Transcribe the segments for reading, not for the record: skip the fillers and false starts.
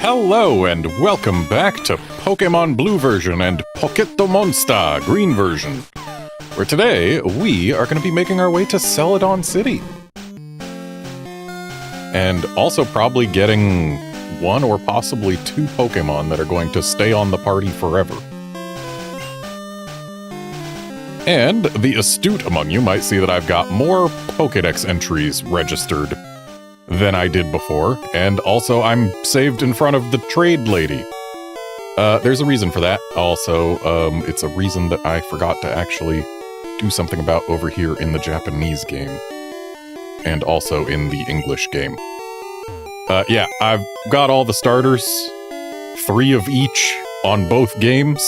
Hello and welcome back to Pokémon Blue version and Pokémon Monster Green version, where today we are going to be making our way to Celadon City. And also probably getting one or possibly two Pokémon that are going to stay on the party forever. And the astute among you might see that I've got more Pokédex entries registered than I did before, and also I'm saved in front of the trade lady. There's a reason for that. Also, it's a reason that I forgot to actually do something about over here in the Japanese game, and also in the English game. Yeah, I've got all the starters, 3 of each on both games,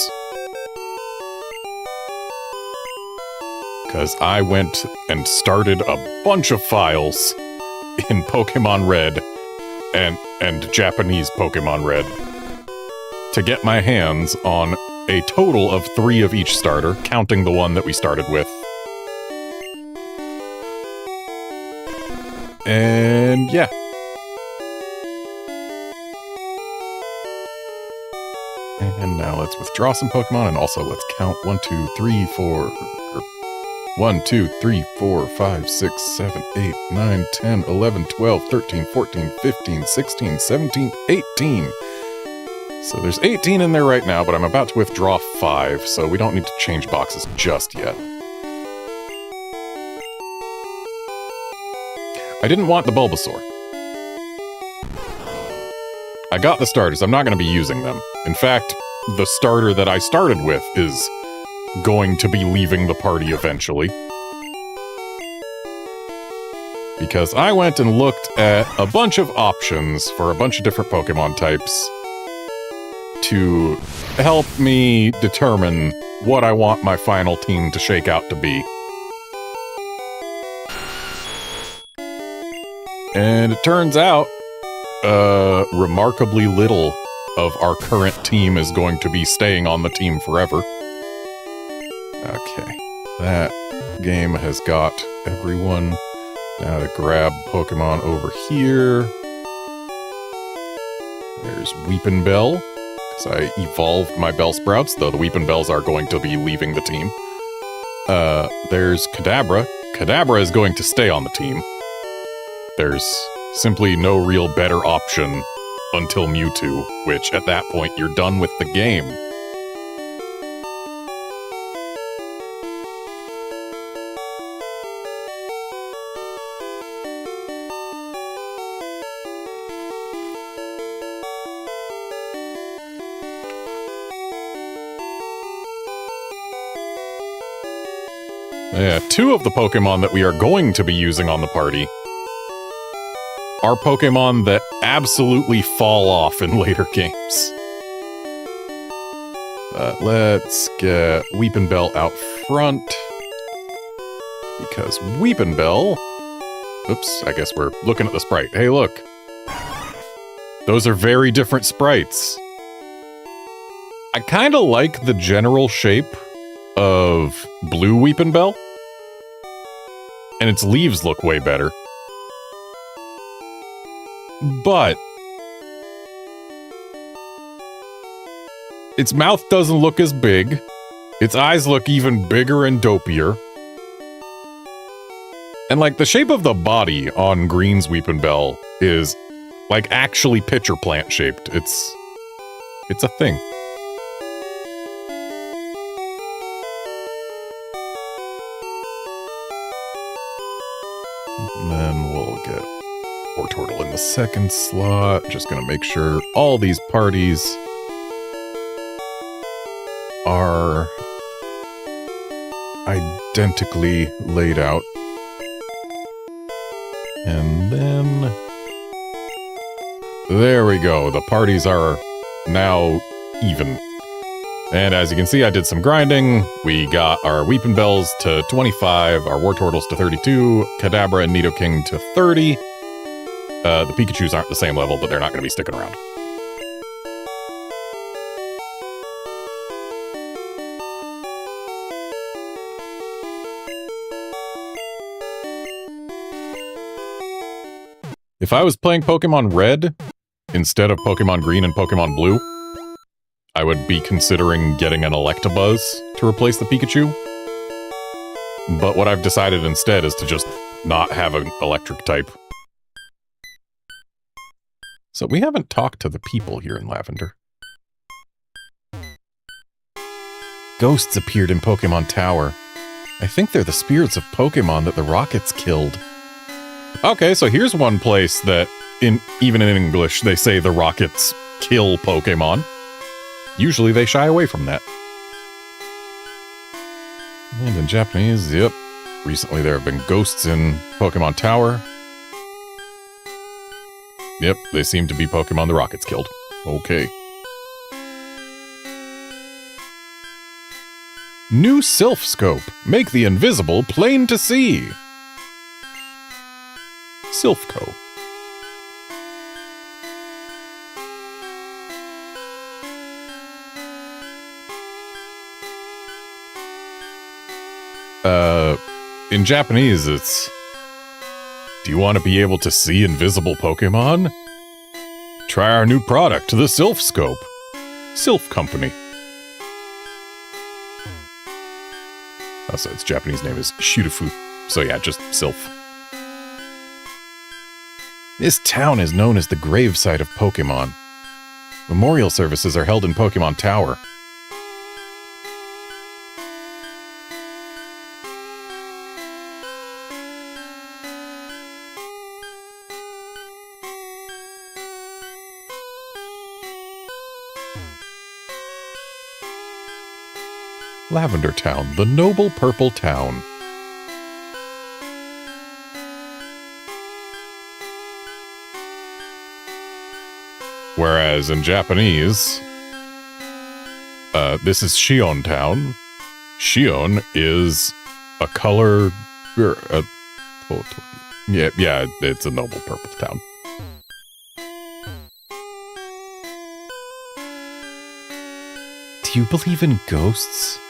because I went and started a bunch of files in Pokémon Red and Japanese Pokémon Red to get my hands on a total of 3 of each starter, counting the one that we started with. And yeah. And now let's withdraw some Pokemon, and also let's count 1, 2, 3, 4... 1, 2, 3, 4, 5, 6, 7, 8, 9, 10, 11, 12, 13, 14, 15, 16, 17, 18. So there's 18 in there right now, but I'm about to withdraw 5, so we don't need to change boxes just yet. I didn't want the Bulbasaur. I got the starters. I'm not going to be using them. In fact, the starter that I started with is going to be leaving the party eventually. Because I went and looked at a bunch of options for a bunch of different Pokemon types to help me determine what I want my final team to shake out to be. And it turns out, remarkably little of our current team is going to be staying on the team forever. Okay, that game has got everyone. Now to grab Pokemon over here. There's Weepinbell, because I evolved my Bellsprouts, though the Weepinbells are going to be leaving the team. There's Kadabra. Kadabra is going to stay on the team. There's simply no real better option until Mewtwo, which at that point you're done with the game. Yeah, 2 of the Pokemon that we are going to be using on the party are Pokemon that absolutely fall off in later games. Let's get Weepinbell out front, because Weepinbell... Oops, I guess we're looking at the sprite. Hey, look. Those are very different sprites. I kind of like the general shape of Blue Weepinbell, and its leaves look way better. But its mouth doesn't look as big. Its eyes look even bigger and dopier. And like the shape of the body on Green's Weepinbell is like actually pitcher plant shaped. It's a thing. And then we'll get Wartortle in the second slot. Just gonna make sure all these parties are identically laid out. And then... there we go. The parties are now even. And as you can see, I did some grinding. We got our Weepinbells to 25, our Wartortles to 32, Kadabra and Nidoking to 30. The Pikachus aren't the same level, but they're not going to be sticking around. If I was playing Pokemon Red, instead of Pokemon Green and Pokemon Blue, I would be considering getting an Electabuzz to replace the Pikachu. But what I've decided instead is to just not have an electric type. So we haven't talked to the people here in Lavender. Ghosts appeared in Pokemon Tower. I think they're the spirits of Pokemon that the rockets killed. Okay, so here's one place that, even in English, they say the rockets kill Pokemon. Usually they shy away from that. And in Japanese, yep. Recently there have been ghosts in Pokemon Tower. Yep, they seem to be Pokemon the rockets killed. Okay. New Sylph Scope. Make the invisible plain to see. Sylphco. In Japanese, it's... Do you want to be able to see invisible Pokemon? Try our new product, the Sylph Scope. Sylph Company. Also, its Japanese name is Shurafu. So yeah, just Sylph. This town is known as the gravesite of Pokemon. Memorial services are held in Pokemon Tower. Lavender Town, the noble purple town. Whereas in Japanese, this is Shion Town. Shion is a color... yeah, it's a noble purple town. Do you believe in ghosts?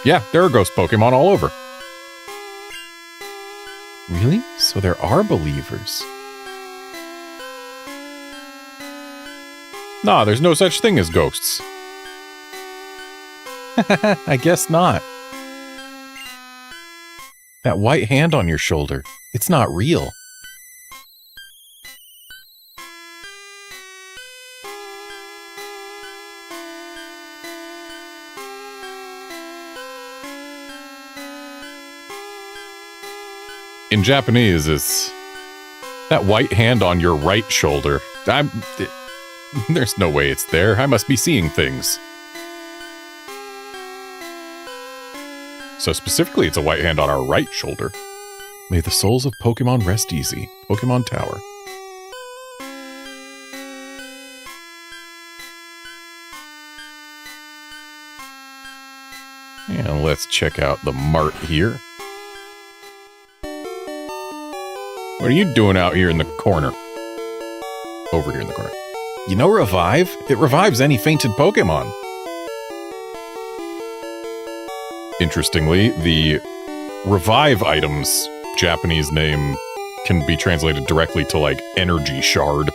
Yeah, there are ghost Pokemon all over. Really? So there are believers. Nah, there's no such thing as ghosts. I guess not. That white hand on your shoulder, it's not real. In Japanese, it's that white hand on your right shoulder. There's no way it's there. I must be seeing things. So specifically, it's a white hand on our right shoulder. May the souls of Pokemon rest easy. Pokemon Tower. And let's check out the mart here. What are you doing out here in the corner? Over here in the corner. You know Revive? It revives any fainted Pokemon. Interestingly, the Revive item's Japanese name can be translated directly to, like, Energy Shard.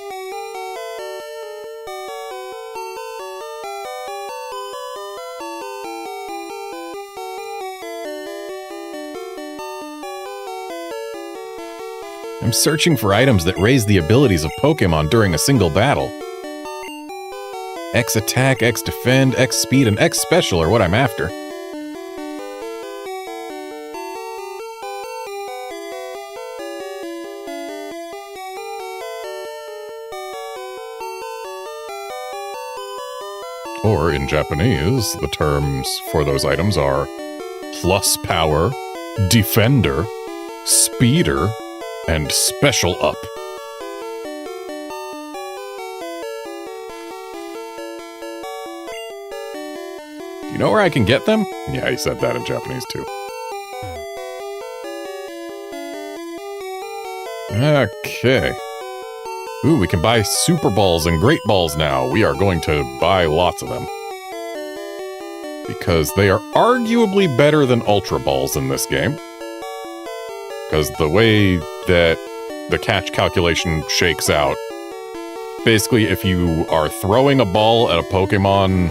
I'm searching for items that raise the abilities of Pokemon during a single battle. X attack, X defend, X speed, and X special are what I'm after. Or, in Japanese, the terms for those items are plus power, defender, speeder, and special up. Do you know where I can get them? Yeah, he said that in Japanese too. Okay. Ooh, we can buy Super Balls and Great Balls now. We are going to buy lots of them. Because they are arguably better than Ultra Balls in this game. Because the way that the catch calculation shakes out. Basically, if you are throwing a ball at a Pokemon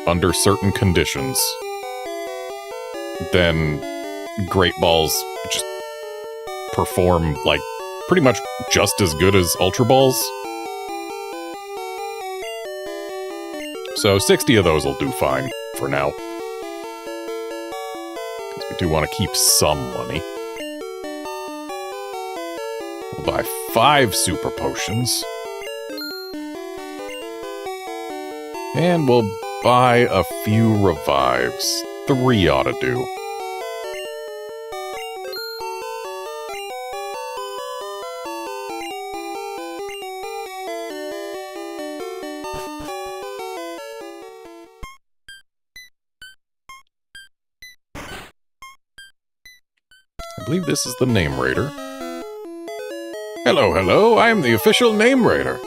under certain conditions, then Great Balls just perform, like, pretty much just as good as Ultra Balls. So 60 of those will do fine for now. Because we do want to keep some money. We'll buy 5 Super Potions. And we'll buy a few Revives. 3 ought to do. I believe this is the Name Raider. Hello, hello, I am the official Name Raider.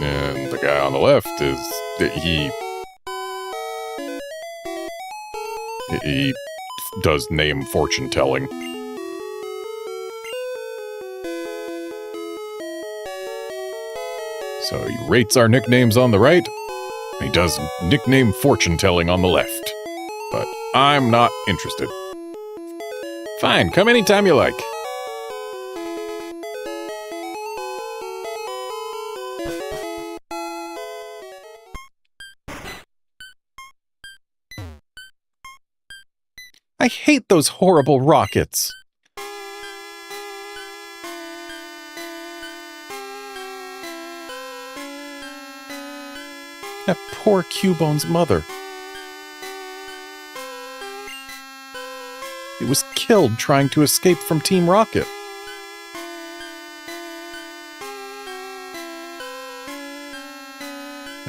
And the guy on the left is... He does name fortune telling. So he rates our nicknames on the right, and he does nickname fortune-telling on the left. But I'm not interested. Fine, come anytime you like. I hate those horrible rockets. That poor Cubone's mother. It was killed trying to escape from Team Rocket.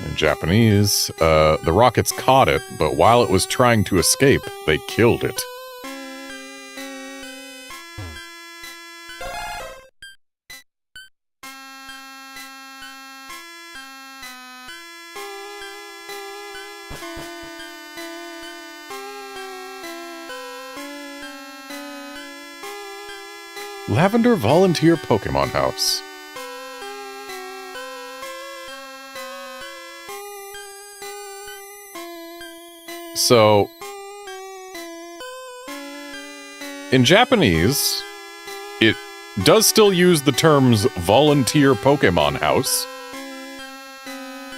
In Japanese, the rockets caught it, but while it was trying to escape, they killed it. Lavender Volunteer Pokemon House. So, in Japanese, it does still use the terms volunteer Pokemon house.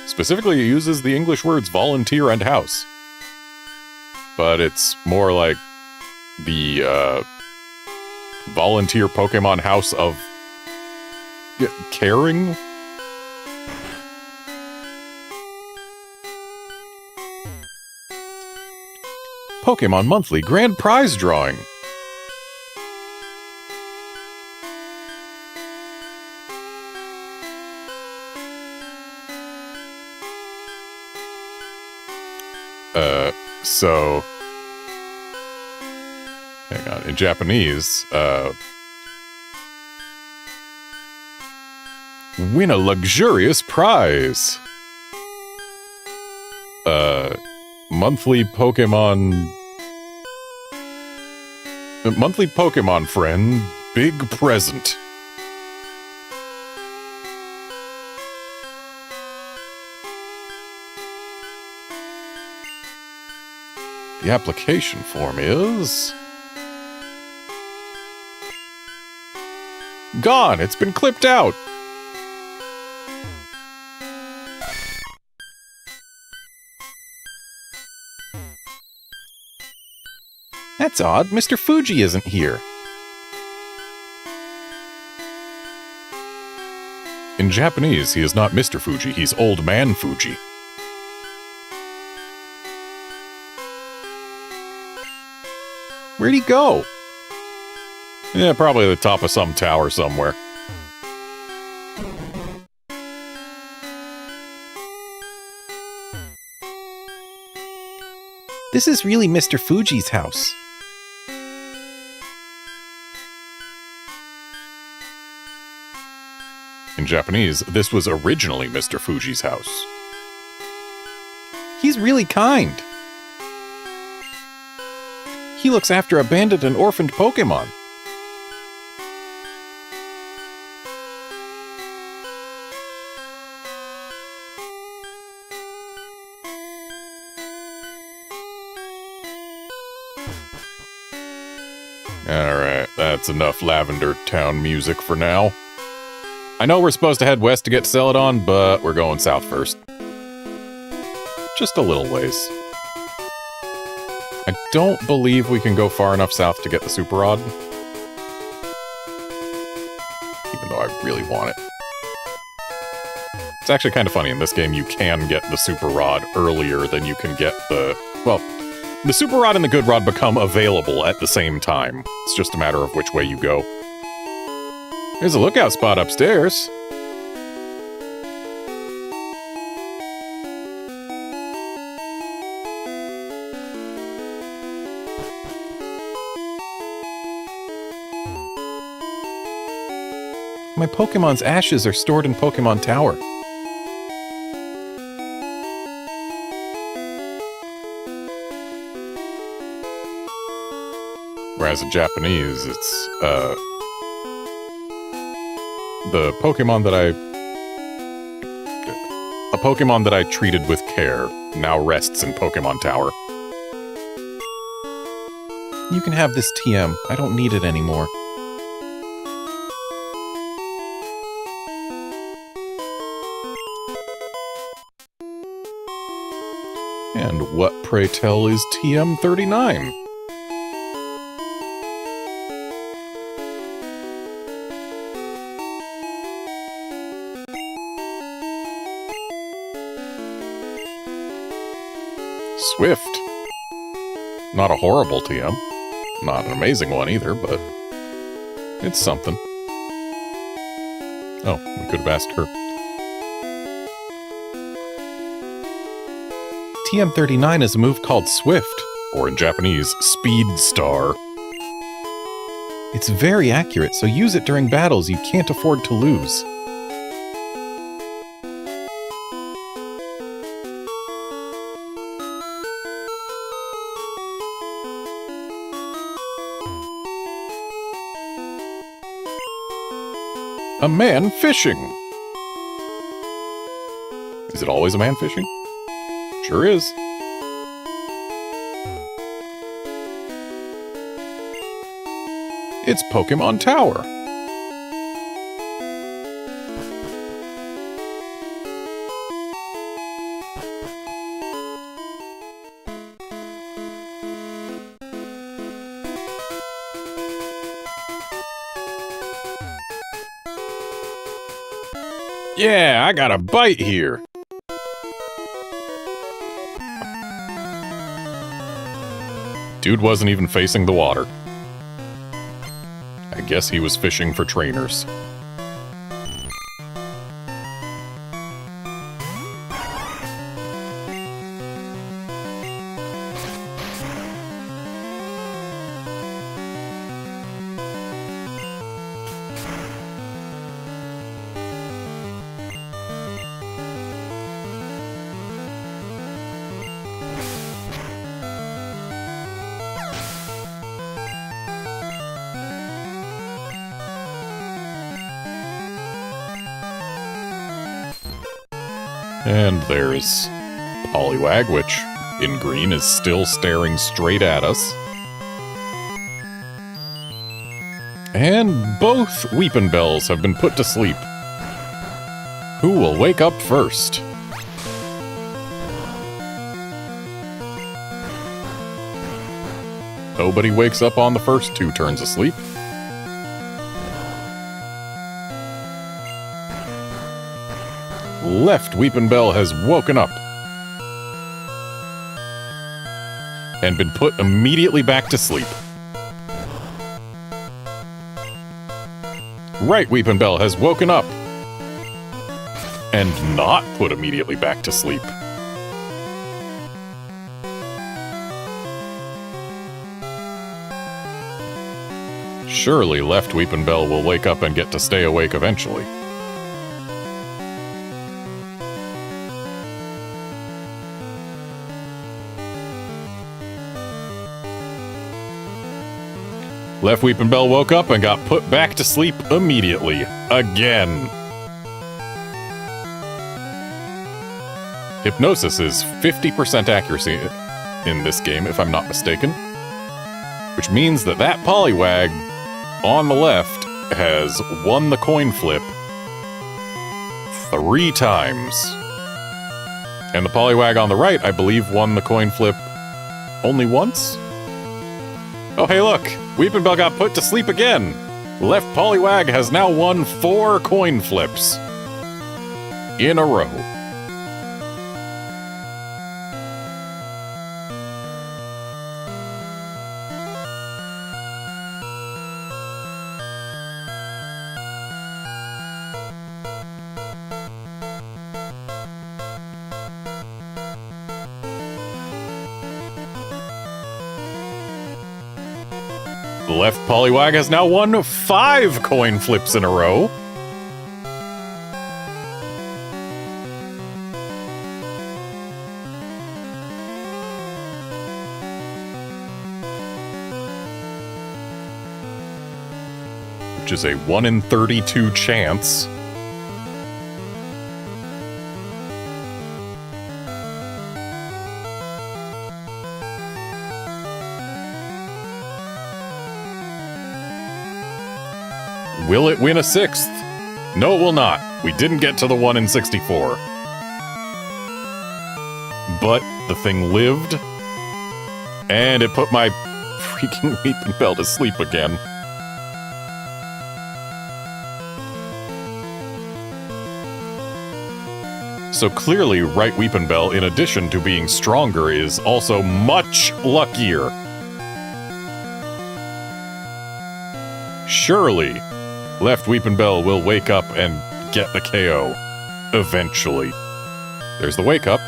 Specifically, it uses the English words volunteer and house. But it's more like the, volunteer Pokemon house of caring? Pokemon Monthly Grand Prize Drawing. So... Hang on, in Japanese, win a luxurious prize! Monthly Pokemon friend, big present. The application form is... gone! It's been clipped out! That's odd. Mr. Fuji isn't here. In Japanese, he is not Mr. Fuji, he's Old Man Fuji. Where'd he go? Yeah, probably the top of some tower somewhere. This is really Mr. Fuji's house. In Japanese, this was originally Mr. Fuji's house. He's really kind. He looks after abandoned and orphaned Pokémon. Alright, that's enough Lavender Town music for now. I know we're supposed to head west to get to Celadon, but we're going south first. Just a little ways. I don't believe we can go far enough south to get the Super Rod. Even though I really want it. It's actually kind of funny, in this game you can get the Super Rod earlier than you can get the... Well, the Super Rod and the Good Rod become available at the same time. It's just a matter of which way you go. There's a lookout spot upstairs. My Pokemon's ashes are stored in Pokemon Tower. Whereas in Japanese, it's, the Pokemon that a Pokemon that I treated with care now rests in Pokemon Tower. You can have this TM. I don't need it anymore. And what, pray tell, is TM39? Swift. Not a horrible TM. Not an amazing one either, but it's something. Oh, we could have asked her. TM39 is a move called Swift, or in Japanese, Speed Star. It's very accurate, so use it during battles you can't afford to lose. A man fishing! Is it always a man fishing? Sure is. It's Pokemon Tower. Yeah, I got a bite here. Dude wasn't even facing the water. I guess he was fishing for trainers. And there's Poliwag, which, in green, is still staring straight at us. And both Weepinbells have been put to sleep. Who will wake up first? Nobody wakes up on the first 2 turns of sleep. Left Weepinbell has woken up and been put immediately back to sleep. Right Weepinbell has woken up and not put immediately back to sleep. Surely left Weepinbell will wake up and get to stay awake eventually. Left Weepinbell woke up and got put back to sleep immediately. Again. Hypnosis is 50% accuracy in this game, if I'm not mistaken. Which means that that Poliwag on the left has won the coin flip 3 times. And the Poliwag on the right, I believe, won the coin flip only once? Oh, hey, look! Weepinbell got put to sleep again! Left Poliwag has now won 4 coin flips in a row. The left Poliwag has now won 5 coin flips in a row. Which is a 1 in 32 chance. Will it win a 6th? No, it will not. We didn't get to the 1 in 64. But the thing lived, and it put my freaking Weepinbell to sleep again. So clearly, right Weepinbell, in addition to being stronger, is also much luckier. Surely, left Weepinbell will wake up and get the KO. Eventually. There's the wake up.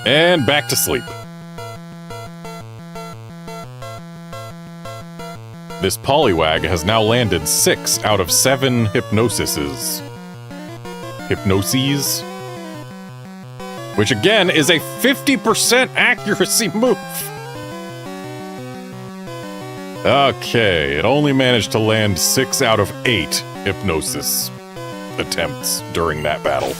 And back to sleep. This Poliwag has now landed 6 out of 7 hypnoses. Hypnoses? Which again is a 50% accuracy move. Okay, it only managed to land 6 out of 8 hypnosis attempts during that battle.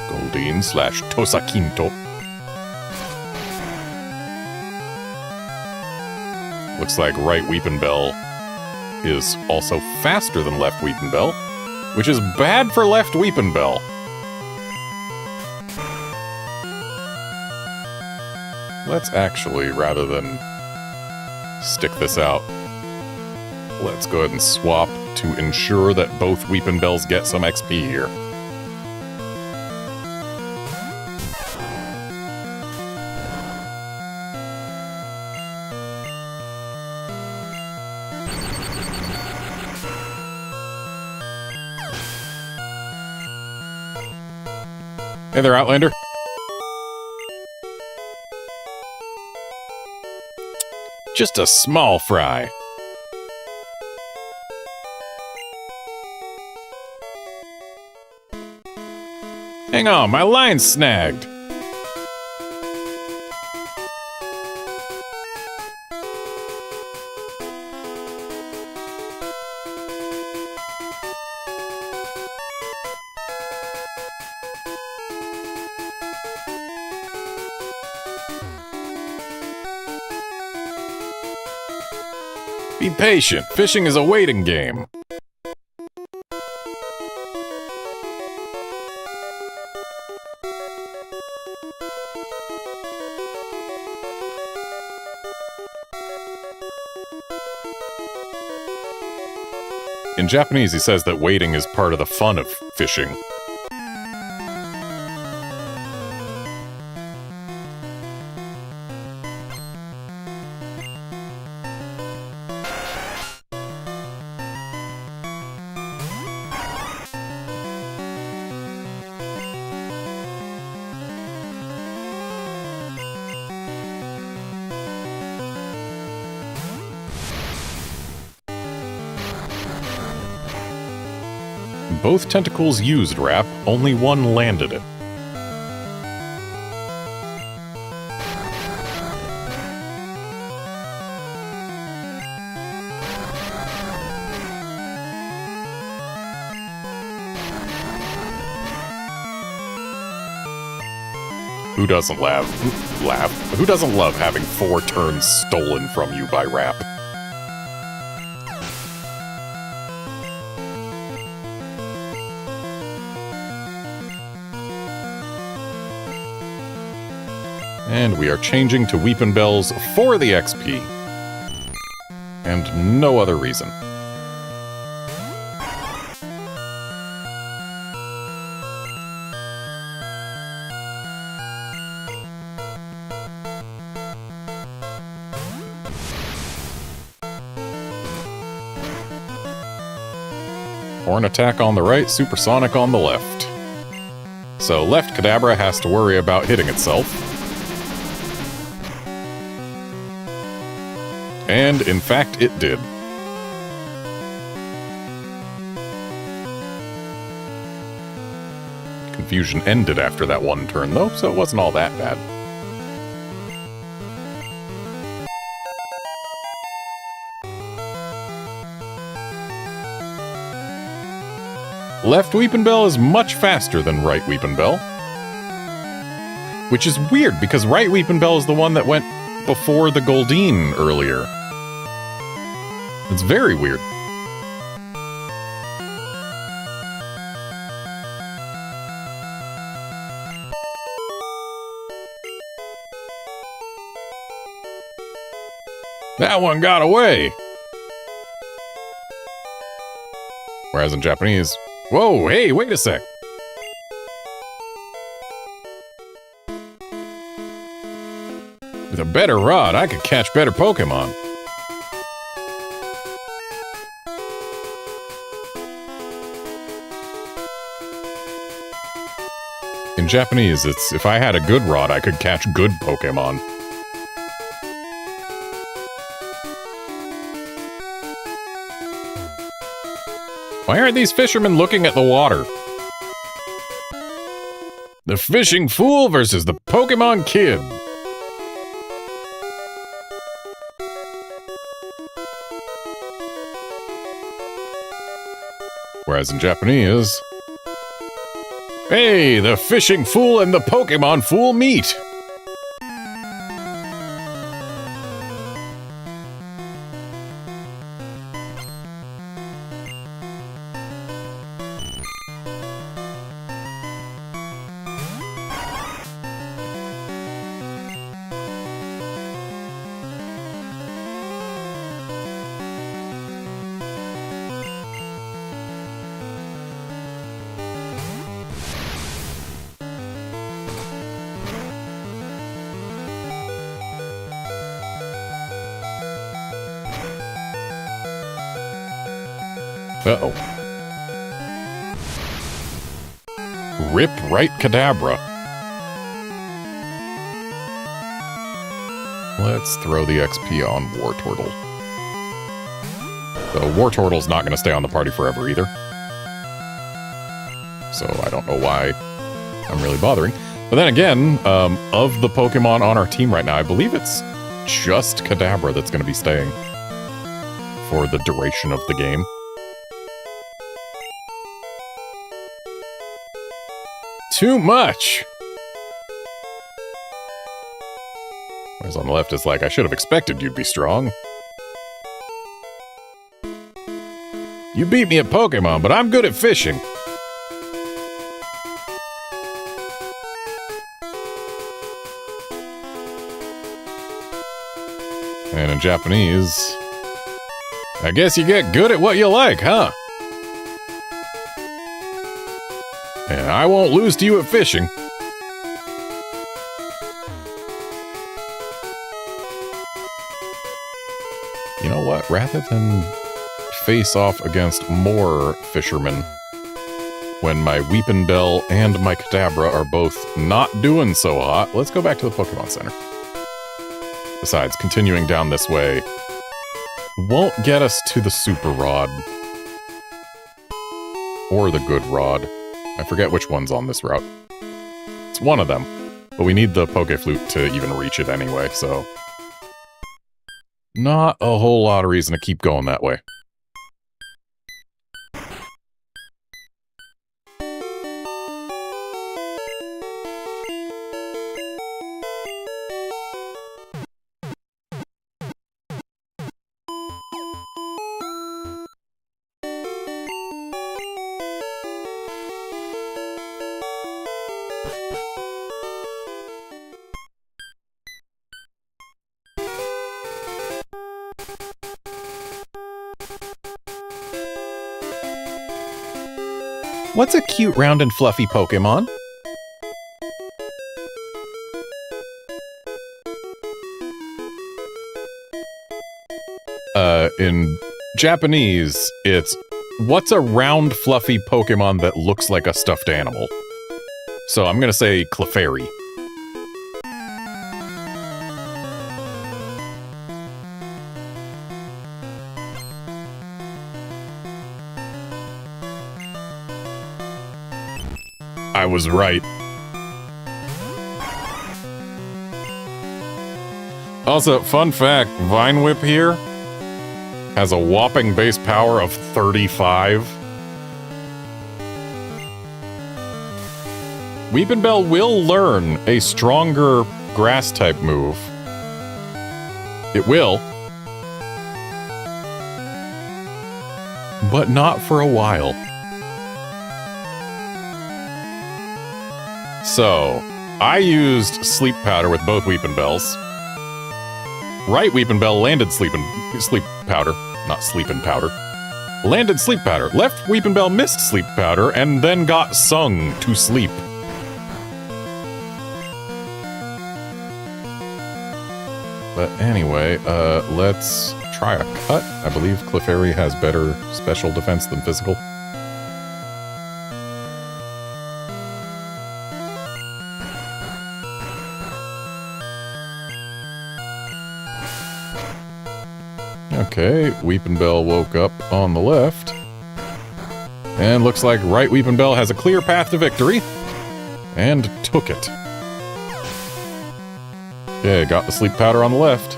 Goldeen/Tosaquinto. Looks like right Weepinbell is also faster than left Weepinbell, which is bad for left Weepinbell. Let's actually, rather than stick this out, let's go ahead and swap to ensure that both Weepinbells get some XP here. Hey there, Outlander. Just a small fry. Hang on, my line's snagged. Be patient. Fishing is a waiting game. In Japanese, he says that waiting is part of the fun of fishing. Both tentacles used Rap, only one landed it. Who doesn't laugh? Who doesn't love having 4 turns stolen from you by Rap? And we are changing to Weepin' Bells for the XP. And no other reason. Horn attack on the right, supersonic on the left. So left Kadabra has to worry about hitting itself. And in fact, it did. Confusion ended after that one turn though, so it wasn't all that bad. Left Weepin' Bell is much faster than right Weepin' Bell. Which is weird, because right Weepin' Bell is the one that went before the Goldeen earlier. It's very weird. That one got away! Whereas in Japanese... Whoa, hey, wait a sec! With a better rod, I could catch better Pokemon. In Japanese, it's if I had a good rod, I could catch good Pokemon. Why aren't these fishermen looking at the water? The fishing fool versus the Pokemon kid. Whereas in Japanese... Hey, the fishing fool and the Pokemon fool meet! Uh-oh. Rip right Kadabra. Let's throw the XP on Wartortle. So Wartortle's not going to stay on the party forever either. So I don't know why I'm really bothering. But then again, of the Pokemon on our team right now, I believe it's just Kadabra that's going to be staying for the duration of the game. Too much! Whereas on the left is like, I should have expected you'd be strong. You beat me at Pokemon, but I'm good at fishing. And in Japanese, I guess you get good at what you like, huh? And I won't lose to you at fishing. You know what? Rather than face off against more fishermen when my Weepin' Bell and my Kadabra are both not doing so hot, let's go back to the Pokemon Center. Besides, continuing down this way won't get us to the Super Rod. or the good rod. I forget which one's on this route. It's one of them, but we need the Poke Flute to even reach it anyway, so... not a whole lot of reason to keep going that way. What's a cute, round, and fluffy Pokémon? In Japanese, it's, what's a round, fluffy Pokémon that looks like a stuffed animal? So I'm gonna say Clefairy. I was right. Also, fun fact, Vine Whip here has a whopping base power of 35. Weepinbell will learn a stronger grass-type move. It will. But not for a while. So, I used Sleep Powder with both Weepinbells. Right Weepinbell landed Sleep Powder, not Sleepin' Powder. Landed Sleep Powder. Left Weepinbell missed Sleep Powder and then got sung to sleep. But anyway, let's try a cut. I believe Clefairy has better special defense than physical. Okay, Weepinbell woke up on the left. And looks like right Weepinbell has a clear path to victory. And took it. Okay, got the Sleep Powder on the left.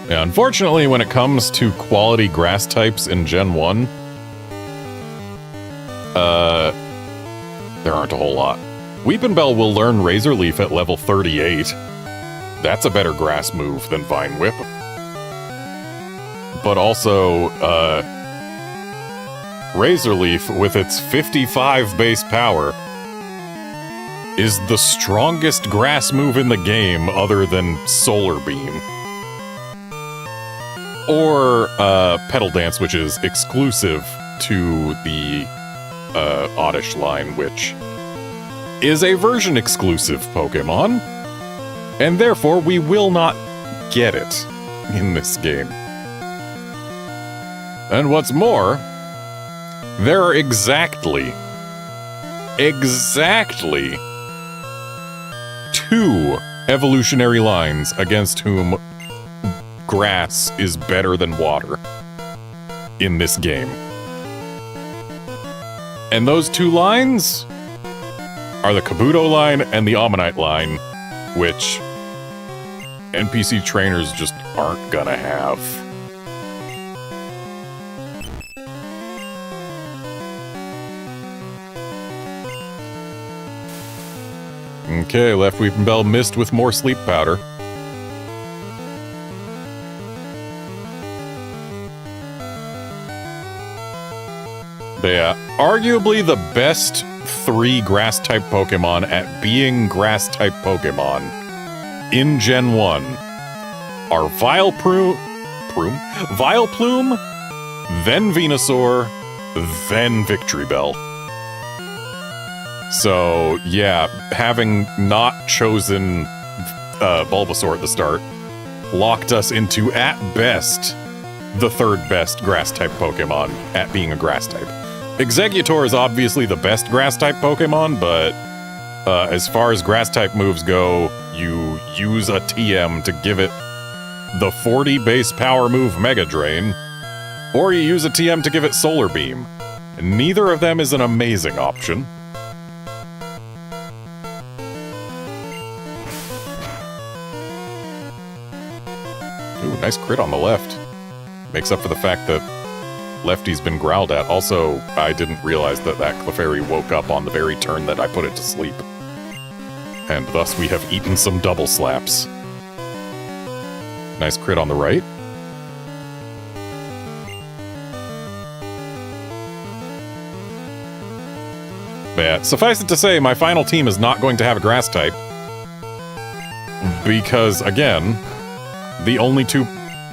Yeah, unfortunately, when it comes to quality grass types in Gen 1, there aren't a whole lot. Weepinbell will learn Razor Leaf at level 38. That's a better grass move than Vine Whip. But also, Razor Leaf, with its 55 base power, is the strongest grass move in the game other than Solar Beam. Or, Petal Dance, which is exclusive to the Oddish line, which is a version-exclusive Pokémon, and therefore we will not get it in this game. And what's more, there are exactly 2 evolutionary lines against whom grass is better than water in this game. And those 2 lines are the Kabuto line and the Ammonite line, which NPC trainers just aren't gonna have. Okay, left Weepinbell missed with more Sleep Powder. Yeah, arguably the best 3 grass-type Pokémon at being grass-type Pokémon in Gen 1 are Vileplume, then Venusaur, then Victreebel. So, yeah, having not chosen Bulbasaur at the start locked us into, at best, the 3rd best grass-type Pokémon at being a grass-type. Exeggutor is obviously the best grass-type Pokémon, but as far as grass-type moves go, you use a TM to give it the 40 base power move Mega Drain, or you use a TM to give it Solar Beam. Neither of them is an amazing option. Ooh, nice crit on the left. Makes up for the fact that Lefty's been growled at. Also, I didn't realize that Clefairy woke up on the very turn that I put it to sleep. And thus we have eaten some double slaps. Nice crit on the right. But yeah, suffice it to say, my final team is not going to have a grass type. Because, again, the only two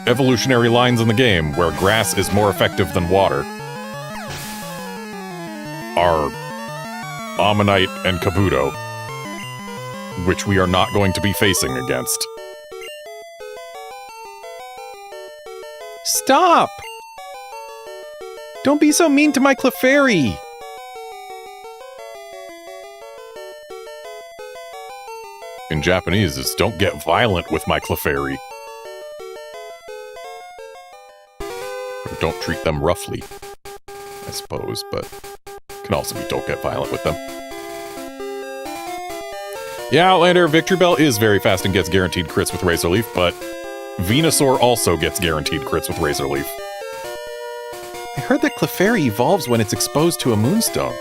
evolutionary lines in the game where grass is more effective than water are Ammonite and Kabuto, which we are not going to be facing against. Stop! Don't be so mean to my Clefairy! In Japanese, it's don't get violent with my Clefairy. Or don't treat them roughly, I suppose, but can also be don't get violent with them. Yeah, Outlander, Victory Bell is very fast and gets guaranteed crits with Razor Leaf, but Venusaur also gets guaranteed crits with Razor Leaf. I heard that Clefairy evolves when it's exposed to a Moonstone.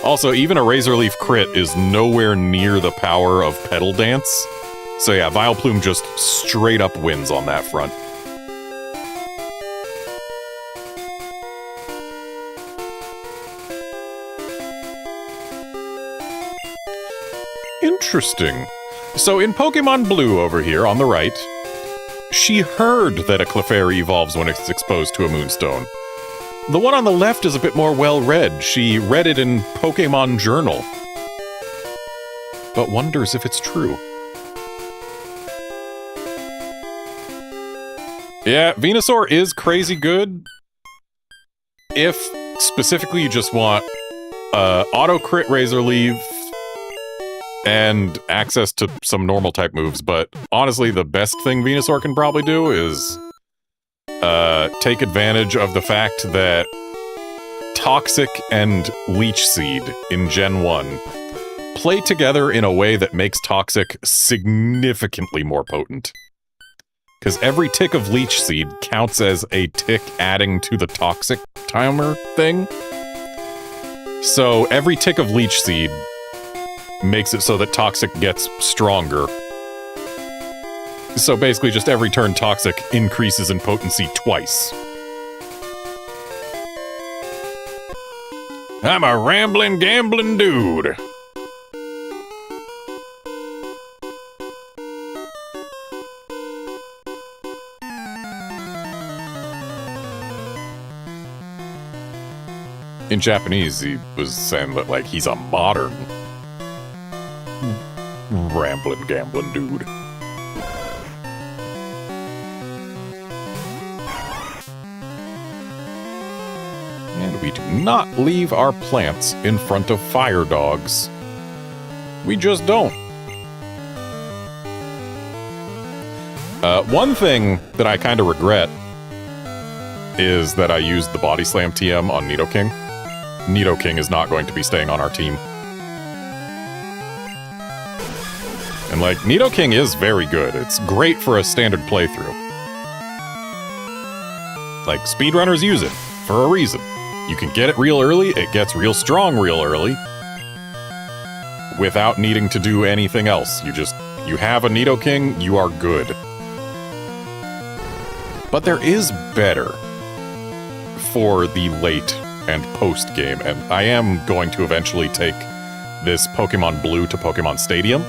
Also, even a Razor Leaf crit is nowhere near the power of Petal Dance. So yeah, Vileplume just straight up wins on that front. Interesting. So in Pokemon Blue over here on the right, she heard that a Clefairy evolves when it's exposed to a Moonstone. The one on the left is a bit more well-read. She read it in Pokemon Journal. But wonders if it's true. Yeah, Venusaur is crazy good. If specifically you just want auto-crit Razor Leaf and access to some normal type moves, but honestly the best thing Venusaur can probably do is take advantage of the fact that Toxic and Leech Seed in Gen 1 play together in a way that makes Toxic significantly more potent. Because every tick of Leech Seed counts as a tick adding to the Toxic timer thing. So every tick of Leech Seed makes it so that Toxic gets stronger. So basically just every turn Toxic increases in potency twice. I'm a rambling, gambling dude. In Japanese, he was saying that, like, he's a modern rambling, gambling dude. And we do not leave our plants in front of fire dogs. We just don't. One thing that I kind of regret is that I used the Body Slam TM on Nidoking. Nidoking is not going to be staying on our team. And, like, Nidoking is very good. It's great for a standard playthrough. Like, speedrunners use it for a reason. You can get it real early, it gets real strong real early, without needing to do anything else. You have a Nidoking, you are good. But there is better for the late and post-game, and I am going to eventually take this Pokemon Blue to Pokemon Stadium,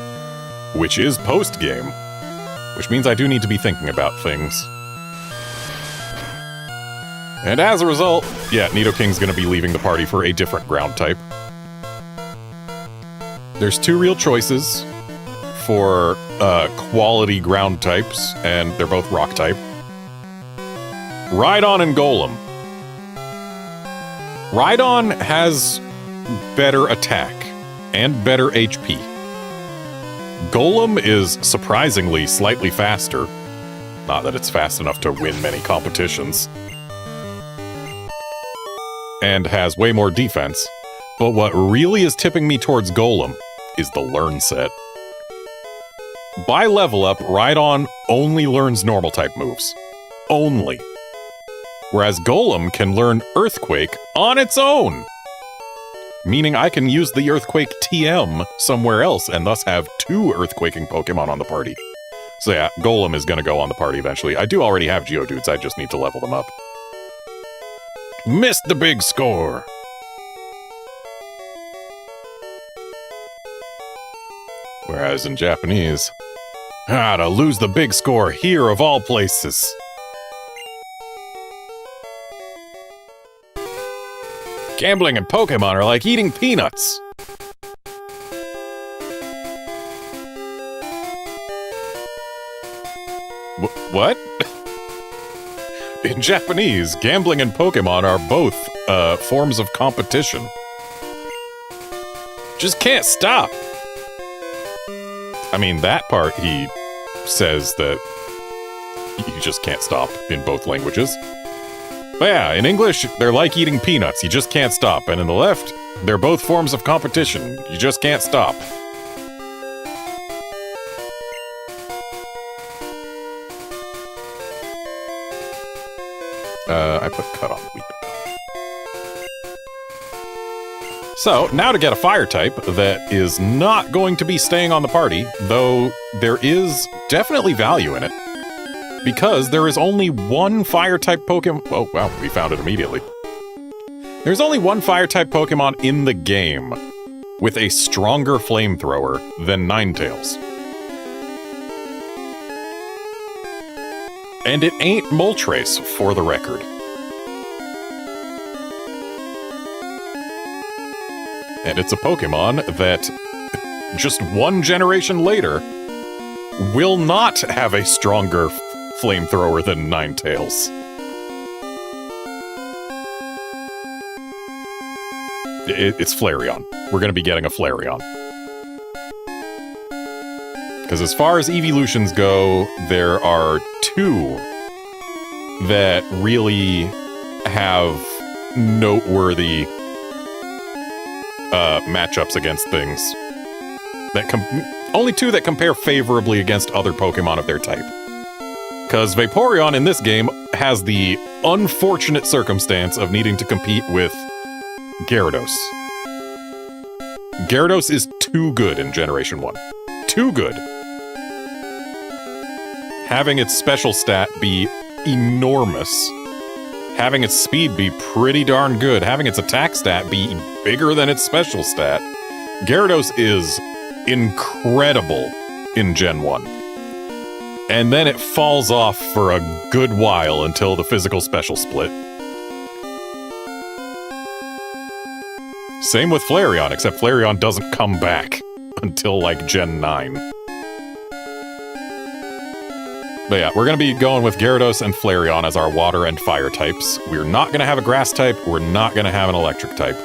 which is post-game, which means I do need to be thinking about things. And as a result, yeah, Nidoking's gonna be leaving the party for a different ground type. There's two real choices for quality ground types, and they're both rock type. Rhydon and Golem. Rhydon has better attack and better HP. Golem is surprisingly slightly faster. Not that it's fast enough to win many competitions. And has way more defense. But what really is tipping me towards Golem is the learn set. By level up, Rhydon only learns normal type moves. Only. Whereas Golem can learn Earthquake on its own. Meaning I can use the Earthquake TM somewhere else and thus have 2 Earthquaking Pokemon on the party. So yeah, Golem is going to go on the party eventually. I do already have Geodudes, I just need to level them up. Missed the big score! Whereas in Japanese, to lose the big score here of all places. Gambling and Pokemon are like eating peanuts. What? In Japanese, gambling and Pokemon are both forms of competition. Just can't stop. I mean, that part he says that you just can't stop in both languages. But yeah, in English, they're like eating peanuts. You just can't stop. And in the left, they're both forms of competition. You just can't stop. I put cut on weep. So, now to get a fire type that is not going to be staying on the party, though there is definitely value in it. Because there is only one fire type Pokemon. Oh, wow, we found it immediately. There's only one fire type Pokemon in the game with a stronger flamethrower than Ninetales. And it ain't Moltres, for the record. And it's a Pokemon that, just one generation later, will not have a stronger flamethrower than Ninetales. It's Flareon. We're going to be getting a Flareon. Because as far as evolutions go, there are 2 that really have noteworthy matchups against things. Only 2 that compare favorably against other Pokemon of their type. Because Vaporeon in this game has the unfortunate circumstance of needing to compete with Gyarados. Gyarados is too good in Generation 1. Too good. Having its special stat be enormous. Having its speed be pretty darn good. Having its attack stat be bigger than its special stat. Gyarados is incredible in Gen 1. And then it falls off for a good while until the physical special split. Same with Flareon, except Flareon doesn't come back until like Gen 9. But yeah, we're going to be going with Gyarados and Flareon as our water and fire types. We're not going to have a grass type, we're not going to have an electric type.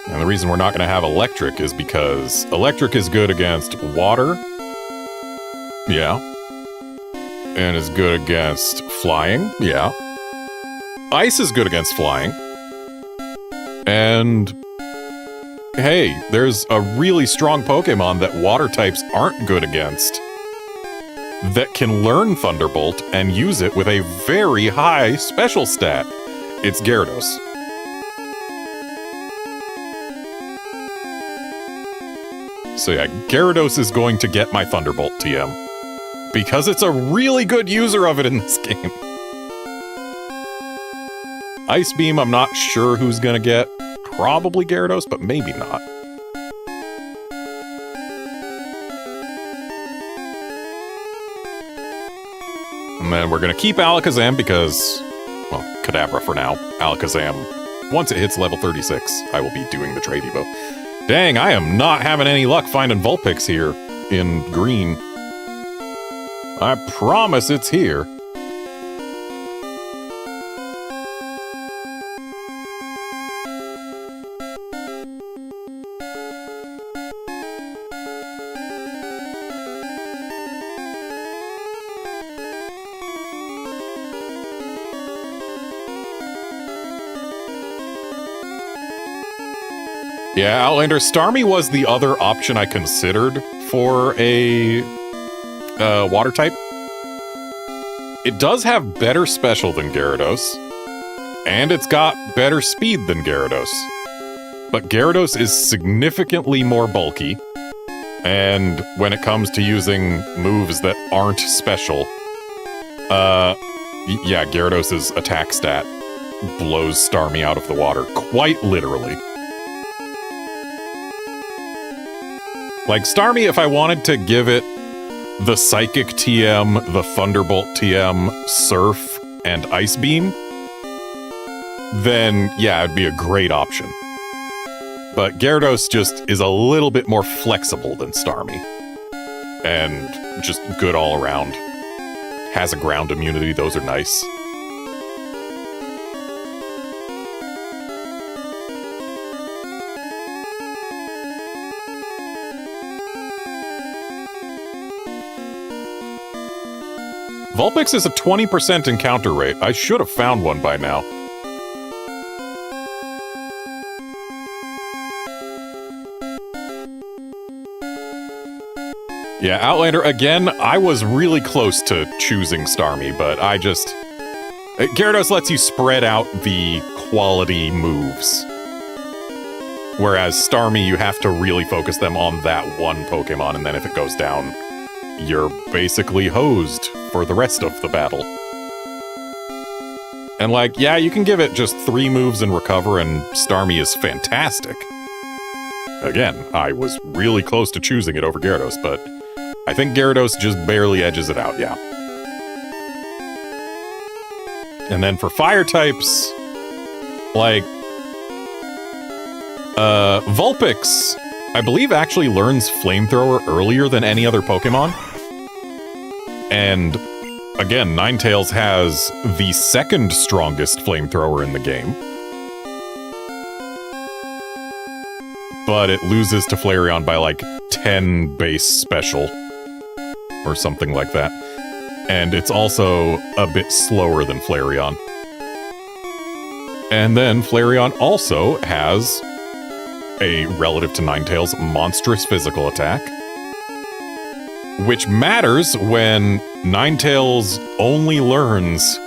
And the reason we're not going to have electric is because electric is good against water. Yeah. And is good against flying. Yeah. Ice is good against flying. And hey, there's a really strong Pokemon that water types aren't good against that can learn Thunderbolt and use it with a very high special stat. It's Gyarados. So yeah, Gyarados is going to get my Thunderbolt TM. Because it's a really good user of it in this game. Ice Beam, I'm not sure who's gonna get. Probably Gyarados, but maybe not. And then we're gonna keep Alakazam because, well, Kadabra for now. Alakazam, once it hits level 36, I will be doing the Trade Evo. Dang, I am not having any luck finding Vulpix here in green. I promise it's here. Yeah, Outlander, Starmie was the other option I considered for a water type. It does have better special than Gyarados, and it's got better speed than Gyarados. But Gyarados is significantly more bulky, and when it comes to using moves that aren't special, yeah, Gyarados' attack stat blows Starmie out of the water, quite literally. Like, Starmie, if I wanted to give it the Psychic TM, the Thunderbolt TM, Surf, and Ice Beam, then, yeah, it'd be a great option. But Gyarados just is a little bit more flexible than Starmie. And just good all around. Has a ground immunity, those are nice. Vulpix is a 20% encounter rate. I should have found one by now. Yeah, Outlander, again, I was really close to choosing Starmie, but I just... Gyarados lets you spread out the quality moves. Whereas Starmie, you have to really focus them on that one Pokemon, and then if it goes down, you're basically hosed for the rest of the battle. And like, yeah, you can give it just 3 moves and recover, and Starmie is fantastic. Again, I was really close to choosing it over Gyarados, but I think Gyarados just barely edges it out, yeah. And then for fire types, like, Vulpix, I believe actually learns Flamethrower earlier than any other Pokemon. And again, Ninetales has the second strongest Flamethrower in the game. But it loses to Flareon by like 10 base special. Or something like that. And it's also a bit slower than Flareon. And then Flareon also has a, relative to Ninetales, monstrous physical attack. Which matters when Ninetales only learns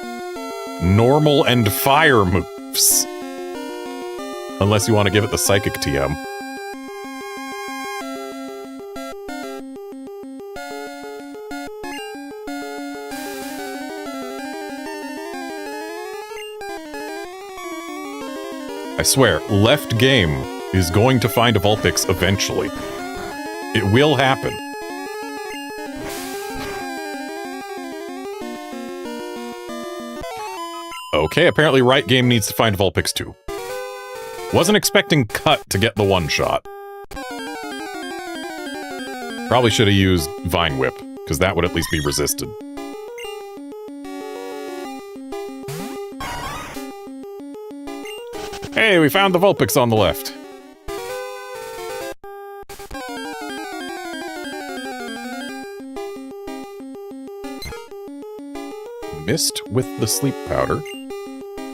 normal and fire moves. Unless you want to give it the Psychic TM. I swear, Left Game is going to find a Vulpix eventually. It will happen. Okay, apparently Right Game needs to find Vulpix too. Wasn't expecting Cut to get the one-shot. Probably should have used Vine Whip, because that would at least be resisted. Hey, we found the Vulpix on the left. Missed with the sleep powder.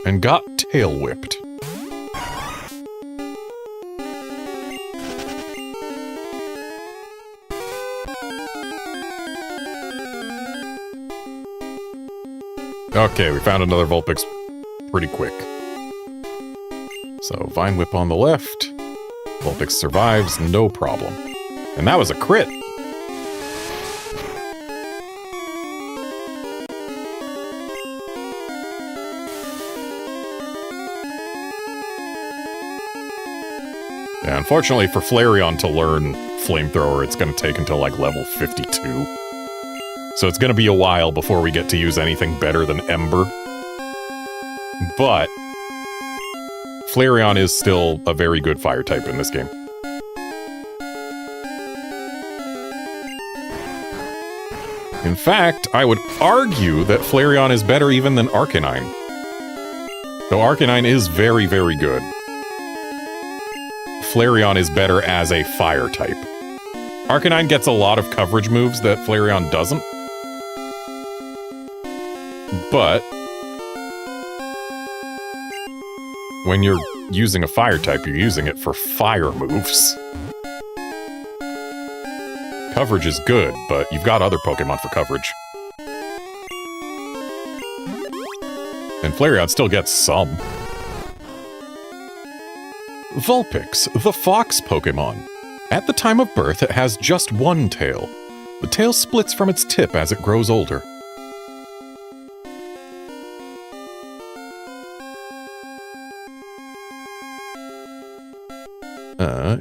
And got tail whipped. Okay, we found another Vulpix pretty quick. So, Vine Whip on the left. Vulpix survives, no problem. And that was a crit! Yeah, unfortunately for Flareon to learn Flamethrower, it's going to take until like level 52. So it's going to be a while before we get to use anything better than Ember. But Flareon is still a very good fire type in this game. In fact, I would argue that Flareon is better even than Arcanine. Though Arcanine is very, very good. Flareon is better as a fire type. Arcanine gets a lot of coverage moves that Flareon doesn't. But when you're using a fire type, you're using it for fire moves. Coverage is good, but you've got other Pokemon for coverage. And Flareon still gets some. Vulpix, the fox Pokemon. At the time of birth, it has just one tail. The tail splits from its tip as it grows older.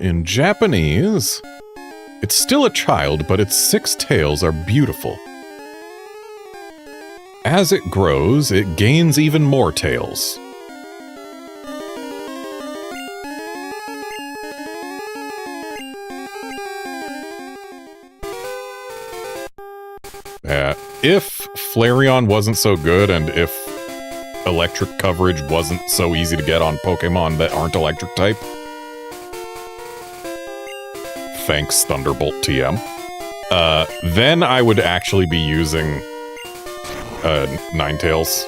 In Japanese, it's still a child, but its 6 tails are beautiful. As it grows, it gains even more tails. If Flareon wasn't so good, and if electric coverage wasn't so easy to get on Pokemon that aren't electric type, thanks Thunderbolt TM, then I would actually be using Ninetales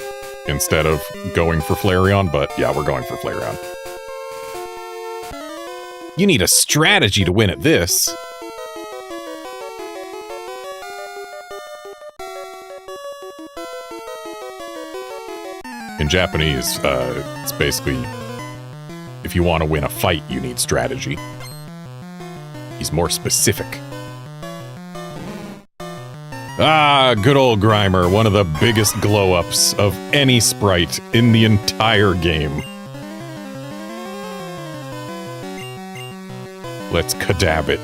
instead of going for Flareon, but yeah, we're going for Flareon. You need a strategy to win at this. In Japanese, it's basically, if you want to win a fight, you need strategy. He's more specific. Ah, good old Grimer, one of the biggest glow-ups of any sprite in the entire game. Let's kadab it.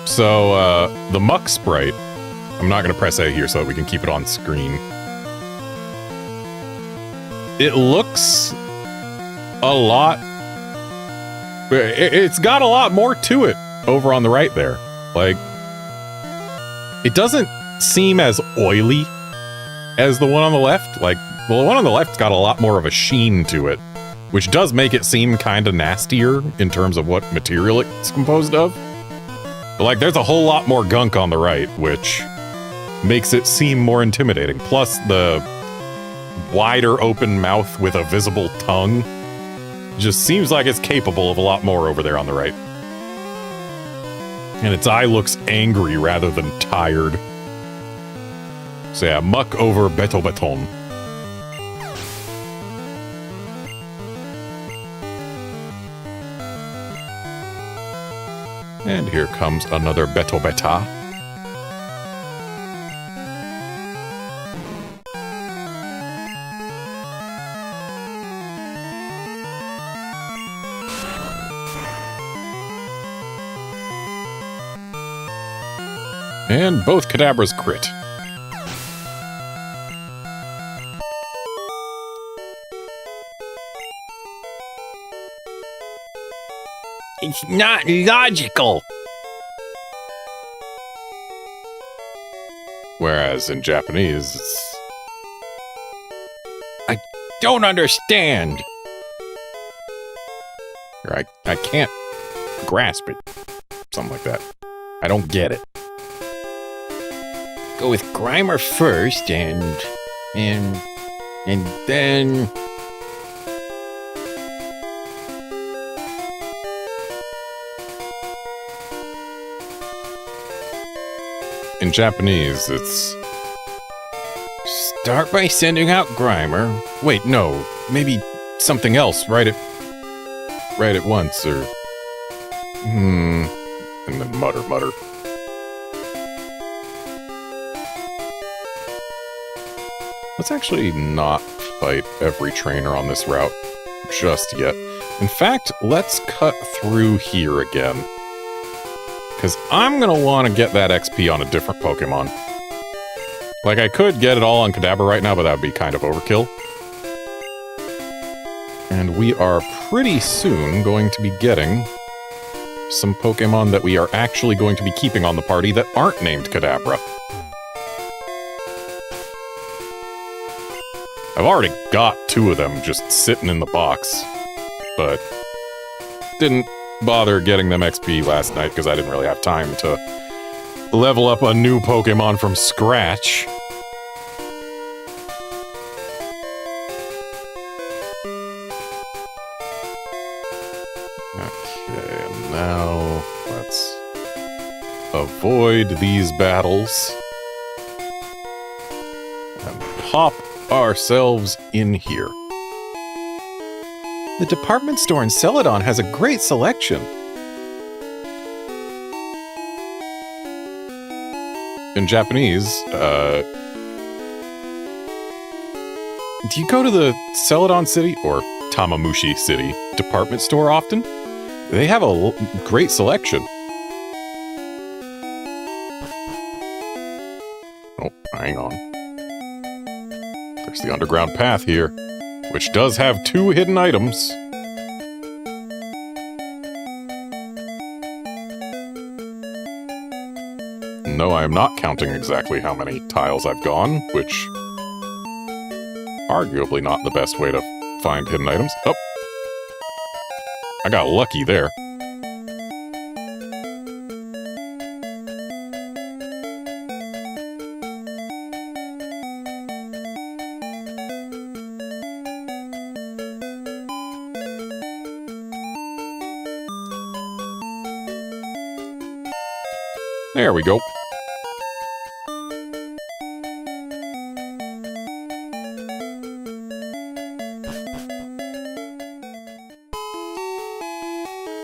So, the Muck sprite, I'm not going to press A here so that we can keep it on screen. It looks a lot... It's got a lot more to it over on the right there. Like, it doesn't seem as oily as the one on the left. Like, well, the one on the left's got a lot more of a sheen to it, which does make it seem kind of nastier in terms of what material it's composed of. But, like, there's a whole lot more gunk on the right, which makes it seem more intimidating. Plus, the wider open mouth with a visible tongue just seems like it's capable of a lot more over there on the right. And its eye looks angry rather than tired. So yeah, Muck over Beto Beton. And here comes another Beto Beta. And both Kadabras crit. It's not logical. Whereas in Japanese, it's... I don't understand. Or I can't grasp it. Something like that. I don't get it. Go with Grimer first, and then... In Japanese, it's... Start by sending out Grimer. Wait, no. Maybe something else right at once, or... And then mutter. Let's actually not fight every trainer on this route just yet. In fact, let's cut through here again. Because I'm going to want to get that XP on a different Pokemon. Like, I could get it all on Kadabra right now, but that would be kind of overkill. And we are pretty soon going to be getting some Pokemon that we are actually going to be keeping on the party that aren't named Kadabra. I've already got 2 of them just sitting in the box, but didn't bother getting them XP last night because I didn't really have time to level up a new Pokemon from scratch. Okay, and now let's avoid these battles and pop ourselves in here. The department store in Celadon has a great selection. In Japanese, do you go to the Celadon City or Tamamushi City department store often? They have a great selection. Oh, hang on. There's the underground path here, which does have 2 hidden items. No, I am not counting exactly how many tiles I've gone, which arguably not the best way to find hidden items. Oh! I got lucky there. There we go.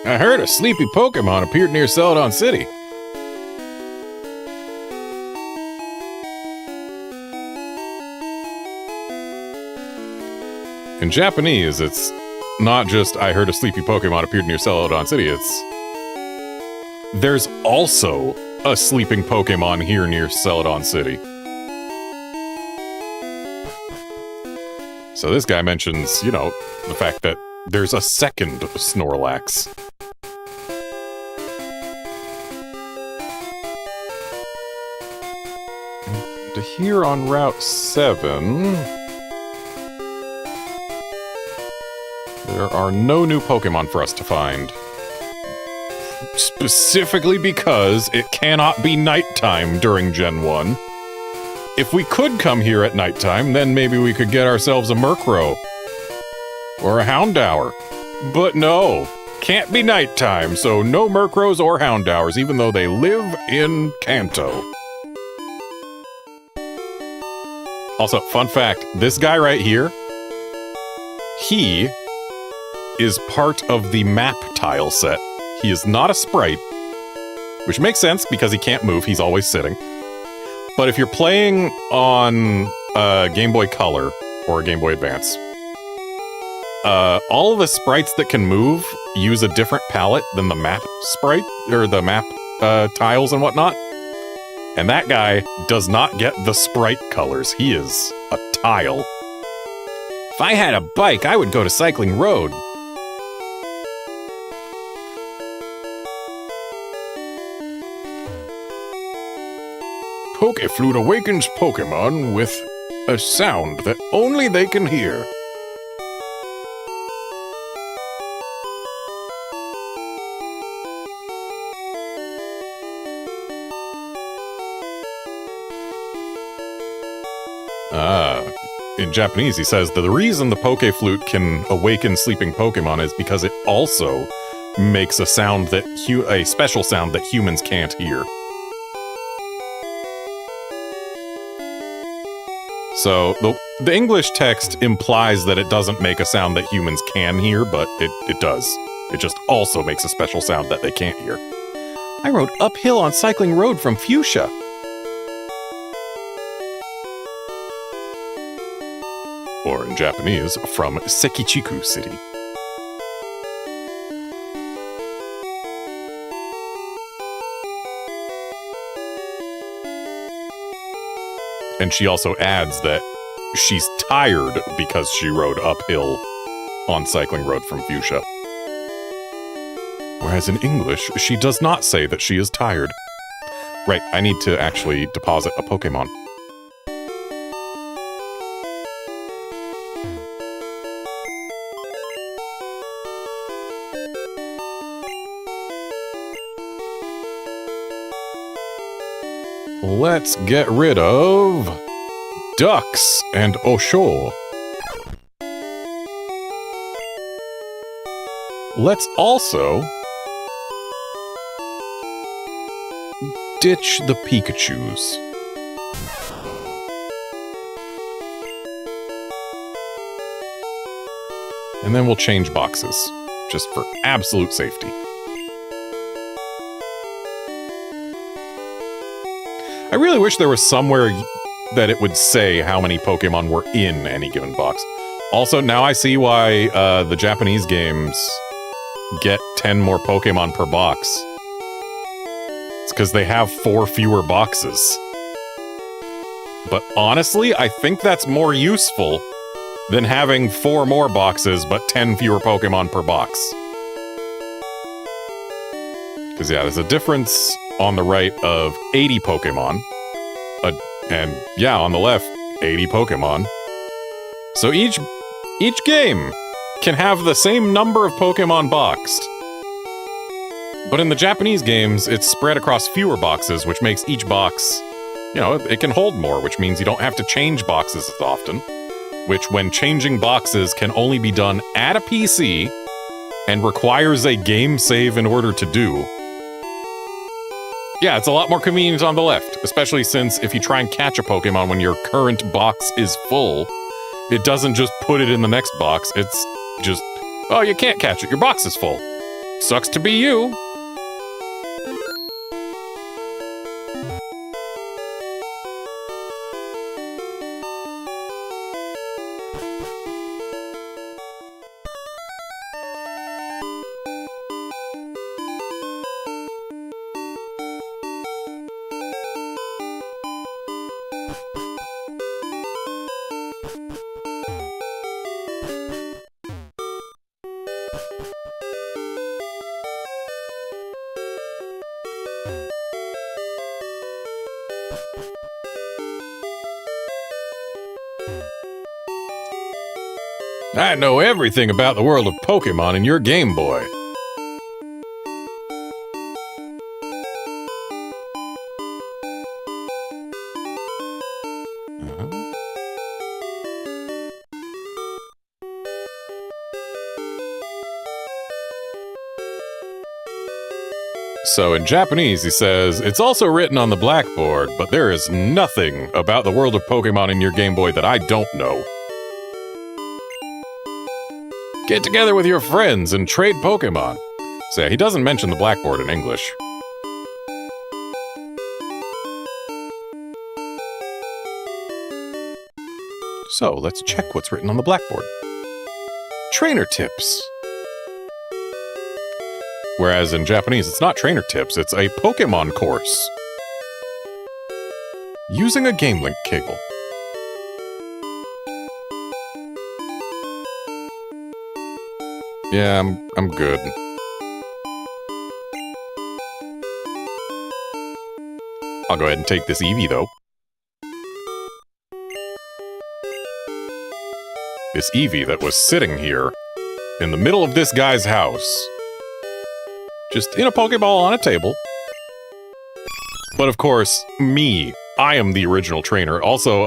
I heard a sleepy Pokemon appeared near Celadon City. In Japanese, it's not just I heard a sleepy Pokemon appeared near Celadon City, it's there's also a sleeping Pokemon here near Celadon City. So this guy mentions, you know, the fact that there's a second Snorlax. And here on Route 7, there are no new Pokemon for us to find. Specifically because it cannot be nighttime during Gen 1. If we could come here at nighttime, then maybe we could get ourselves a Murkrow. Or a Houndour. But no, can't be nighttime, so no Murkrows or Houndours, even though they live in Kanto. Also, fun fact, this guy right here, he is part of the map tile set. He is not a sprite, which makes sense because he can't move, he's always sitting. But if you're playing on a Game Boy Color or a Game Boy Advance, all of the sprites that can move use a different palette than the map sprite, or the map tiles and whatnot. And that guy does not get the sprite colors, he is a tile. If I had a bike, I would go to Cycling Road. Pokeflute awakens Pokemon with a sound that only they can hear. In Japanese, he says that the reason the Pokeflute can awaken sleeping Pokemon is because it also makes a sound that a special sound that humans can't hear. So, the English text implies that it doesn't make a sound that humans can hear, but it does. It just also makes a special sound that they can't hear. I rode uphill on Cycling Road from Fuchsia. Or in Japanese, from Sekichiku City. And she also adds that she's tired because she rode uphill on Cycling Road from Fuchsia. Whereas in English, she does not say that she is tired. Right, I need to actually deposit a Pokemon. Let's get rid of Ducks and Osho. Let's also ditch the Pikachus. And then we'll change boxes, just for absolute safety. I really wish there was somewhere that it would say how many Pokemon were in any given box. Also, now I see why the Japanese games get 10 more Pokemon per box. It's because they have 4 fewer boxes. But honestly, I think that's more useful than having 4 more boxes but 10 fewer Pokemon per box. Because yeah, there's a difference on the right of 80 Pokemon. And yeah, on the left, 80 Pokemon. So each game can have the same number of Pokemon boxed. But in the Japanese games, it's spread across fewer boxes, which makes each box, you know, it can hold more, which means you don't have to change boxes as often. Which, when changing boxes, can only be done at a PC and requires a game save in order to do. Yeah, it's a lot more convenient on the left, especially since if you try and catch a Pokemon when your current box is full, it doesn't just put it in the next box, it's just, oh, you can't catch it, your box is full. Sucks to be you. I know everything about the world of Pokemon in your Game Boy. So in Japanese, he says, it's also written on the blackboard, but there is nothing about the world of Pokemon in your Game Boy that I don't know. Get together with your friends and trade Pokemon. So yeah, he doesn't mention the blackboard in English. So let's check what's written on the blackboard. Trainer tips. Whereas in Japanese, it's not trainer tips, it's a Pokemon course. Using a Game Link cable. Yeah, I'm good. I'll go ahead and take this Eevee, though. This Eevee that was sitting here in the middle of this guy's house. Just in a Pokeball on a table. But of course, I am the original trainer. Also,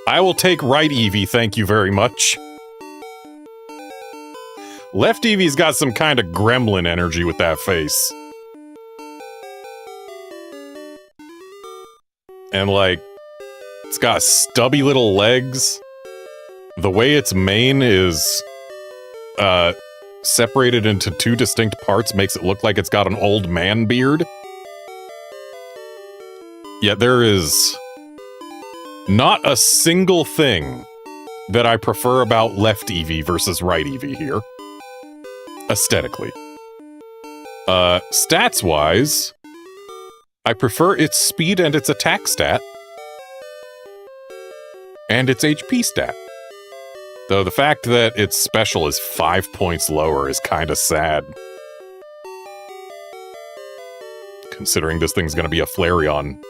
I will take right Eevee, thank you very much. Left Eevee's got some kind of gremlin energy with that face. And like, it's got stubby little legs. The way its mane is separated into 2 distinct parts makes it look like it's got an old man beard. Yet there is not a single thing that I prefer about left Eevee versus right Eevee here. Aesthetically. Stats-wise, I prefer its speed and its attack stat. And its HP stat. Though the fact that its special is 5 points lower is kind of sad. Considering this thing's gonna be a Flareon,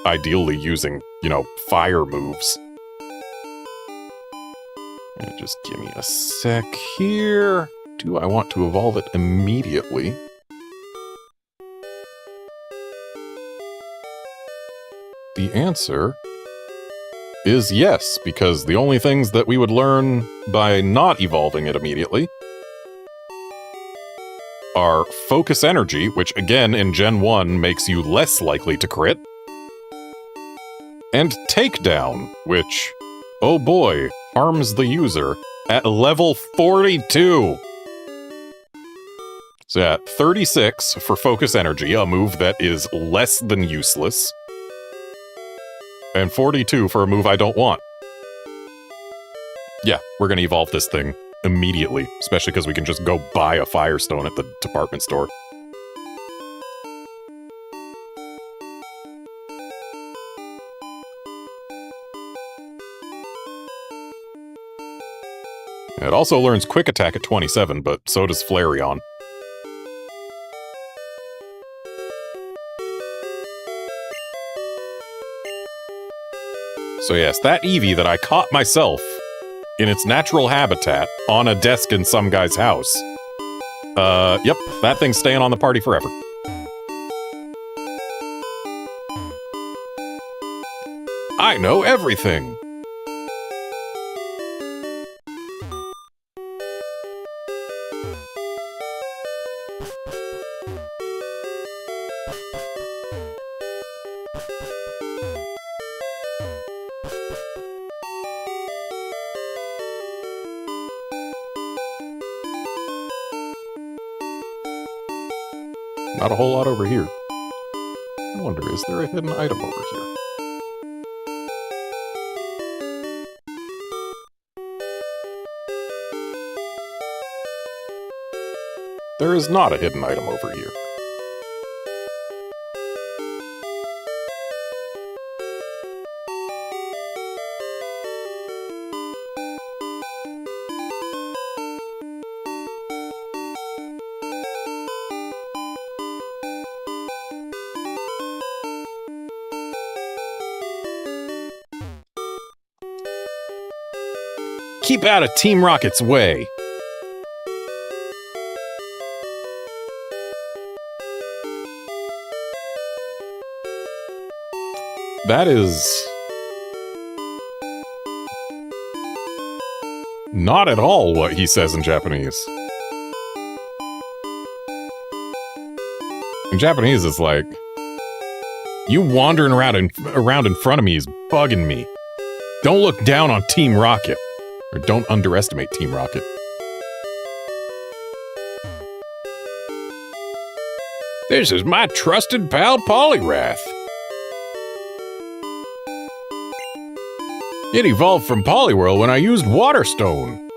ideally using, you know, fire moves. And just give me a sec here. Do I want to evolve it immediately? The answer is yes, because the only things that we would learn by not evolving it immediately are Focus Energy, which again in Gen 1 makes you less likely to crit, and Takedown, which, oh boy, harms the user at level 42. So yeah, 36 for Focus Energy, a move that is less than useless, and 42 for a move I don't want. Yeah, we're gonna evolve this thing immediately, especially because we can just go buy a Firestone at the department store. It also learns Quick Attack at 27, but so does Flareon. So yes, that Eevee that I caught myself in its natural habitat on a desk in some guy's house. Yep, that thing's staying on the party forever. I know everything! Not a whole lot over here. I wonder, is there a hidden item over here? There is not a hidden item over here. Keep out of Team Rocket's way! That is not at all what he says in Japanese. In Japanese, it's like, you wandering around in front of me is bugging me. Don't look down on Team Rocket. Or don't underestimate Team Rocket. This is my trusted pal Poliwrath. It evolved from Poliwhirl when I used Waterstone.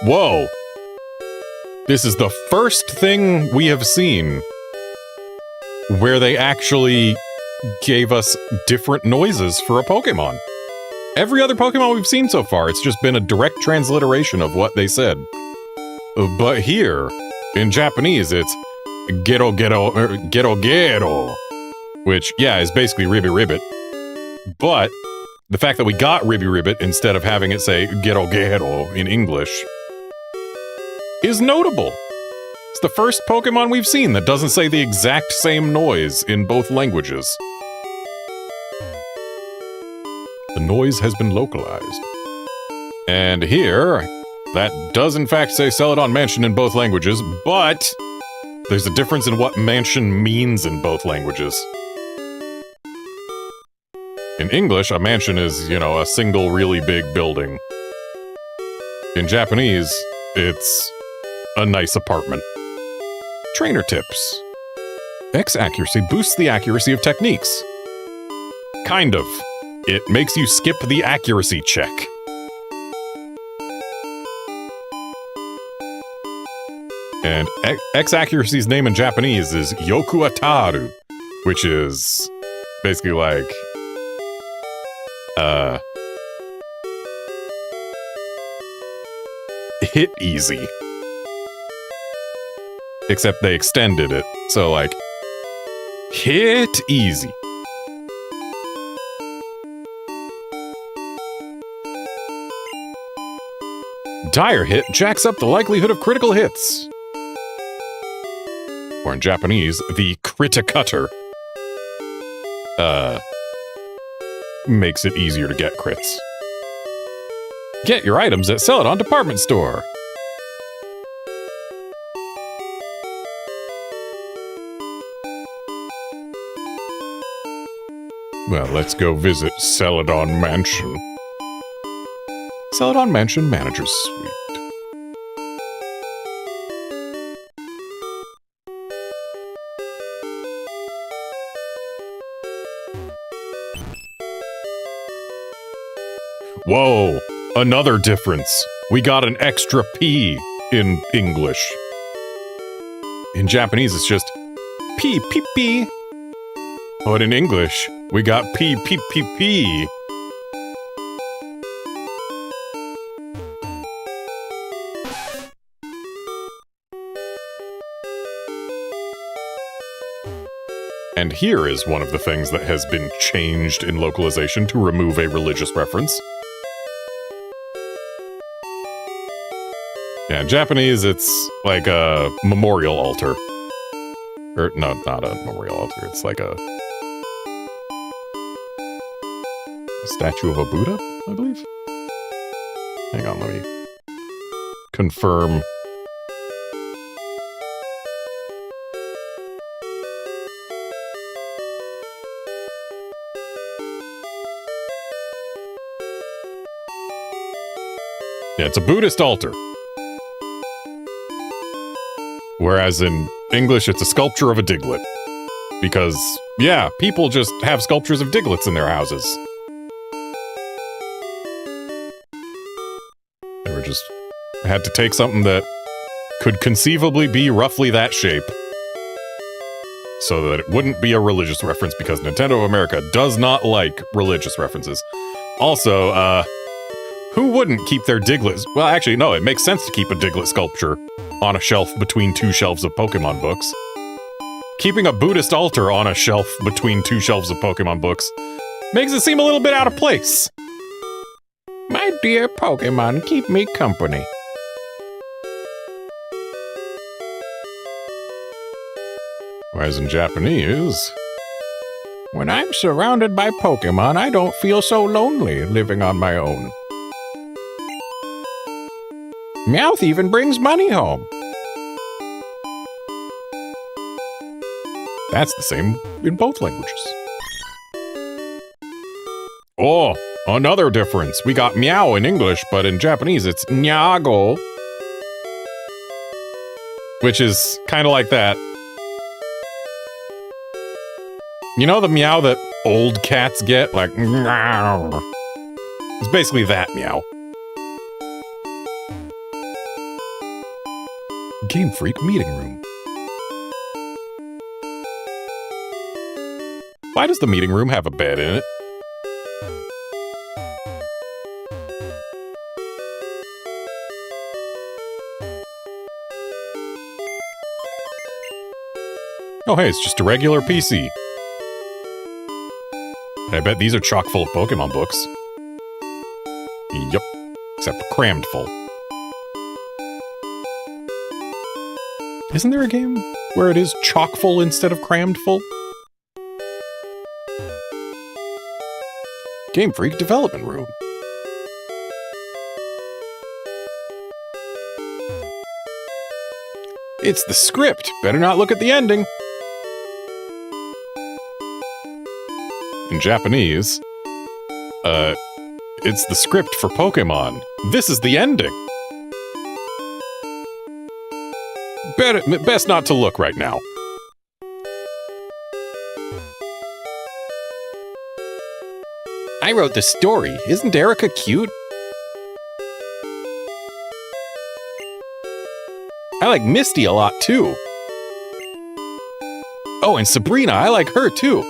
Whoa! This is the first thing we have seen where they actually gave us different noises for a Pokemon. Every other Pokemon we've seen so far, it's just been a direct transliteration of what they said. But here, in Japanese, it's Gero Gero, Gero Gero, which, yeah, is basically Ribbit Ribbit. But the fact that we got Ribbit Ribbit instead of having it say Gero Gero in English is notable. It's the first Pokemon we've seen that doesn't say the exact same noise in both languages. The noise has been localized. And here, that does in fact say Celadon Mansion in both languages, but there's a difference in what mansion means in both languages. In English, a mansion is, you know, a single really big building. In Japanese, it's a nice apartment. Trainer tips. X accuracy boosts the accuracy of techniques. Kind of. It makes you skip the accuracy check. And X Accuracy's name in Japanese is Yoku Ataru, which is basically like, hit easy. Except they extended it, so like, hit easy. Dire hit jacks up the likelihood of critical hits. Or in Japanese, the criticutter. Makes it easier to get crits. Get your items at Celadon Department Store. Well, let's go visit Celadon Mansion. Celadon Mansion Manager's Suite. Whoa, another difference. We got an extra P in English. In Japanese, it's just P, P, P. But in English, we got P, P, P, P. And here is one of the things that has been changed in localization to remove a religious reference. Yeah, in Japanese, it's like a memorial altar. Or, no, not a memorial altar. It's like a statue of a Buddha, I believe? Hang on, let me confirm. Yeah, it's a Buddhist altar. Whereas in English, it's a sculpture of a Diglett. Because, yeah, people just have sculptures of Digletts in their houses. They were just had to take something that could conceivably be roughly that shape so that it wouldn't be a religious reference, because Nintendo of America does not like religious references. Also, who wouldn't keep their Digletts? Well, actually, no, it makes sense to keep a Diglett sculpture on a shelf between two shelves of Pokemon books. Keeping a Buddhist altar on a shelf between two shelves of Pokemon books makes it seem a little bit out of place. My dear Pokemon, keep me company. Whereas in Japanese, when I'm surrounded by Pokemon, I don't feel so lonely living on my own. Meowth even brings money home. That's the same in both languages. Oh, another difference. We got meow in English, but in Japanese it's nyago. Which is kind of like that. You know the meow that old cats get? Like, meow. It's basically that meow. Game Freak meeting room. Why does the meeting room have a bed in it? Oh hey, it's just a regular PC. I bet these are chock full of Pokemon books. Yup, except crammed full. Isn't there a game where it is chock full instead of crammed full? Game Freak Development Room. It's the script. Better not look at the ending. In Japanese, it's the script for Pokemon. This is the ending. Best not to look right now. I wrote the story. Isn't Erica cute? I like Misty a lot, too. Oh, and Sabrina, I like her, too.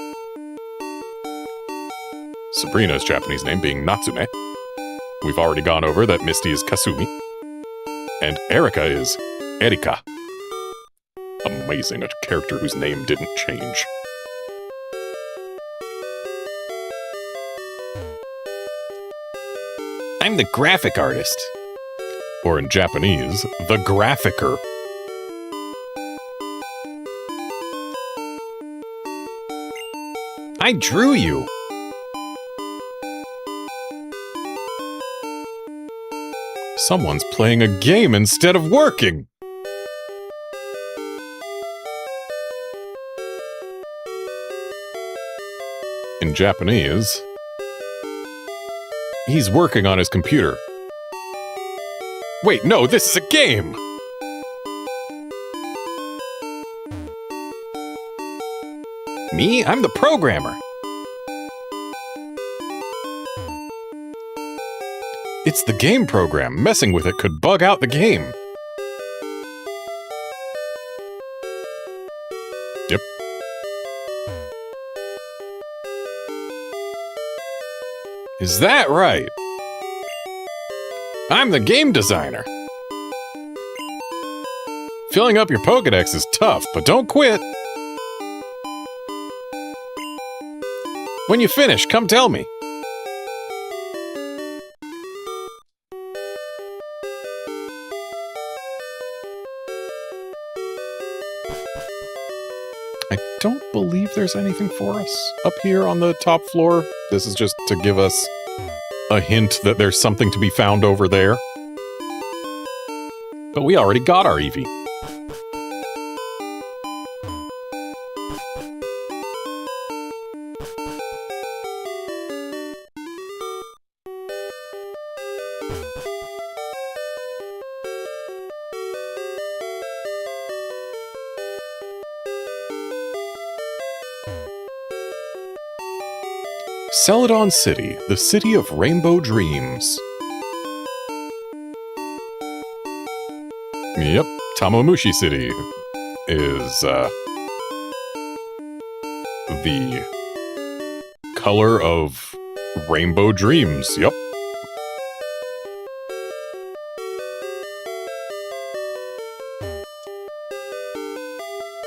Sabrina's Japanese name being Natsume. We've already gone over that Misty is Kasumi. And Erika is Erika. Amazing, a character whose name didn't change. I'm the graphic artist. Or in Japanese, the graphicer. I drew you. Someone's playing a game instead of working. In Japanese, he's working on his computer. Wait, no, this is a game! Me? I'm the programmer. It's the game program. Messing with it could bug out the game. Yep. Is that right? I'm the game designer. Filling up your Pokédex is tough, but don't quit. When you finish, come tell me. I don't believe there's anything for us up here on the top floor. This is just to give us a hint that there's something to be found over there. But we already got our Eevee. Celadon City, the city of rainbow dreams. Yep, Tamomushi City is, the color of rainbow dreams, yep.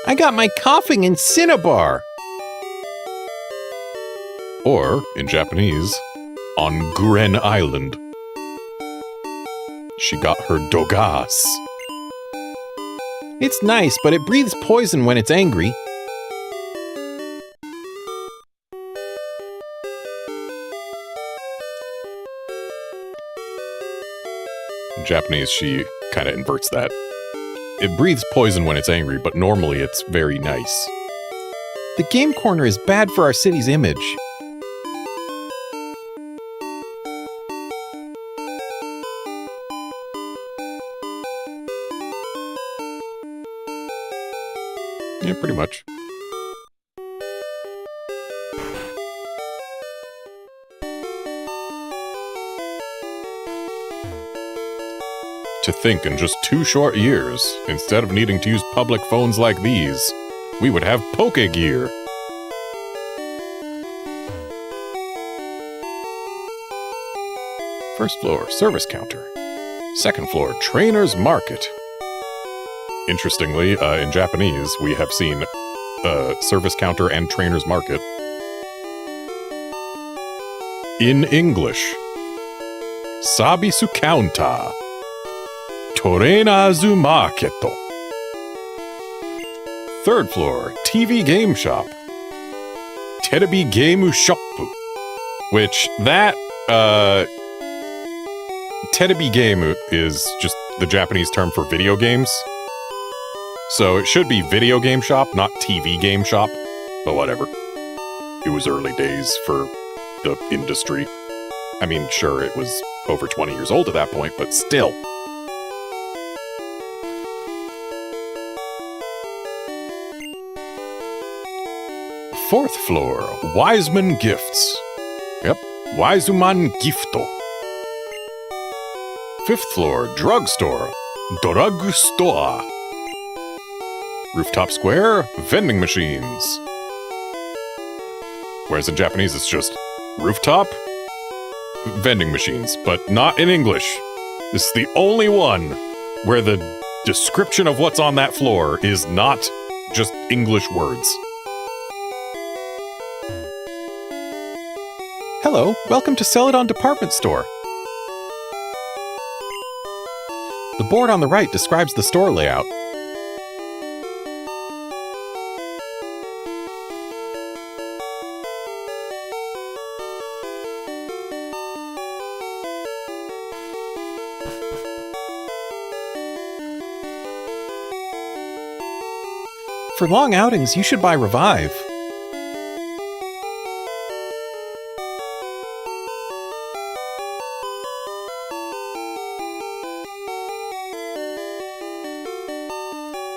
I got my coughing in Cinnabar! Or, in Japanese, on Gren Island. She got her Dogas. It's nice, but it breathes poison when it's angry. In Japanese, she kind of inverts that. It breathes poison when it's angry, but normally it's very nice. The game corner is bad for our city's image. Yeah, pretty much. To think in just 2 short years, instead of needing to use public phones like these, we would have Pokegear. First floor, service counter. Second floor, trainer's market. Interestingly, in Japanese, we have seen service counter and trainer's market. In English, Sabisu counter, trainer's market. Third floor, TV game shop, terebi game shop, which that terebi game is just the Japanese term for video games. So it should be video game shop, not TV game shop, but whatever. It was early days for the industry. I mean, sure, it was over 20 years old at that point, but still. Fourth floor, Wiseman Gifts. Yep, Wiseman Gifto. Fifth floor, drugstore, drugstore. Rooftop square, vending machines. Whereas in Japanese, it's just rooftop, vending machines, but not in English. This is the only one where the description of what's on that floor is not just English words. Hello, welcome to Celadon Department Store. The board on the right describes the store layout. For long outings, you should buy Revive.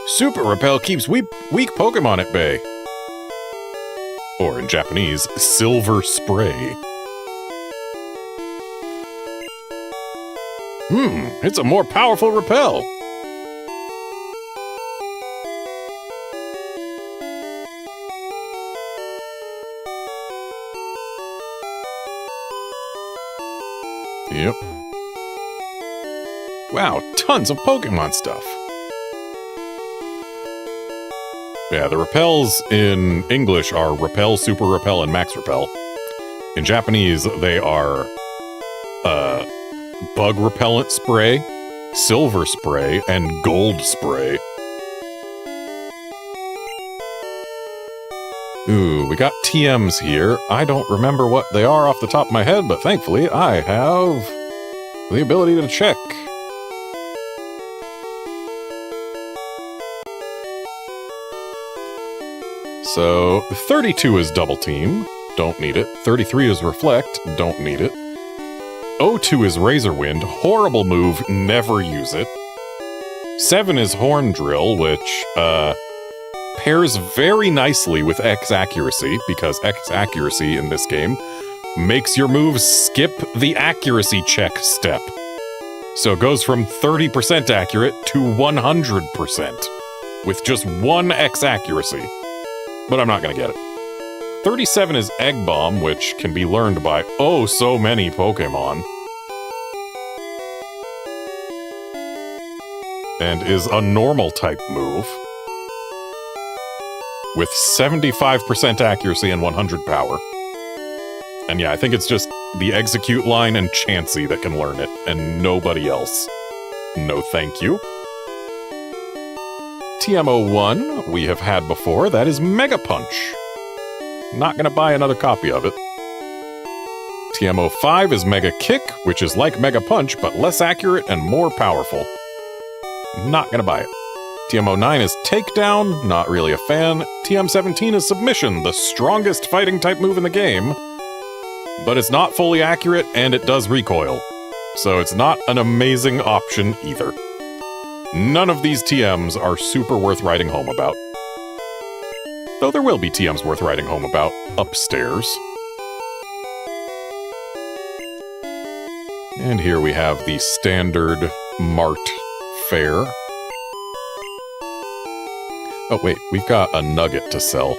Super Repel keeps weak Pokemon at bay. Or in Japanese, Silver Spray. It's a more powerful Repel. Yep. Wow, tons of Pokemon stuff. Yeah, the repels in English are Repel, Super Repel, and Max Repel. In Japanese, they are Bug Repellent Spray, Silver Spray, and Gold Spray. Ooh, we got TMs here. I don't remember what they are off the top of my head, but thankfully I have the ability to check. So, 32 is Double Team, don't need it. 33 is Reflect, don't need it. 02 is Razor Wind, horrible move, never use it. 7 is Horn Drill, which, pairs very nicely with X Accuracy, because X Accuracy in this game makes your moves skip the accuracy check step. So it goes from 30% accurate to 100% with just one X Accuracy. But I'm not going to get it. 37 is Egg Bomb, which can be learned by oh so many Pokemon. And is a normal type move. With 75% accuracy and 100 power. And yeah, I think it's just the Execute line and Chansey that can learn it, and nobody else. No thank you. TM01 we have had before, that is Mega Punch. Not gonna buy another copy of it. TM05 is Mega Kick, which is like Mega Punch, but less accurate and more powerful. Not gonna buy it. TM09 is Takedown, not really a fan. TM17 is Submission, the strongest fighting type move in the game. But it's not fully accurate, and it does recoil. So it's not an amazing option either. None of these TMs are super worth writing home about. Though there will be TMs worth writing home about upstairs. And here we have the standard Mart fare. Oh wait, we've got a nugget to sell.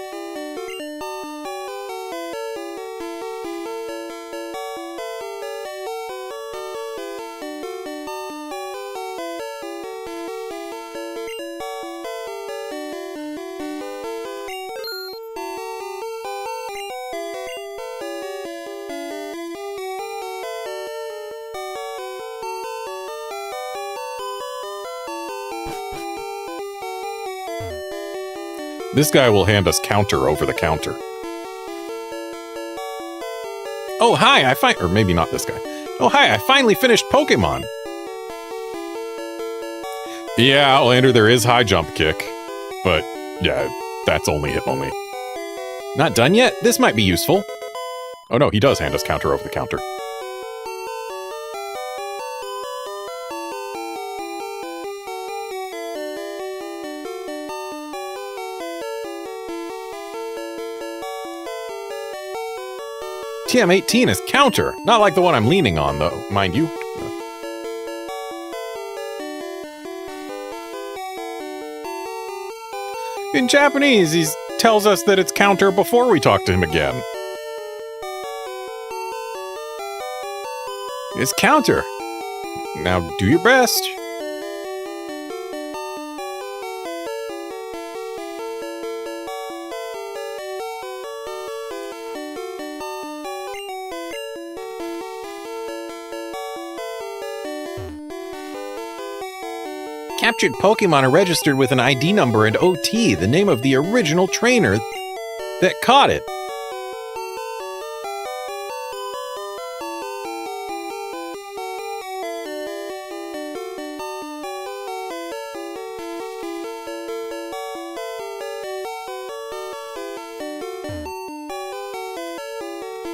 This guy will hand us counter over the counter. Oh, hi, or maybe not this guy. Oh, hi, I finally finished Pokemon. Yeah, Outlander, there is high jump kick. But, yeah, that's only Hitmonlee. Not done yet? This might be useful. Oh no, he does hand us counter over the counter. TM18 is counter, not like the one I'm leaning on, though, mind you. In Japanese, he tells us that it's counter before we talk to him again. It's counter. Now do your best. Captured Pokemon are registered with an ID number and OT, the name of the original trainer that caught it.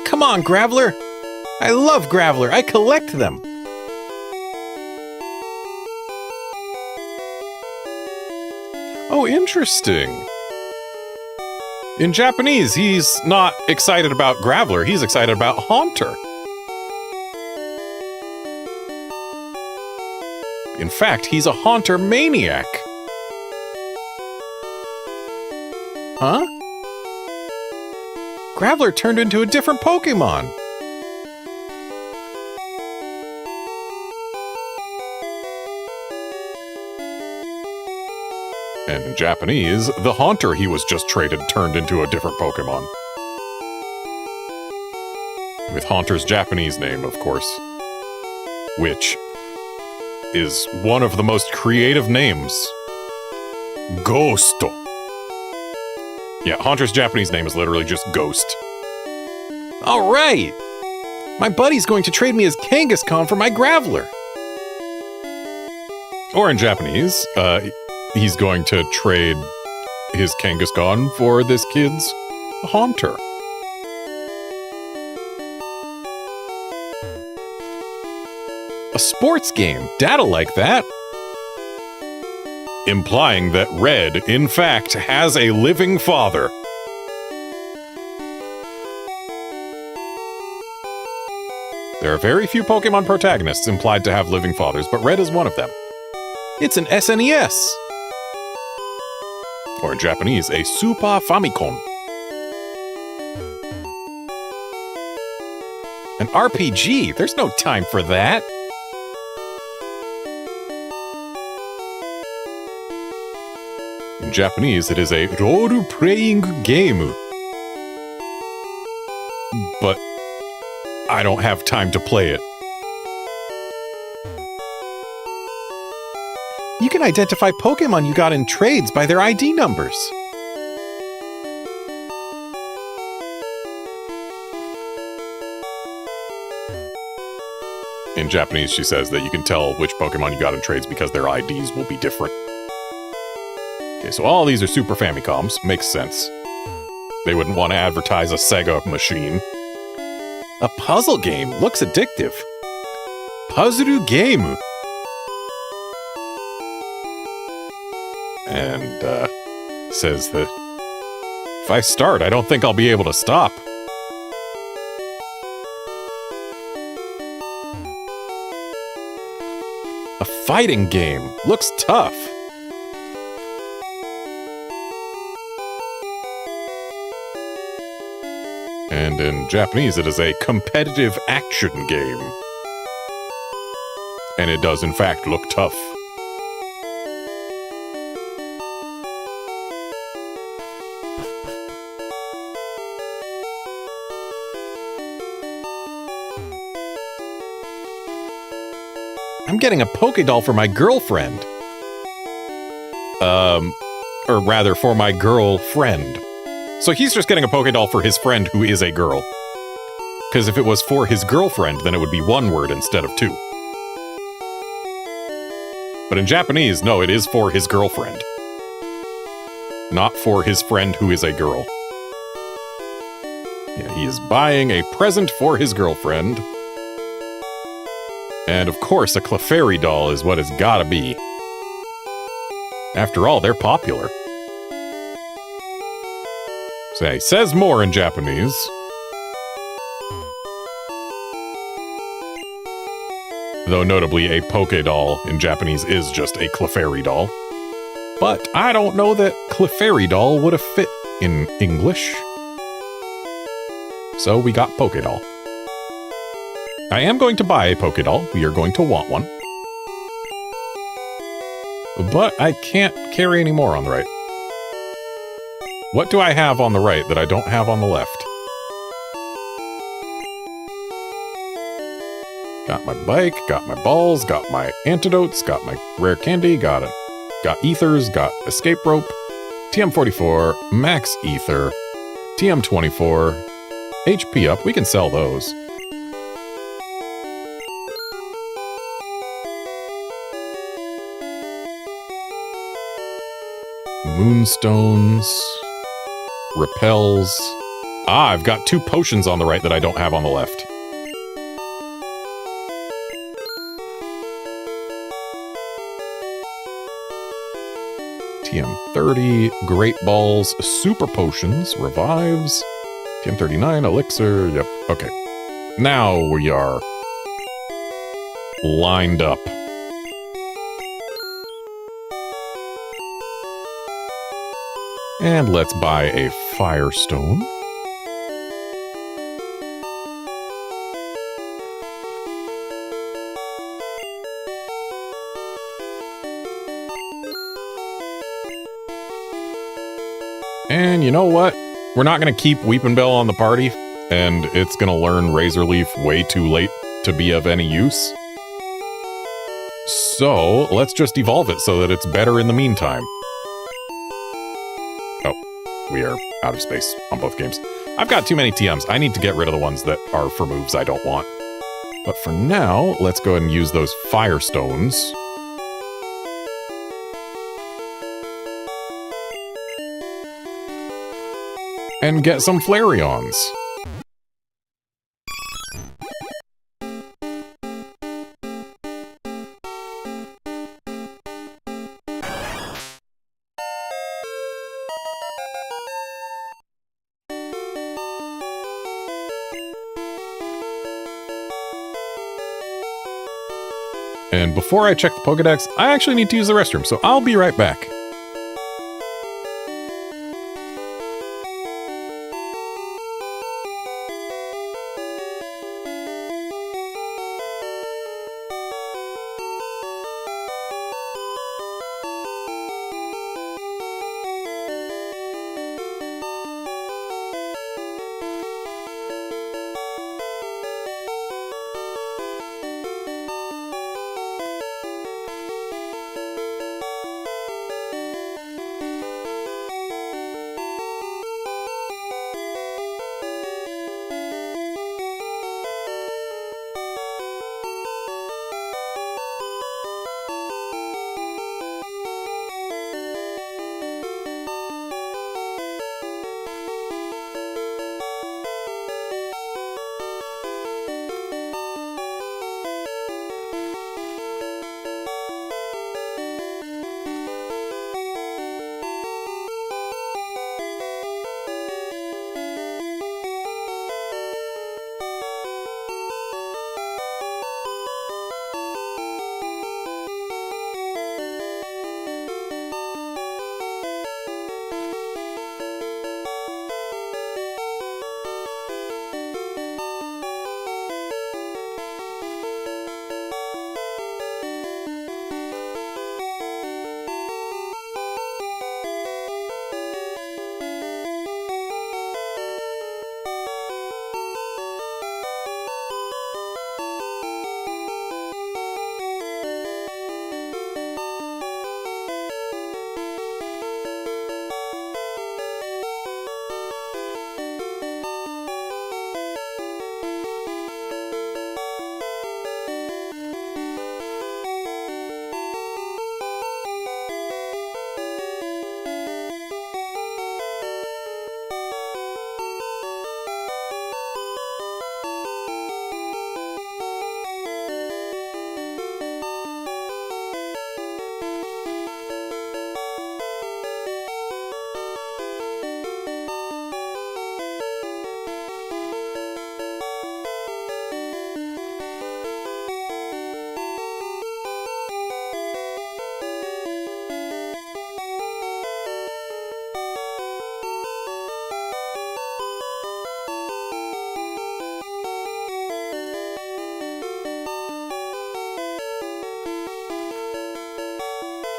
Come on, Graveler! I love Graveler! I collect them! Oh, interesting. In Japanese, he's not excited about Graveler, he's excited about Haunter. In fact, he's a Haunter maniac. Huh? Graveler turned into a different Pokemon. And in Japanese, the Haunter he was just traded turned into a different Pokemon. With Haunter's Japanese name, of course. Which is one of the most creative names. Ghosto. Yeah, Haunter's Japanese name is literally just Ghost. Alright! My buddy's going to trade me his Kangaskhan for my Graveler. Or in Japanese, he's going to trade his Kangaskhan for this kid's Haunter. A sports game, data like that. Implying that Red, in fact, has a living father. There are very few Pokemon protagonists implied to have living fathers, but Red is one of them. It's an SNES! Or in Japanese, a Super Famicom. An RPG? There's no time for that! In Japanese, it is a role-playing game. But I don't have time to play it. You can identify Pokemon you got in trades by their ID numbers. In Japanese, she says that you can tell which Pokemon you got in trades because their IDs will be different. Okay, so all these are Super Famicoms. Makes sense. They wouldn't want to advertise a Sega machine. A puzzle game. Looks addictive. Puzzle game. And, says that if I start, I don't think I'll be able to stop. A fighting game. Looks tough. And in Japanese, it is a competitive action game. And it does, in fact, look tough. I'm getting a Pokédoll for my girlfriend. Or rather, for my girlfriend. So he's just getting a Pokédoll for his friend who is a girl. Because if it was for his girlfriend, then it would be one word instead of two. But in Japanese, no, it is for his girlfriend. Not for his friend who is a girl. Yeah, he is buying a present for his girlfriend. And of course, a Clefairy doll is what it's gotta be. After all, they're popular. So he says more in Japanese. Though notably, a Pokédoll in Japanese is just a Clefairy doll. But I don't know that Clefairy Doll would have fit in English. So we got Pokédoll. I am going to buy a Pokédoll. We are going to want one. But I can't carry any more on the right. What do I have on the right that I don't have on the left? Got my bike, got my balls, got my antidotes, got my rare candy, got ethers, got escape rope, TM44, max ether, TM24, HP up. We can sell those. Moonstones, repels. Ah, I've got 2 potions on the right that I don't have on the left. TM30, Great Balls, Super Potions, Revives, TM39, Elixir, yep, okay. Now we are lined up. And let's buy a Firestone. And you know what? We're not going to keep Weepinbell on the party, and it's going to learn Razor Leaf way too late to be of any use. So let's just evolve it so that it's better in the meantime. We are out of space on both games. I've got too many TMs. I need to get rid of the ones that are for moves I don't want. But for now, let's go ahead and use those Firestones. And get some Flareons. And before I check the Pokédex, I actually need to use the restroom, so I'll be right back.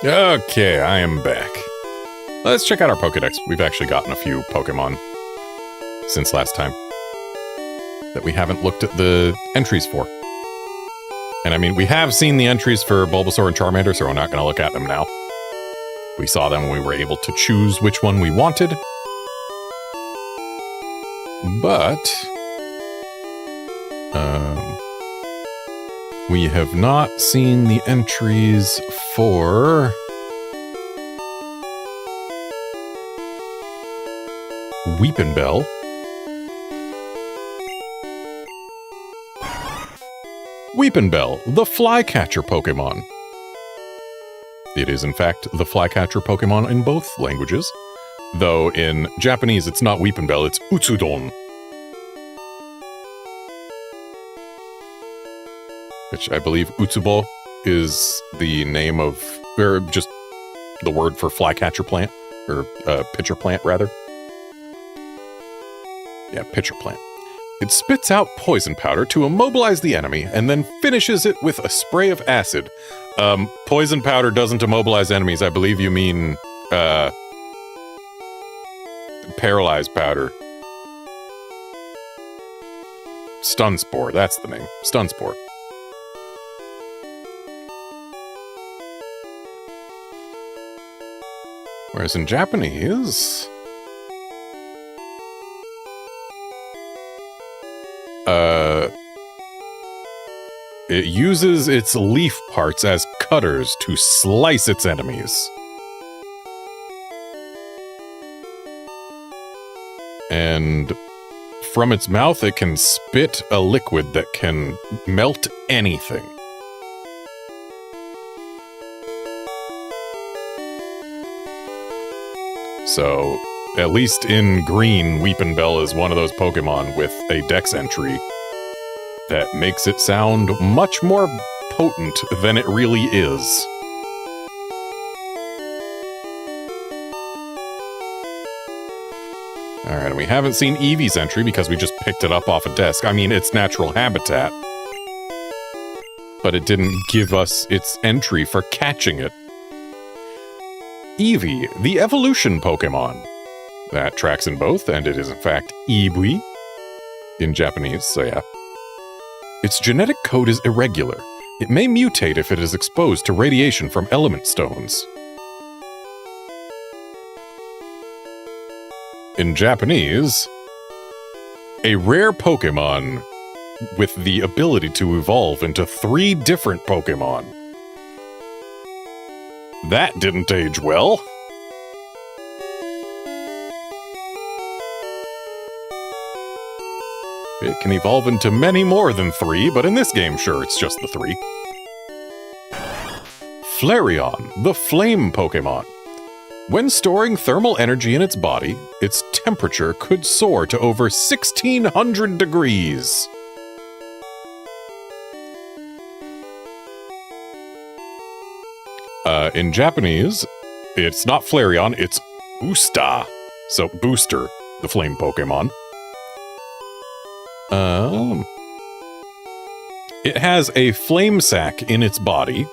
Okay, I am back. Let's check out our Pokédex. We've actually gotten a few Pokemon since last time that we haven't looked at the entries for. And I mean, we have seen the entries for Bulbasaur and Charmander, so we're not going to look at them now. We saw them when we were able to choose which one we wanted. But we have not seen the entries for Weepinbell. Weepinbell, the Flycatcher Pokemon. It is in fact the Flycatcher Pokemon in both languages, though in Japanese it's not Weepinbell, it's Utsudon. Which I believe Utsubo is the name of, or just the word for flycatcher plant, or pitcher plant rather. Yeah, pitcher plant. It spits out poison powder to immobilize the enemy and then finishes it with a spray of acid. Poison powder doesn't immobilize enemies. I believe you mean paralyzed powder. Stun Spore, that's the name. Stun Spore. Whereas in Japanese, it uses its leaf parts as cutters to slice its enemies. And from its mouth, it can spit a liquid that can melt anything. So, at least in green, Weepinbell is one of those Pokemon with a Dex entry that makes it sound much more potent than it really is. Alright, and we haven't seen Eevee's entry because we just picked it up off a desk. I mean, it's natural habitat. But it didn't give us its entry for catching it. Eevee, the evolution Pokemon. That tracks in both, and it is in fact Eevee in Japanese, so yeah. Its genetic code is irregular. It may mutate if it is exposed to radiation from element stones. In Japanese, a rare Pokemon with the ability to evolve into 3 different Pokemon. That didn't age well. It can evolve into many more than 3, but in this game, sure, it's just the 3. Flareon, the flame Pokemon. When storing thermal energy in its body, its temperature could soar to over 1600 degrees. In Japanese, it's not Flareon, it's Boosta. So, Booster, the flame Pokemon. It has a flame sac in its body.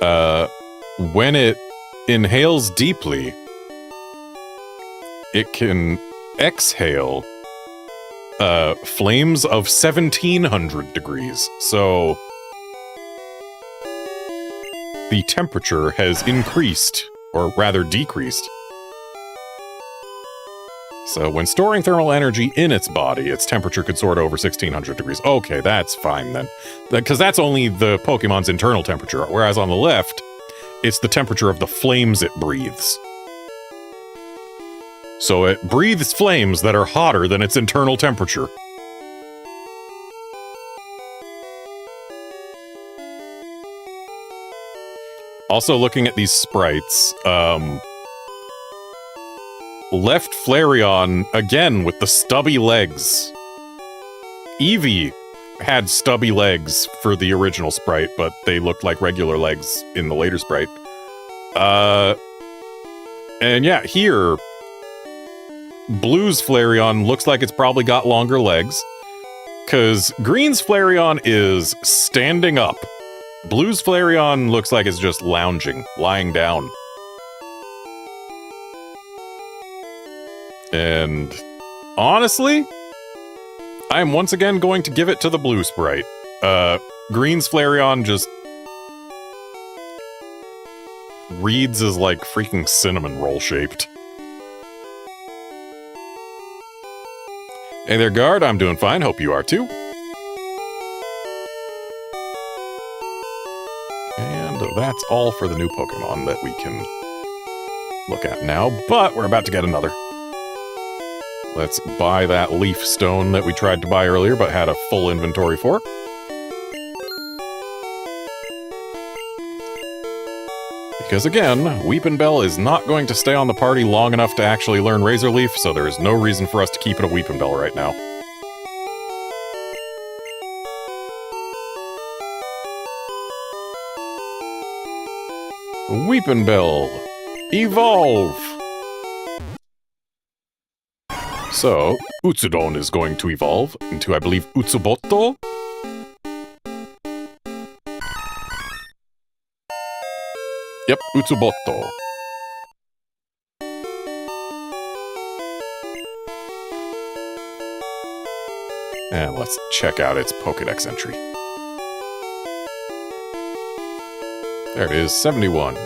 When it inhales deeply, it can exhale flames of 1700 degrees. So the temperature has increased, or rather decreased. So when storing thermal energy in its body, its temperature could soar to over 1600 degrees. Okay, that's fine then. Because that's only the Pokemon's internal temperature, whereas on the left, it's the temperature of the flames it breathes. So it breathes flames that are hotter than its internal temperature. Also looking at these sprites, left Flareon, again, with the stubby legs. Eevee had stubby legs for the original sprite, but they looked like regular legs in the later sprite. And yeah, here, Blue's Flareon looks like it's probably got longer legs, because Green's Flareon is standing up Blue's Flareon looks like it's just lounging, lying down. And honestly, I am once again going to give it to the blue sprite. Green's Flareon just reads as like freaking cinnamon roll shaped. Hey there, guard. I'm doing fine. Hope you are too. And that's all for the new Pokemon that we can look at now, but we're about to get another. Let's buy that leaf stone that we tried to buy earlier but had a full inventory for. Because again, Weepinbell is not going to stay on the party long enough to actually learn Razor Leaf, so there is no reason for us to keep it a Weepinbell right now. Weepinbell, evolve! So, Utsudon is going to evolve into, I believe, Utsuboto? Yep, Utsuboto. And let's check out its Pokédex entry. There it is, 71.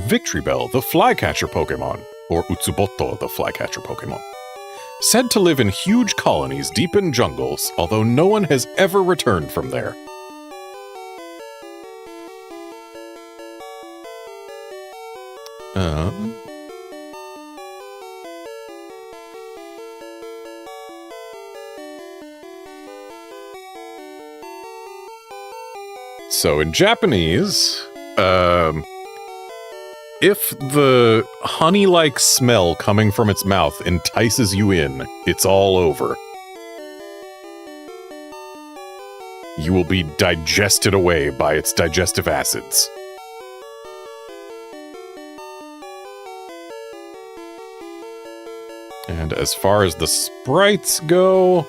Victreebel, the Flycatcher Pokémon, or Utsuboto, the Flycatcher Pokémon. Said to live in huge colonies deep in jungles, although no one has ever returned from there. So in Japanese, if the honey-like smell coming from its mouth entices you in, it's all over. You will be digested away by its digestive acids. And as far as the sprites go...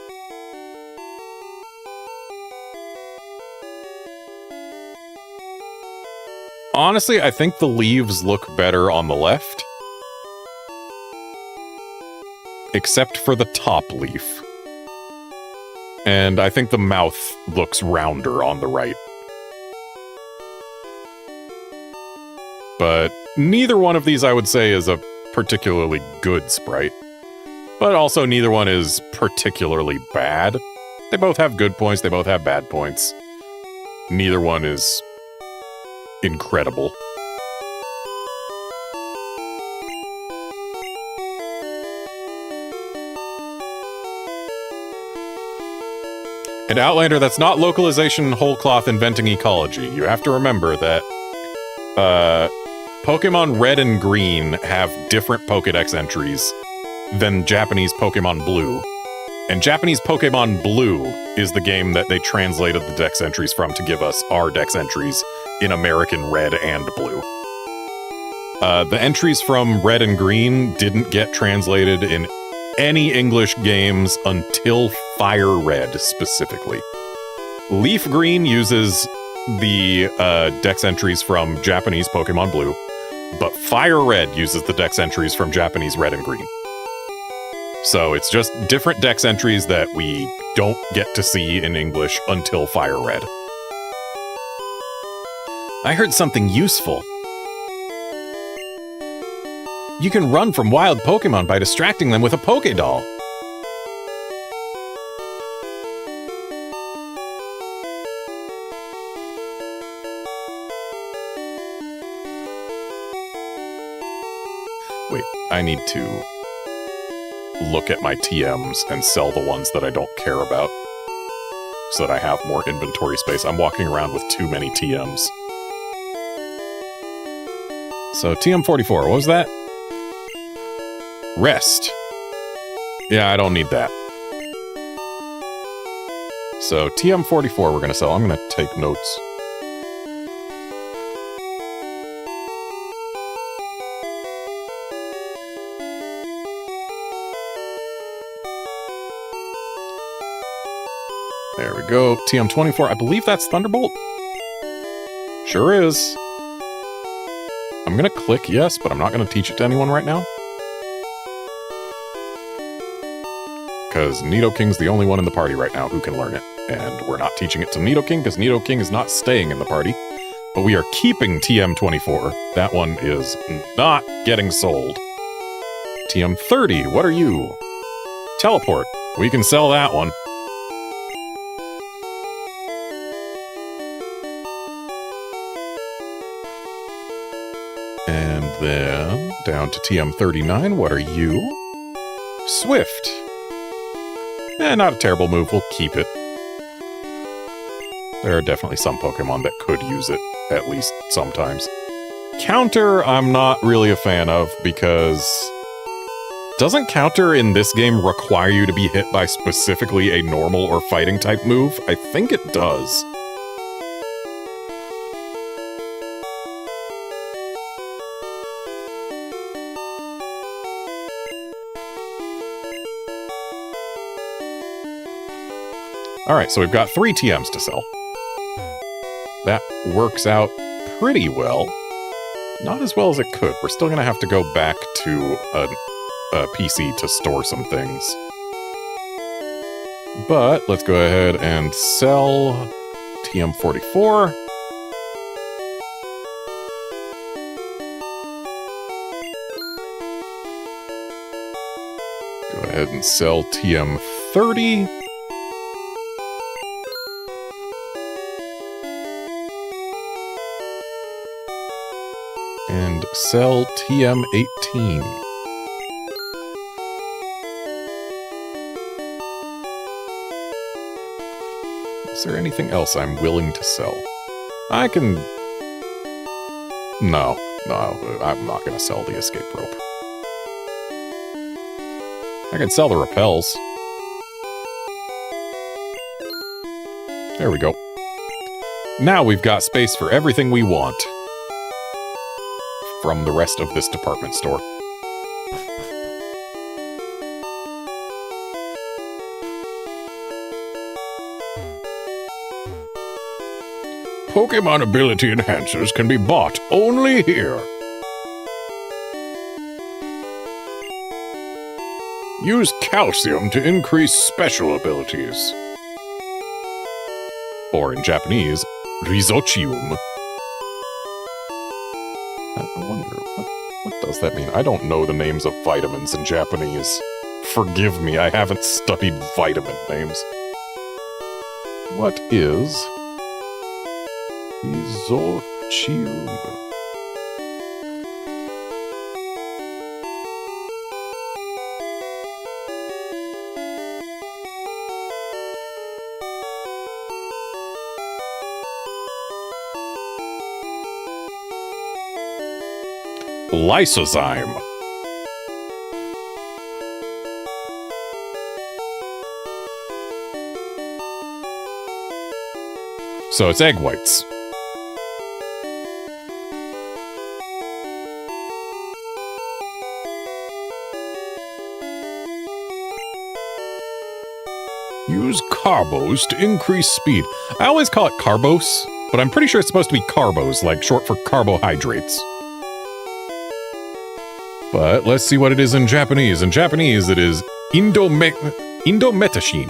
honestly, I think the leaves look better on the left. Except for the top leaf. And I think the mouth looks rounder on the right. But neither one of these I would say is a particularly good sprite. But also neither one is particularly bad. They both have good points, they both have bad points. Neither one is incredible. And Outlander, that's not localization, whole cloth, inventing ecology. You have to remember that Pokemon Red and Green have different Pokédex entries than Japanese Pokemon Blue. And Japanese Pokemon Blue is the game that they translated the dex entries from to give us our dex entries in American Red and Blue. The entries from Red and Green didn't get translated in any English games until Fire Red, specifically. Leaf Green uses the dex entries from Japanese Pokemon Blue, but Fire Red uses the dex entries from Japanese Red and Green. So it's just different dex entries that we don't get to see in English until Fire Red. I heard something useful. You can run from wild Pokemon by distracting them with a Pokédoll. Wait, I need to look at my TMs and sell the ones that I don't care about so that I have more inventory space. I'm walking around with too many TMs. So TM44, what was that? Rest. Yeah, I don't need that. So TM44 we're going to sell. I'm going to take notes. There we go. TM24. I believe that's Thunderbolt. Sure is. I'm going to click yes, but I'm not going to teach it to anyone right now. Because Nidoking's the only one in the party right now who can learn it. And we're not teaching it to Nidoking because Nidoking is not staying in the party. But we are keeping TM24. That one is not getting sold. TM30, what are you? Teleport. We can sell that one. And then down to TM39, what are you? Swift. Not a terrible move, we'll keep it. There are definitely some Pokemon that could use it, at least sometimes. Counter, I'm not really a fan of, because... Doesn't Counter in this game require you to be hit by specifically a normal or fighting type move? I think it does. Alright, so we've got 3 TMs to sell. That works out pretty well. Not as well as it could. We're still going to have to go back to a PC to store some things. But let's go ahead and sell TM44. Go ahead and sell TM30. And sell TM18. Is there anything else I'm willing to sell? I can... No, I'm not going to sell the escape rope. I can sell the repels. There we go. Now we've got space for everything we want from the rest of this department store. Pokemon ability enhancers can be bought only here. Use calcium to increase special abilities. Or in Japanese, Rizochium. I wonder, what does that mean? I don't know the names of vitamins in Japanese. Forgive me, I haven't studied vitamin names. What is Rizochium? Lysozyme. So it's egg whites. Use carbos to increase speed. I always call it carbos, but I'm pretty sure it's supposed to be carbos, like short for carbohydrates. But let's see what it is in Japanese. In Japanese, it is indometachin.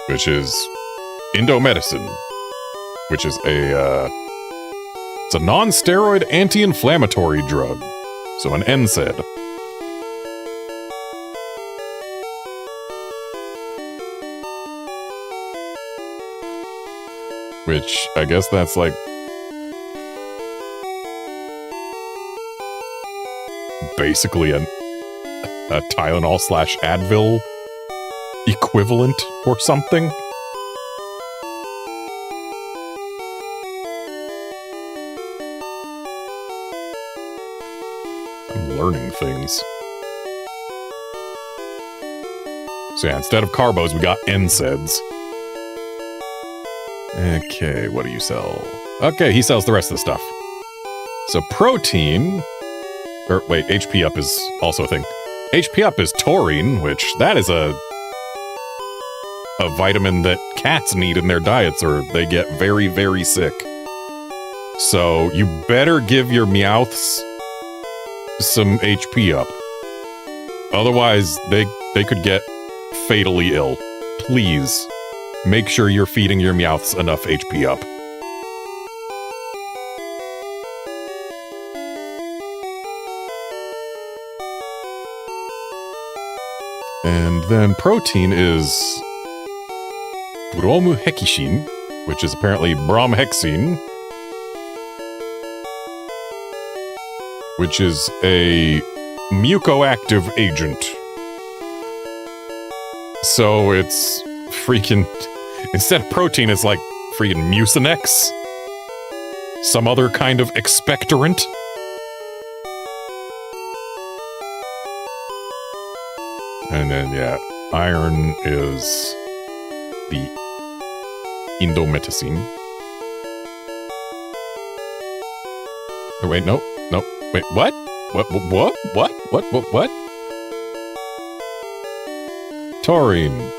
Which is Indomedicine, which is it's a non-steroid anti-inflammatory drug. So an NSAID. Which, I guess that's like... basically a Tylenol / Advil equivalent or something. I'm learning things. So yeah, instead of carbos, we got NSAIDs. Okay, what do you sell? Okay, he sells the rest of the stuff. So protein, or wait, HP up is also a thing. HP up is taurine, which that is a vitamin that cats need in their diets or they get very, very sick. So you better give your Meowths some HP up. Otherwise, they could get fatally ill. Please, make sure you're feeding your Meowths enough HP up. And then protein is bromhexine, which is apparently bromhexine, which is a mucoactive agent. So it's freaking, instead of protein, it's like freaking Mucinex. Some other kind of expectorant. And then, yeah, iron is the indomethacine. Oh, wait, no. Wait, what? What? Taurine.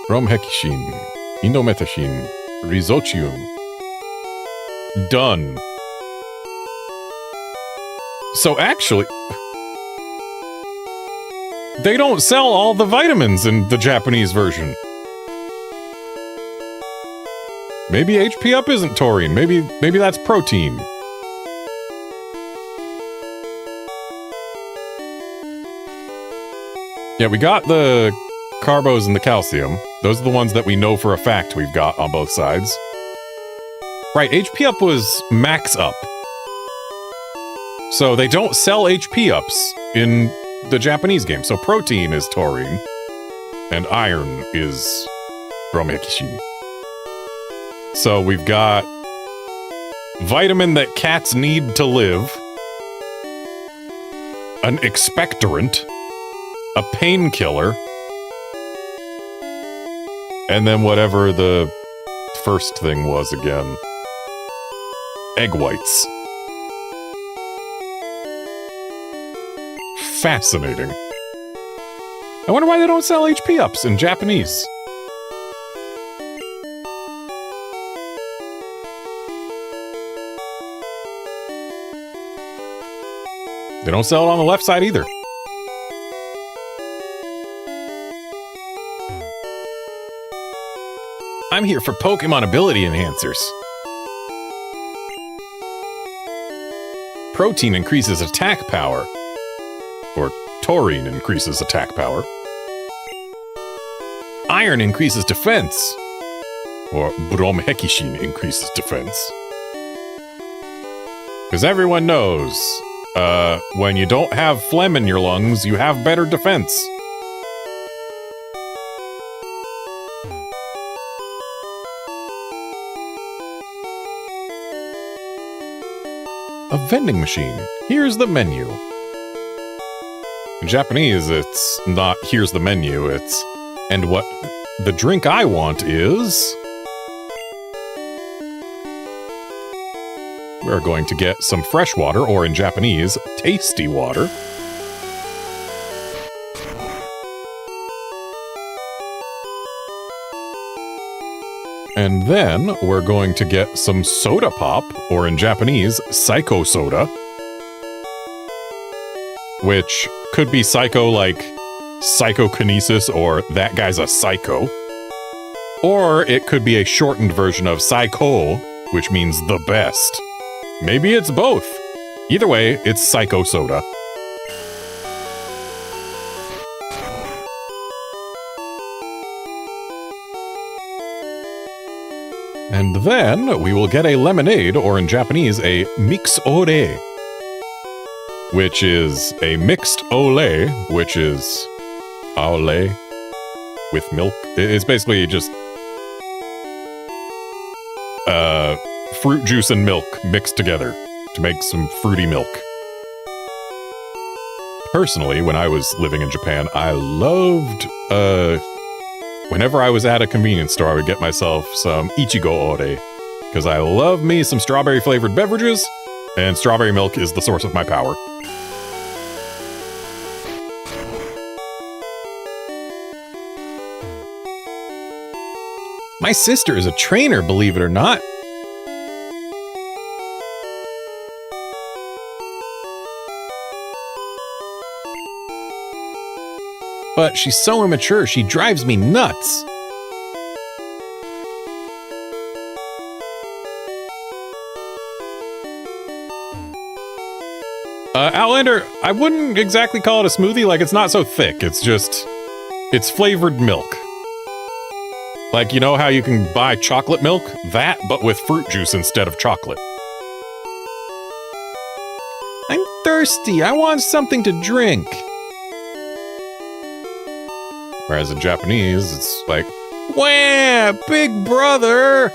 Bromhexine. Indomethacine. Rhizotium. Done. So actually, they don't sell all the vitamins in the Japanese version. Maybe HP up isn't taurine. Maybe that's protein. Yeah, we got the carbos and the calcium. Those are the ones that we know for a fact we've got on both sides. Right, HP up was max up. So they don't sell HP ups in the Japanese game. So protein is taurine, and iron is bromhexine. So we've got vitamin that cats need to live, an expectorant, a painkiller, and then whatever the first thing was again. Egg whites. Fascinating. I wonder why they don't sell HP ups in Japanese. They don't sell it on the left side either. I'm here for Pokemon ability enhancers. Protein increases attack power. Or taurine increases attack power. Iron increases defense. Or bromhexine increases defense. Because everyone knows, when you don't have phlegm in your lungs, you have better defense. A vending machine. Here's the menu. In Japanese, it's not, here's the menu, it's, and what the drink I want is... We're going to get some fresh water, or in Japanese, tasty water. And then we're going to get some soda pop, or in Japanese, psycho soda. Which could be psycho like psychokinesis or that guy's a psycho. Or it could be a shortened version of psycho, which means the best. Maybe it's both. Either way, it's psycho soda. And then we will get a lemonade, or in Japanese, a mix-ore, which is a mixed ole, which is ole with milk. It's basically just fruit juice and milk mixed together to make some fruity milk. Personally, when I was living in Japan, I loved whenever I was at a convenience store, I would get myself some Ichigo Ore, because I love me some strawberry-flavored beverages, and strawberry milk is the source of my power. My sister is a trainer, believe it or not. But she's so immature, she drives me nuts. Outlander, I wouldn't exactly call it a smoothie. Like, it's not so thick. It's flavored milk. Like, you know how you can buy chocolate milk? That, but with fruit juice instead of chocolate. I'm thirsty. I want something to drink. Whereas in Japanese, it's like, Wah, big brother.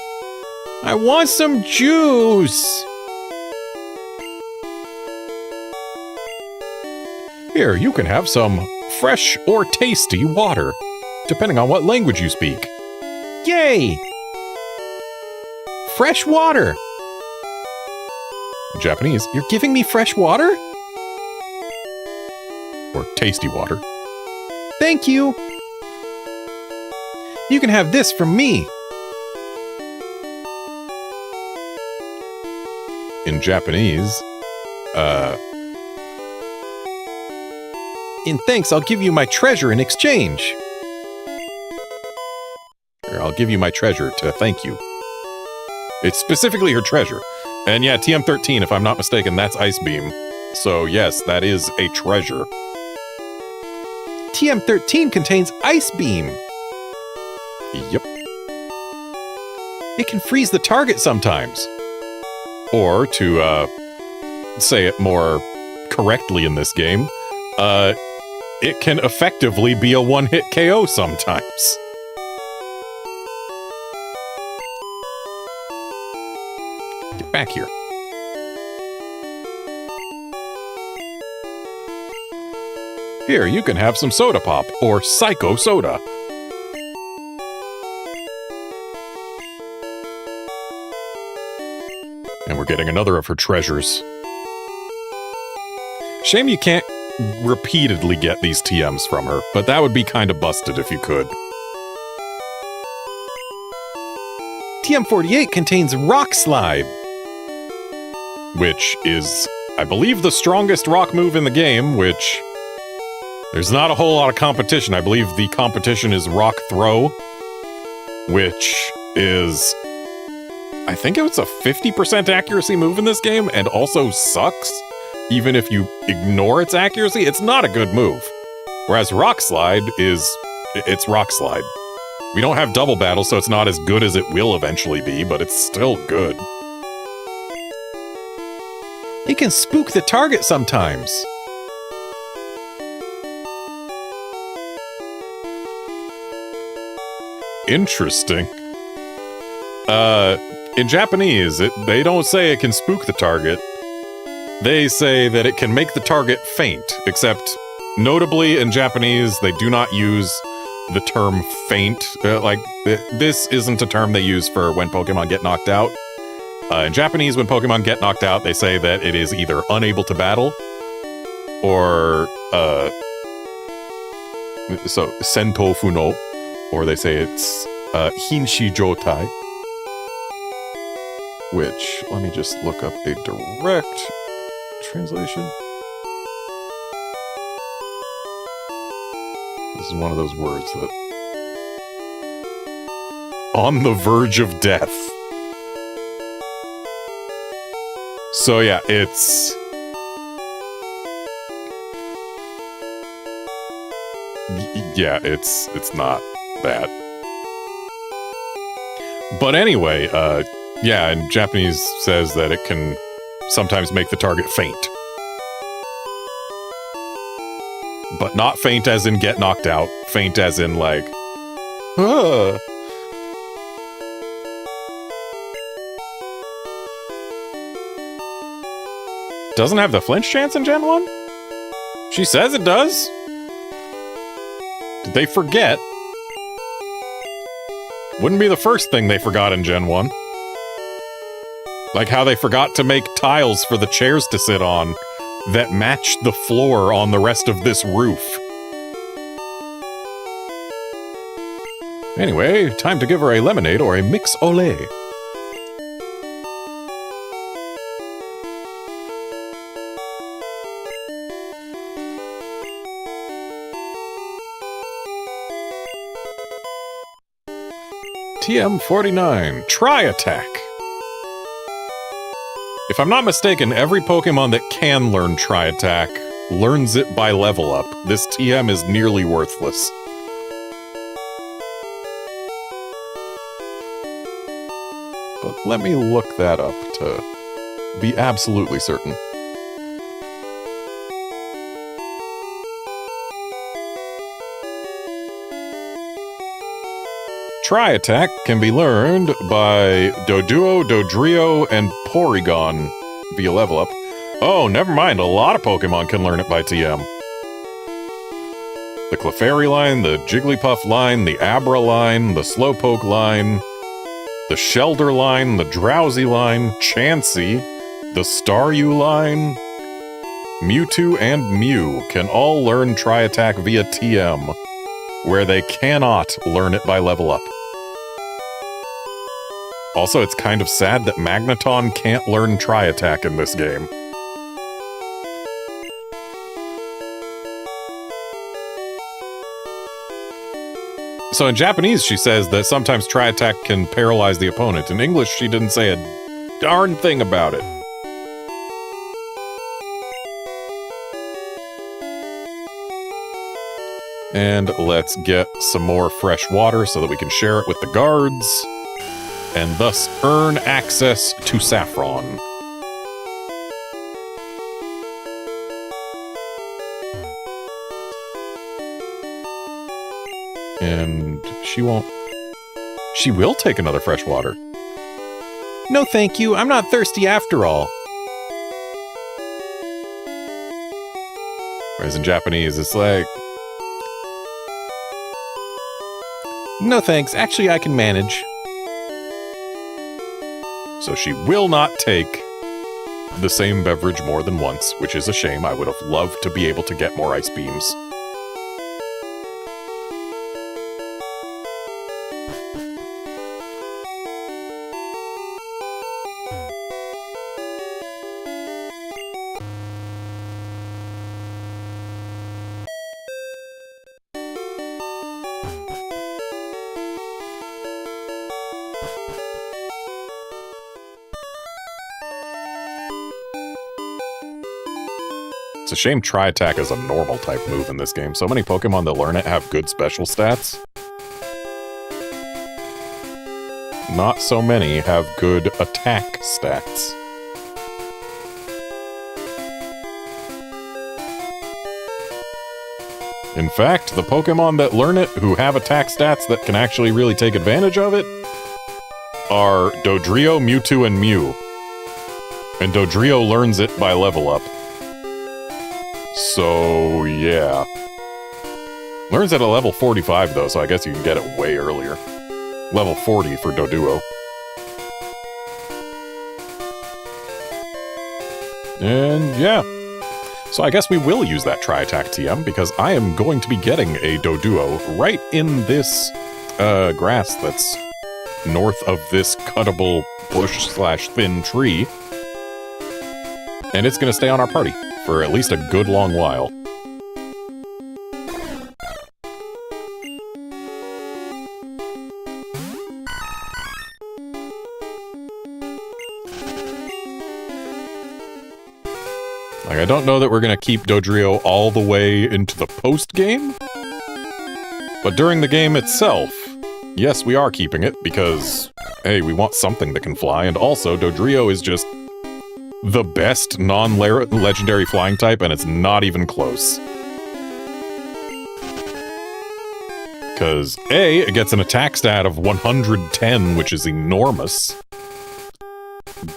I want some juice. here, you can have some fresh or tasty water, depending on what language you speak. Yay! Fresh water! Japanese, You're giving me fresh water? or tasty water. Thank you! You can have this from me. In Japanese, In thanks, I'll give you my treasure in exchange. or I'll give you my treasure to thank you. It's specifically her treasure. And yeah, TM13, if I'm not mistaken, that's Ice Beam. So yes, that is a treasure. TM13 contains Ice Beam. Yep. It can freeze the target sometimes. Or to say it more correctly in this game, it can effectively be a one-hit KO sometimes. Get back here. Here, you can have some Soda Pop, or Psycho Soda. And we're getting another of her treasures. Shame you can't repeatedly get these TMs from her, but that would be kind of busted if you could. TM48 contains Rock Slide. Which is, I believe, the strongest rock move in the game, which... there's not a whole lot of competition. I believe the competition is Rock Throw, which is... I think it was a 50% accuracy move in this game, and also sucks. Even if you ignore its accuracy, it's not a good move. Whereas Rock Slide is... it's Rock Slide. We don't have double battle, so it's not as good as it will eventually be, but it's still good. It can spook the target sometimes. Interesting. In Japanese, they don't say it can spook the target. They say that it can make the target faint, except notably in Japanese, they do not use the term faint. This isn't a term they use for when Pokemon get knocked out. In Japanese, when Pokemon get knocked out, they say that it is either unable to battle, or, so, Sento Funo, or they say it's, Hinshi Jotai. Which, let me just look up a direct translation. This is one of those words that... on the verge of death. So yeah, it's... yeah, it's not that. But anyway, yeah, and Japanese says that it can sometimes make the target faint. But not faint as in get knocked out, faint as in like, ah. Doesn't have the flinch chance in Gen 1? She says it does. Did they forget? Wouldn't be the first thing they forgot in Gen 1. Like how they forgot to make tiles for the chairs to sit on that match the floor on the rest of this roof. Anyway, time to give her a lemonade or a mix-ole. TM49, Tri-Attack. If I'm not mistaken, every Pokemon that can learn Tri-Attack learns it by level up. This TM is nearly worthless. But let me look that up to be absolutely certain. Tri-Attack can be learned by Doduo, Dodrio, and Porygon via level up. Oh, never mind, a lot of Pokemon can learn it by TM. The Clefairy line, the Jigglypuff line, the Abra line, the Slowpoke line, the Shelder line, the Drowsy line, Chansey, the Staryu line, Mewtwo, and Mew can all learn Tri-Attack via TM, where they cannot learn it by level up. Also, it's kind of sad that Magneton can't learn Tri-Attack in this game. So in Japanese, she says that sometimes Tri-Attack can paralyze the opponent. In English, she didn't say a darn thing about it. And let's get some more fresh water so that we can share it with the guards, and thus earn access to Saffron. And she won't... She will take another fresh water. No thank you, I'm not thirsty after all. Whereas in Japanese, it's like... No thanks, actually I can manage. So she will not take the same beverage more than once, which is a shame. I would have loved to be able to get more ice beams. It's a shame Tri-Attack is a normal type move in this game. So many Pokemon that learn it have good special stats. Not so many have good attack stats. In fact, the Pokemon that learn it who have attack stats that can actually really take advantage of it are Dodrio, Mewtwo, and Mew. And Dodrio learns it by level up. So, yeah. Learns at a level 45, though, so I guess you can get it way earlier. Level 40 for Doduo. And, yeah. So I guess we will use that Tri-Attack TM, because I am going to be getting a Doduo right in this grass that's north of this cuttable bush/thin tree. And it's going to stay on our party for at least a good long while. Like, I don't know that we're going to keep Dodrio all the way into the post-game, but during the game itself, yes, we are keeping it because, hey, we want something that can fly, and also Dodrio is just the best non-legendary flying type, and it's not even close. Because A, it gets an attack stat of 110, which is enormous.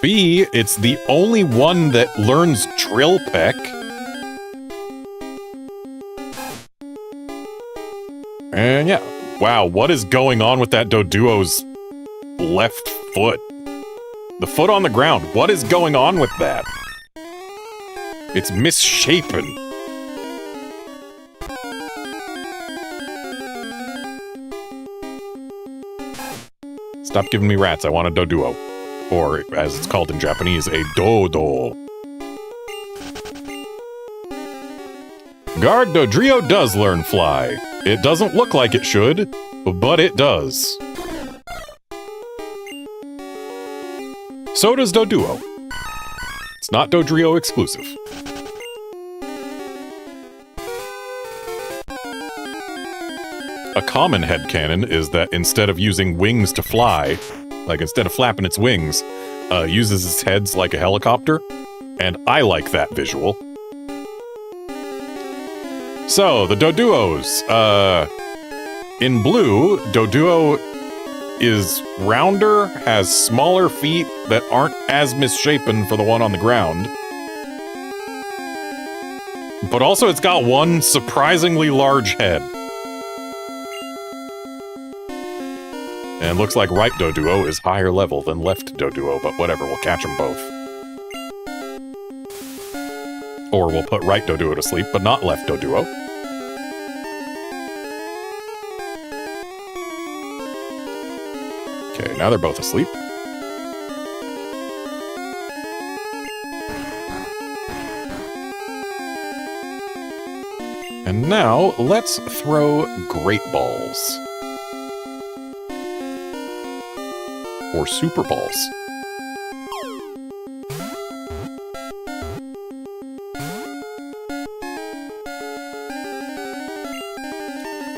B, it's the only one that learns Drill Peck. And yeah, Wow, what is going on with that Doduo's left foot? The foot on the ground. What is going on with that? It's misshapen. Stop giving me rats. I want a Doduo. Or, as it's called in Japanese, a Dodo. Guard Dodrio does learn fly. It doesn't look like it should, but it does. So does Doduo. It's not Dodrio exclusive. A common headcanon is that instead of using wings to fly, like instead of flapping its wings, uses its heads like a helicopter, and I like that visual. So, the Doduos. In blue, Doduo is rounder, has smaller feet that aren't as misshapen for the one on the ground. But also it's got one surprisingly large head. And looks like right Doduo is higher level than left Doduo, but whatever, we'll catch them both. Or we'll put right Doduo to sleep, but not left Doduo. Okay, now they're both asleep. And now, let's throw Great Balls. Or Super Balls.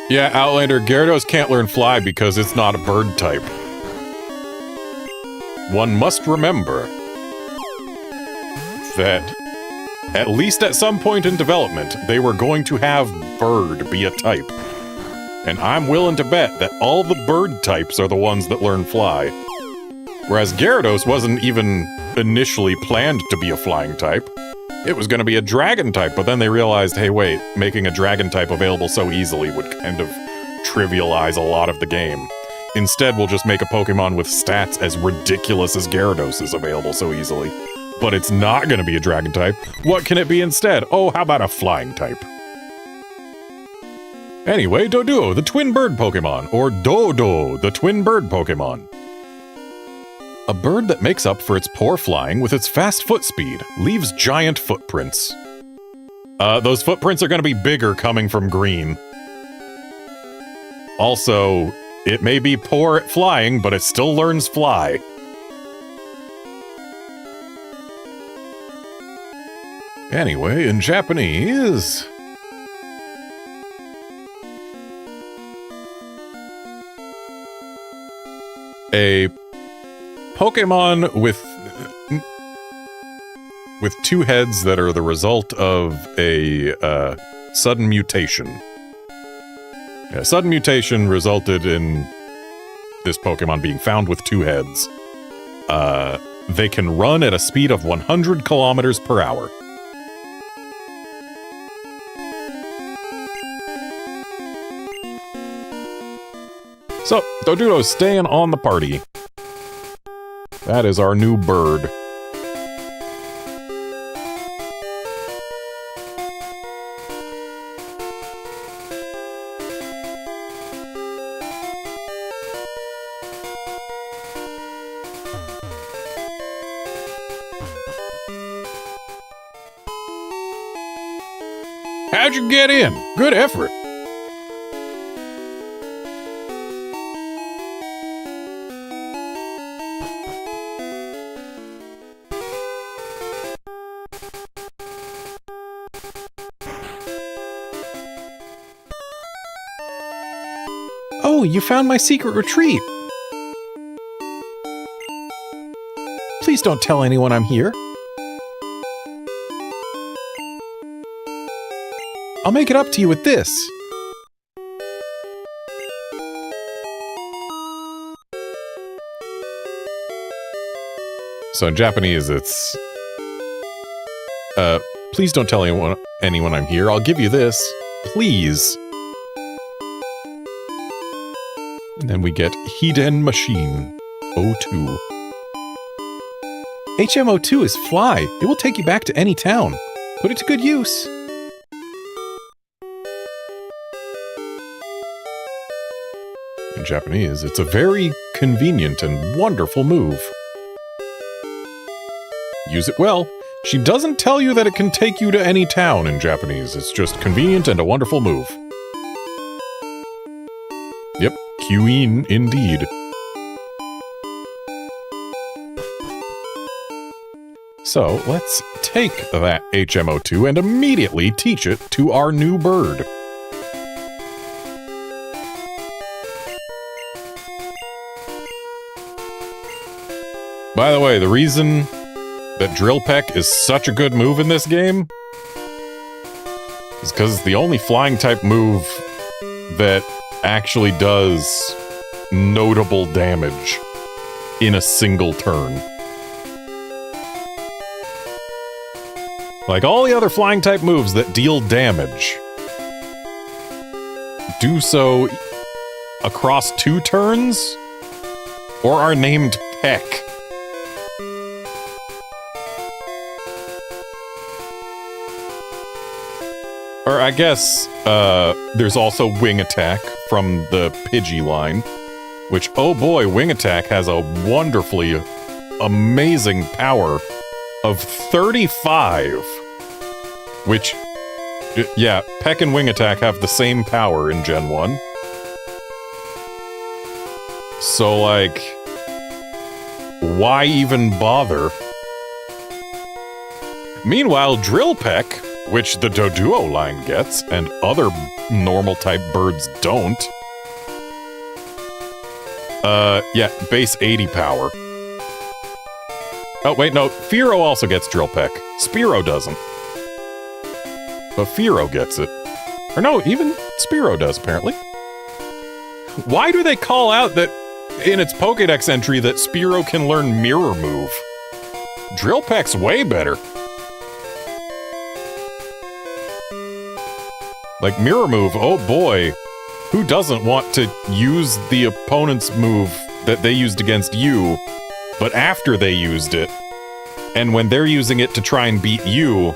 Yeah, Outlander, Gyarados can't learn Fly because it's not a bird type. One must remember that, at least at some point in development, they were going to have bird be a type. And I'm willing to bet that all the bird types are the ones that learn Fly. Whereas Gyarados wasn't even initially planned to be a flying type. It was going to be a dragon type, but then they realized, hey wait, making a dragon type available so easily would kind of trivialize a lot of the game. Instead, we'll just make a Pokemon with stats as ridiculous as Gyarados is available so easily. But it's not going to be a dragon type. What can it be instead? Oh, how about a flying type? Anyway, Doduo, the twin bird Pokemon, or Dodo, the twin bird Pokemon. A bird that makes up for its poor flying with its fast foot speed, leaves giant footprints. Those footprints are going to be bigger coming from green. Also, it may be poor at flying, but it still learns Fly. Anyway, in Japanese... a Pokemon with two heads that are the result of a sudden mutation. Yeah, sudden mutation resulted in this Pokemon being found with two heads. They can run at a speed of 100 kilometers per hour. So, Doduo's staying on the party. That is our new bird. How'd you get in? Good effort. Oh, you found my secret retreat! Please don't tell anyone I'm here. I'll make it up to you with this. So in Japanese, it's... please don't tell anyone I'm here. I'll give you this. Please. And then we get Hiden Machine O2. HMO2 is Fly. It will take you back to any town. Put it to good use. In Japanese, it's a very convenient and wonderful move. Use it well. She doesn't tell you that it can take you to any town in Japanese. It's just convenient and a wonderful move. Yep, Queen indeed. So let's take that HMO2 and immediately teach it to our new bird. By the way, the reason that Drill Peck is such a good move in this game is because it's the only flying type move that actually does notable damage in a single turn. Like all the other flying type moves that deal damage do so across 2 turns or are named Peck. Or I guess there's also Wing Attack from the Pidgey line, which, oh boy, Wing Attack has a wonderfully amazing power of 35, which, yeah, Peck and Wing Attack have the same power in Gen 1. So, like, why even bother? Meanwhile, Drill Peck, which the Doduo line gets, and other normal-type birds don't. Yeah, base 80 power. Oh, wait, no, Fearow also gets Drill Peck. Spearow doesn't. But Fearow gets it. Or no, even Spearow does, apparently. Why do they call out that in its Pokédex entry that Spearow can learn Mirror Move? Drill Peck's way better. Like, Mirror Move, oh boy, who doesn't want to use the opponent's move that they used against you, but after they used it, and when they're using it to try and beat you,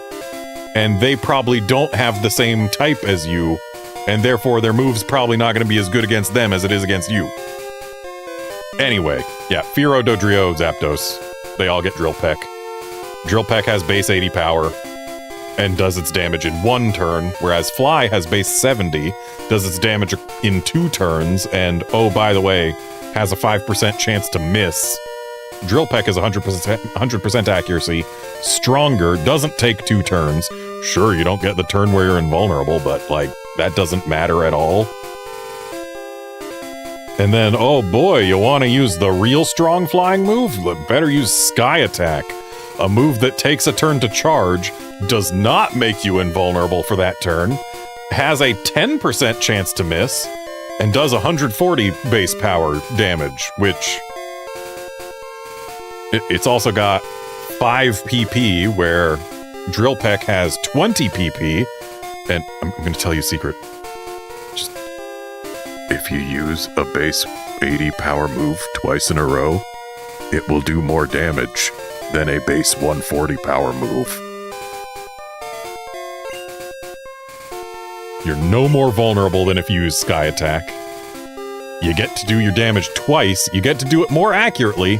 and they probably don't have the same type as you, and therefore their move's probably not going to be as good against them as it is against you. Anyway, yeah, Fearow, Dodrio, Zapdos, they all get Drill Peck. Drill Peck has base 80 power, and does its damage in 1 turn, whereas Fly has base 70, does its damage in 2 turns, and, oh, by the way, has a 5% chance to miss. Drill Peck is 100% accuracy, stronger, doesn't take 2 turns. Sure, you don't get the turn where you're invulnerable, but, like, that doesn't matter at all. And then, oh boy, you want to use the real strong flying move? Better use Sky Attack, a move that takes a turn to charge, does not make you invulnerable for that turn, has a 10% chance to miss, and does 140 base power damage, which... It's also got 5 PP, where Drill Peck has 20 PP, and I'm going to tell you a secret. Just, if you use a base 80 power move twice in a row, it will do more damage than a base 140 power move. You're no more vulnerable than if you use Sky Attack. You get to do your damage twice, you get to do it more accurately,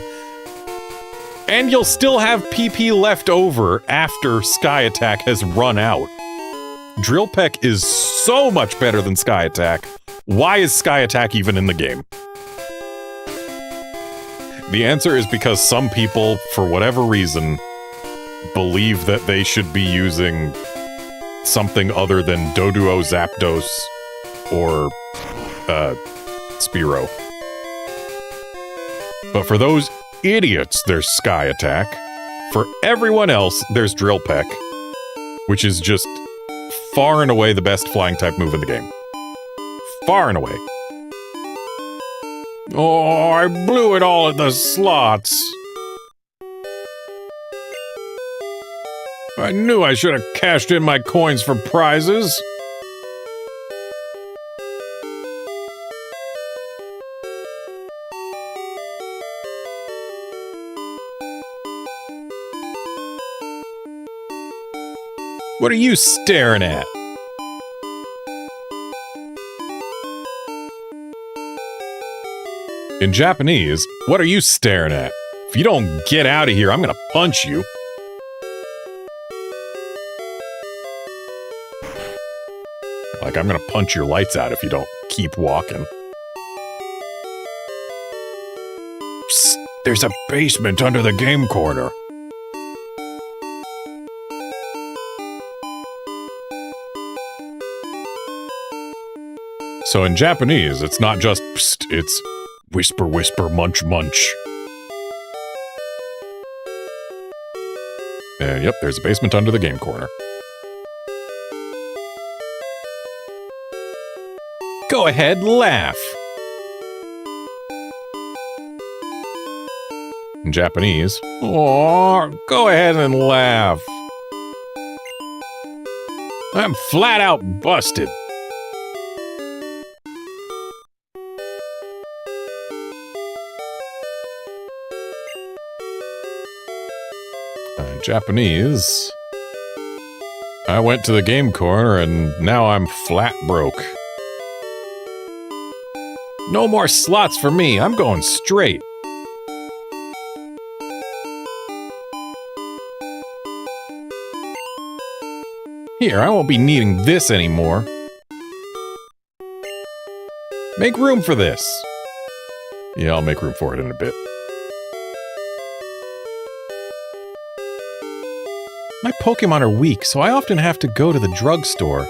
and you'll still have PP left over after Sky Attack has run out. Drill Peck is so much better than Sky Attack. Why is Sky Attack even in the game? The answer is because some people, for whatever reason, believe that they should be using something other than Doduo, Zapdos, or Spearow. But for those idiots, there's Sky Attack. For everyone else, there's Drill Peck, which is just far and away the best flying type move in the game. Far and away. Oh, I blew it all at the slots. I knew I should have cashed in my coins for prizes. What are you staring at? In Japanese, what are you staring at? If you don't get out of here, I'm gonna punch you. Like, I'm gonna punch your lights out if you don't keep walking. Psst, there's a basement under the game corner. So in Japanese, it's not just psst, it's whisper, whisper, munch, munch. And yep, there's a basement under the game corner. Go ahead, laugh. In Japanese, oh, go ahead and laugh. I'm flat out busted. Japanese. I went to the game corner and now I'm flat broke. No more slots for me. I'm going straight. Here, I won't be needing this anymore. Make room for this. Yeah, I'll make room for it in a bit. My Pokemon are weak, so I often have to go to the drugstore.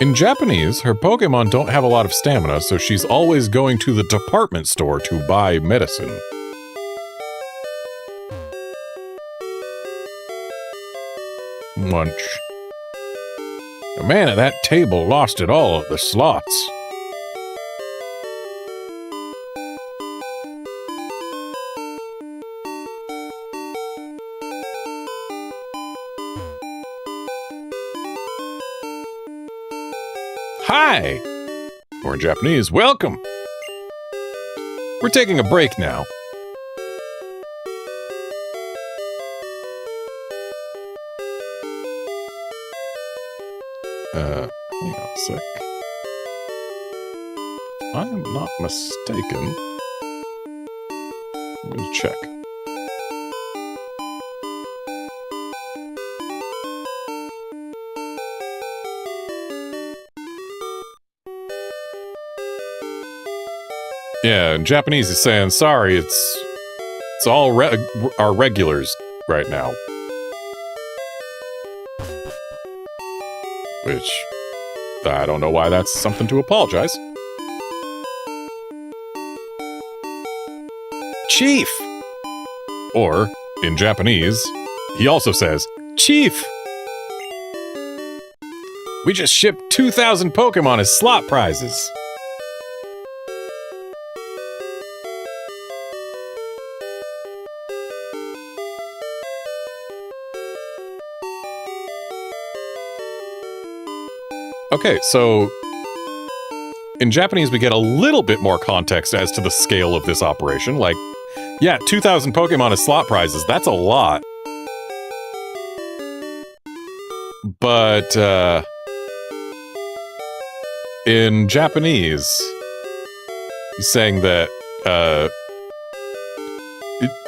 In Japanese, her Pokemon don't have a lot of stamina, so she's always going to the department store to buy medicine. Munch. The man at that table lost it all at the slots. Hi! Or in Japanese, welcome! We're taking a break now. Hang on a sec. If I am not mistaken. Let me check. Yeah, in Japanese he's saying, sorry, it's all our regulars right now. Which, I don't know why that's something to apologize. Chief! Or, in Japanese, he also says, Chief! We just shipped 2,000 Pokemon as slot prizes. Okay, so in Japanese we get a little bit more context as to the scale of this operation. Like, yeah, 2,000 Pokemon as slot prizes, that's a lot. But, in Japanese, he's saying that,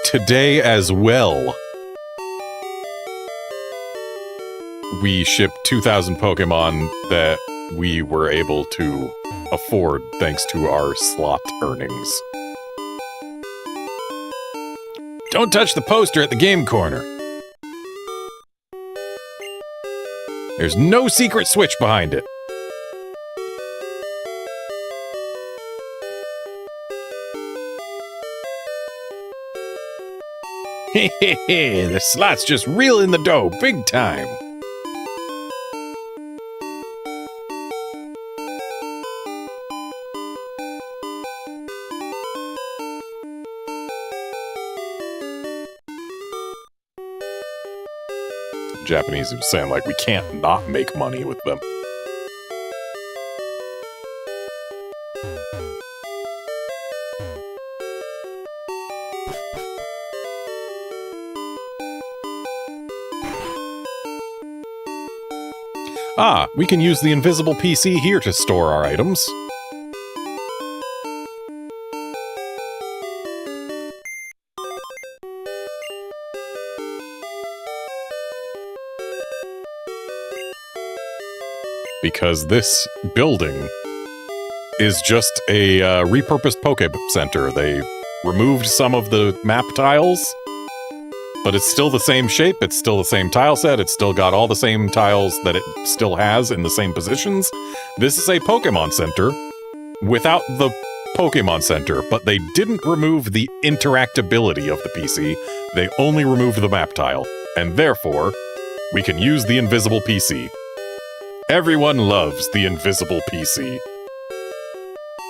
today as well, we shipped 2,000 Pokemon that we were able to afford thanks to our slot earnings. Don't touch the poster at the game corner. There's no secret switch behind it. Hehehe, the slot's just reeling the dough big time. Japanese is saying, like, we can't not make money with them. Ah, we can use the invisible PC here to store our items. Because this building is just a repurposed Poke Center. They removed some of the map tiles, but it's still the same shape, it's still the same tile set, it's still got all the same tiles that it still has in the same positions. This is a Pokemon Center without the Pokemon Center, but they didn't remove the interactability of the PC, they only removed the map tile, and therefore, we can use the invisible PC. Everyone loves the invisible PC.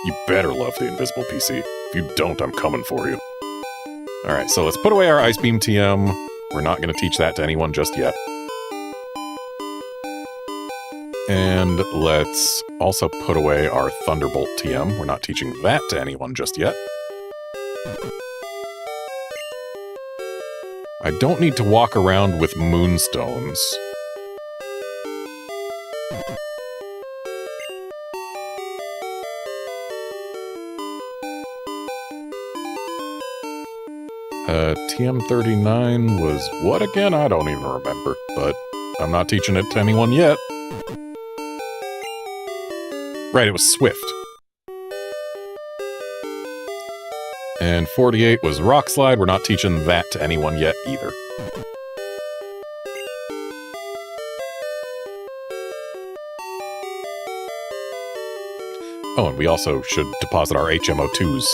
You better love the invisible PC. If you don't, I'm coming for you. Alright, so let's put away our Ice Beam TM. We're not going to teach that to anyone just yet. And let's also put away our Thunderbolt TM. We're not teaching that to anyone just yet. I don't need to walk around with Moonstones. TM39 was what again? I don't even remember, but I'm not teaching it to anyone yet. Right, it was Swift. And 48 was Rock Slide. We're not teaching that to anyone yet either. Oh, and we also should deposit our HMO2s.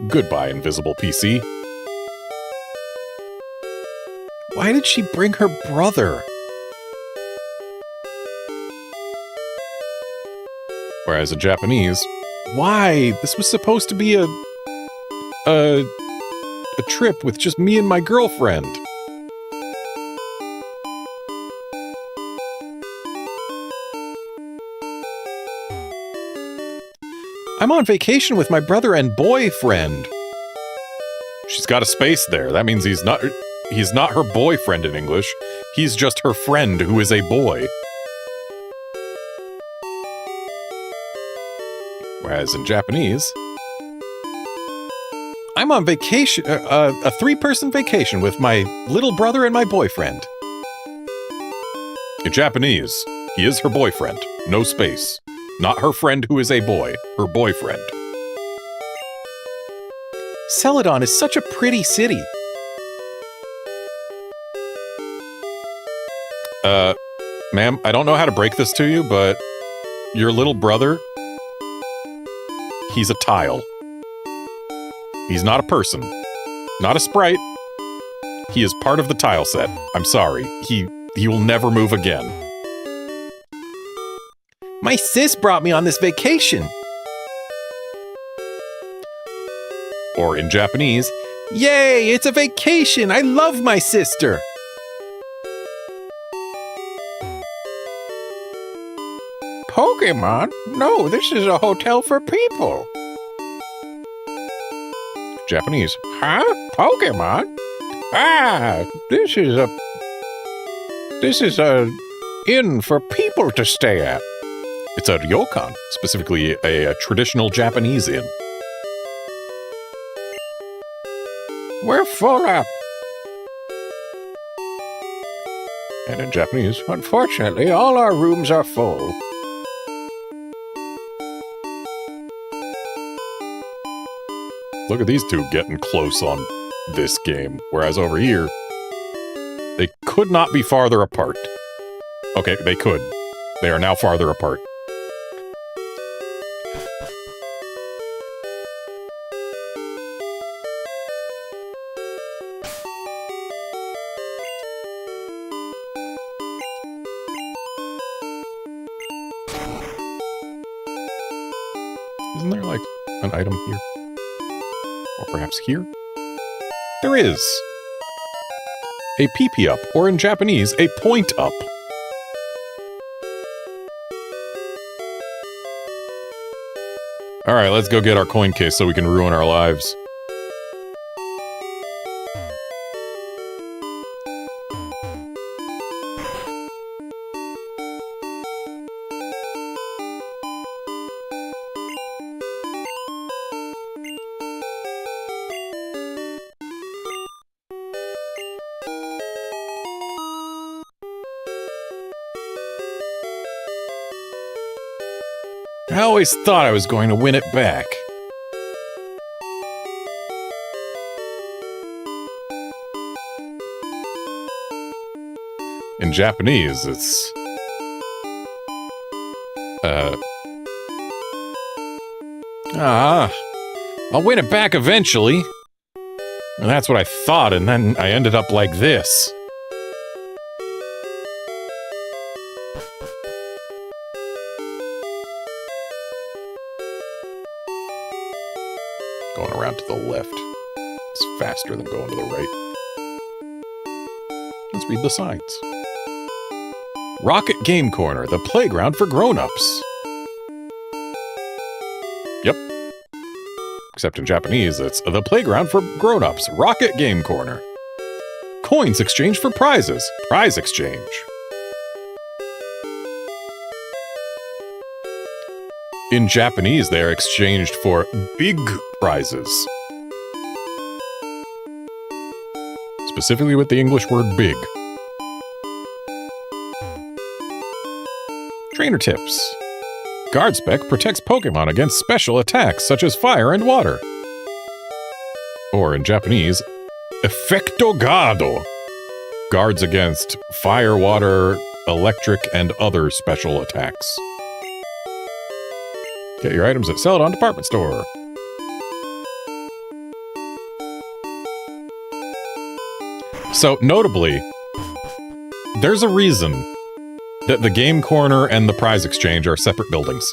Goodbye, invisible PC. Why did she bring her brother? Whereas in Japanese, why? This was supposed to be a trip with just me and my girlfriend. I'm on vacation with my brother and boyfriend. She's got a space there. That means he's not her boyfriend in English. He's just her friend who is a boy. Whereas in Japanese, I'm on vacation, a three-person vacation with my little brother and my boyfriend. In Japanese, he is her boyfriend. No space. Not her friend who is a boy, her boyfriend. Celadon is such a pretty city. Ma'am, I don't know how to break this to you, but your little brother, he's a tile. He's not a person, not a sprite. He is part of the tile set. I'm sorry, he will never move again. My sis brought me on this vacation. Or in Japanese, yay, it's a vacation. I love my sister. Pokemon? No, this is a hotel for people. Japanese. Huh? Pokemon? Ah, this is a inn for people to stay at. It's a ryokan, specifically a traditional Japanese inn. We're full up. And in Japanese, unfortunately, all our rooms are full. Look at these two getting close on this game, whereas over here, they could not be farther apart. Okay, they could. They are now farther apart. Isn't there, like, an item here? Or perhaps here? There is! A PP up, or in Japanese, a point up. All right, let's go get our coin case so we can ruin our lives. I always thought I was going to win it back. In Japanese, it's... I'll win it back eventually. And that's what I thought, and then I ended up like this. Going around to the left. It's faster than going to the right. Let's read the signs. Rocket Game Corner, the playground for grown-ups. Yep. Except in Japanese, it's the playground for grown-ups. Rocket Game Corner. Coins exchange for prizes. Prize exchange. In Japanese, they are exchanged for big prizes. Specifically with the English word big. Trainer tips. Guard Spec protects Pokemon against special attacks such as fire and water. Or in Japanese, Effecto Gado. Guards against fire, water, electric, and other special attacks. Get your items at Celadon Department Store. So, notably, there's a reason that the Game Corner and the Prize Exchange are separate buildings.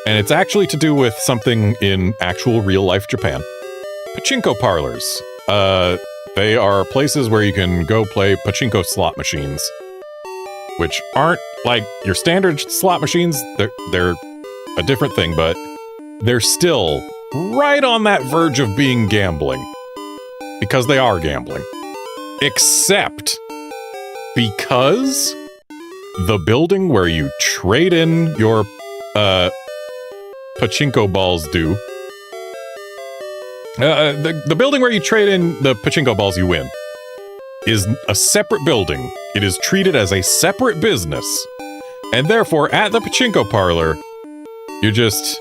And it's actually to do with something in actual real-life Japan. Pachinko parlors. They are places where you can go play pachinko slot machines. Which aren't like your standard slot machines. They're a different thing, but they're still right on that verge of being gambling. Because they are gambling. Except because the building where you trade in your pachinko balls the building where you trade in the pachinko balls you win is a separate building. It is treated as a separate business. And therefore, at the pachinko parlor, you're just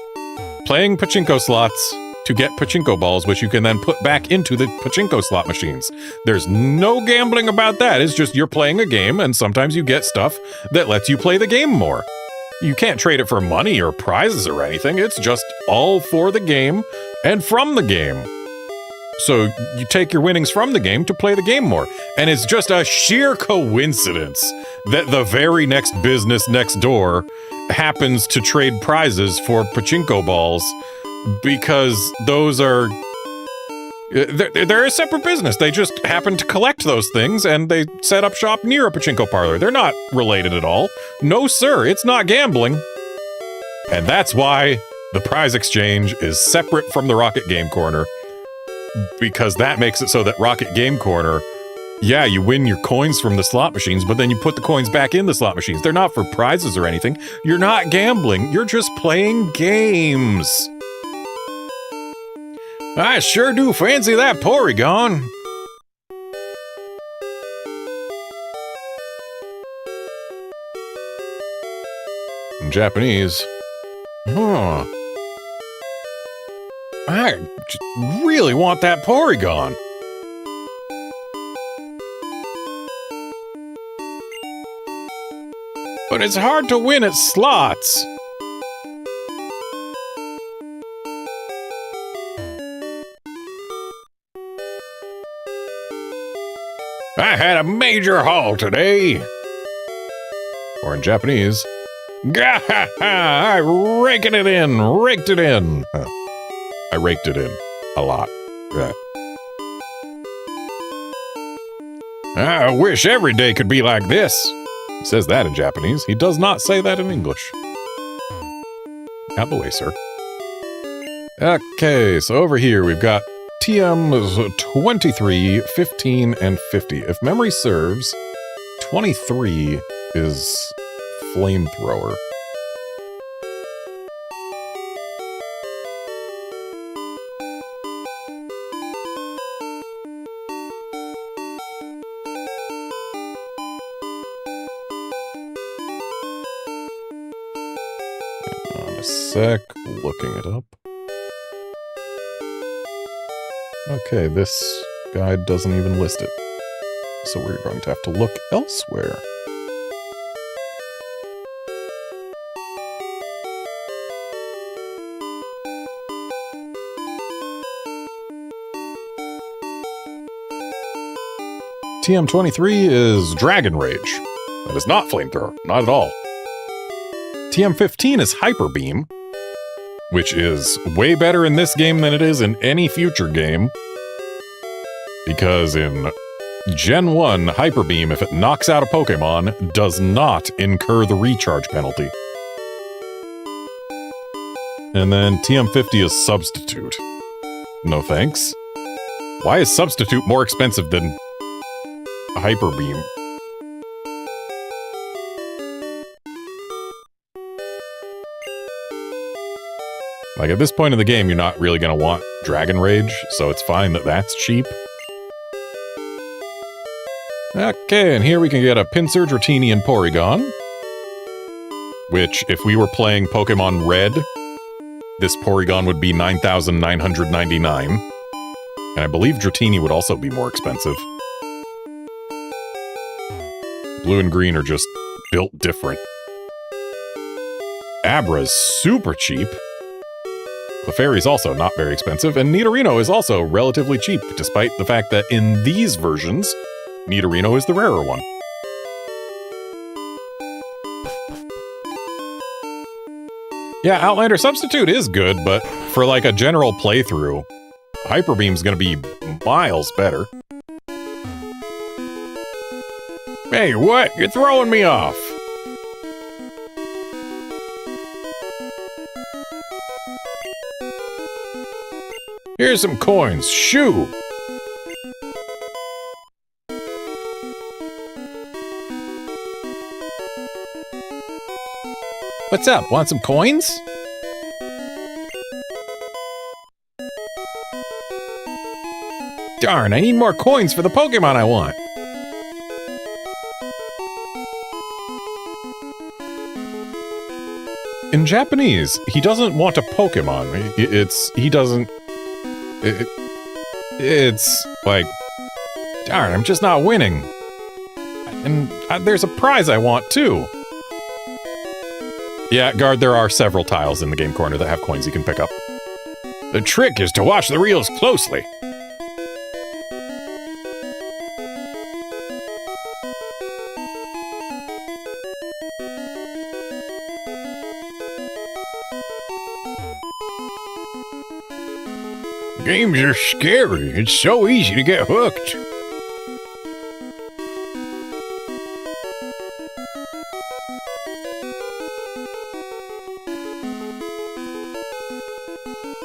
playing pachinko slots to get pachinko balls, which you can then put back into the pachinko slot machines. There's no gambling about that. It's just you're playing a game, and sometimes you get stuff that lets you play the game more. You can't trade it for money or prizes or anything. It's just all for the game and from the game. So you take your winnings from the game to play the game more. And it's just a sheer coincidence that the very next business next door happens to trade prizes for pachinko balls, because those are... They're a separate business. They just happen to collect those things, and they set up shop near a pachinko parlor. They're not related at all. No, sir, it's not gambling. And that's why the prize exchange is separate from the Rocket Game Corner, because that makes it so that Rocket Game Corner, yeah, you win your coins from the slot machines, but then you put the coins back in the slot machines. They're not for prizes or anything. You're not gambling. You're just playing games. I sure do fancy that Porygon. In Japanese. Huh. I really want that Porygon. But it's hard to win at slots. I had a major haul today. Or in Japanese, I raked it in. I raked it in a lot. I wish every day could be like this. He says that in Japanese. He does not say that in English. Out the way, sir. Okay, so over here we've got TMs 23, 15, and 50. If memory serves, 23 is flamethrower. Hang on a sec, looking it up. Okay, this guide doesn't even list it. So we're going to have to look elsewhere. TM23 is Dragon Rage. That is not Flamethrower, not at all. TM15 is Hyper Beam, which is way better in this game than it is in any future game. Because in Gen 1, Hyper Beam, if it knocks out a Pokemon, does not incur the recharge penalty. And then TM50 is Substitute. No thanks. Why is Substitute more expensive than Hyper Beam? Like, at this point in the game, you're not really going to want Dragon Rage, so it's fine that that's cheap. Okay, and here we can get a Pinsir, Dratini, and Porygon. Which, if we were playing Pokemon Red, this Porygon would be 9,999. And I believe Dratini would also be more expensive. Blue and green are just built different. Abra's super cheap. Clefairy's also not very expensive, and Nidorino is also relatively cheap, despite the fact that in these versions, Nidorino is the rarer one. Yeah, Outlander Substitute is good, but for like a general playthrough, Hyper Beam's gonna be miles better. Hey, what? You're throwing me off! Here's some coins. Shoo! What's up? Want some coins? Darn, I need more coins for the Pokemon I want. In Japanese, he doesn't want a Pokemon. It's like, darn, I'm just not winning. And there's a prize I want too. Yeah, Guard, there are several tiles in the game corner that have coins you can pick up. The trick is to watch the reels closely. Games are scary. It's so easy to get hooked.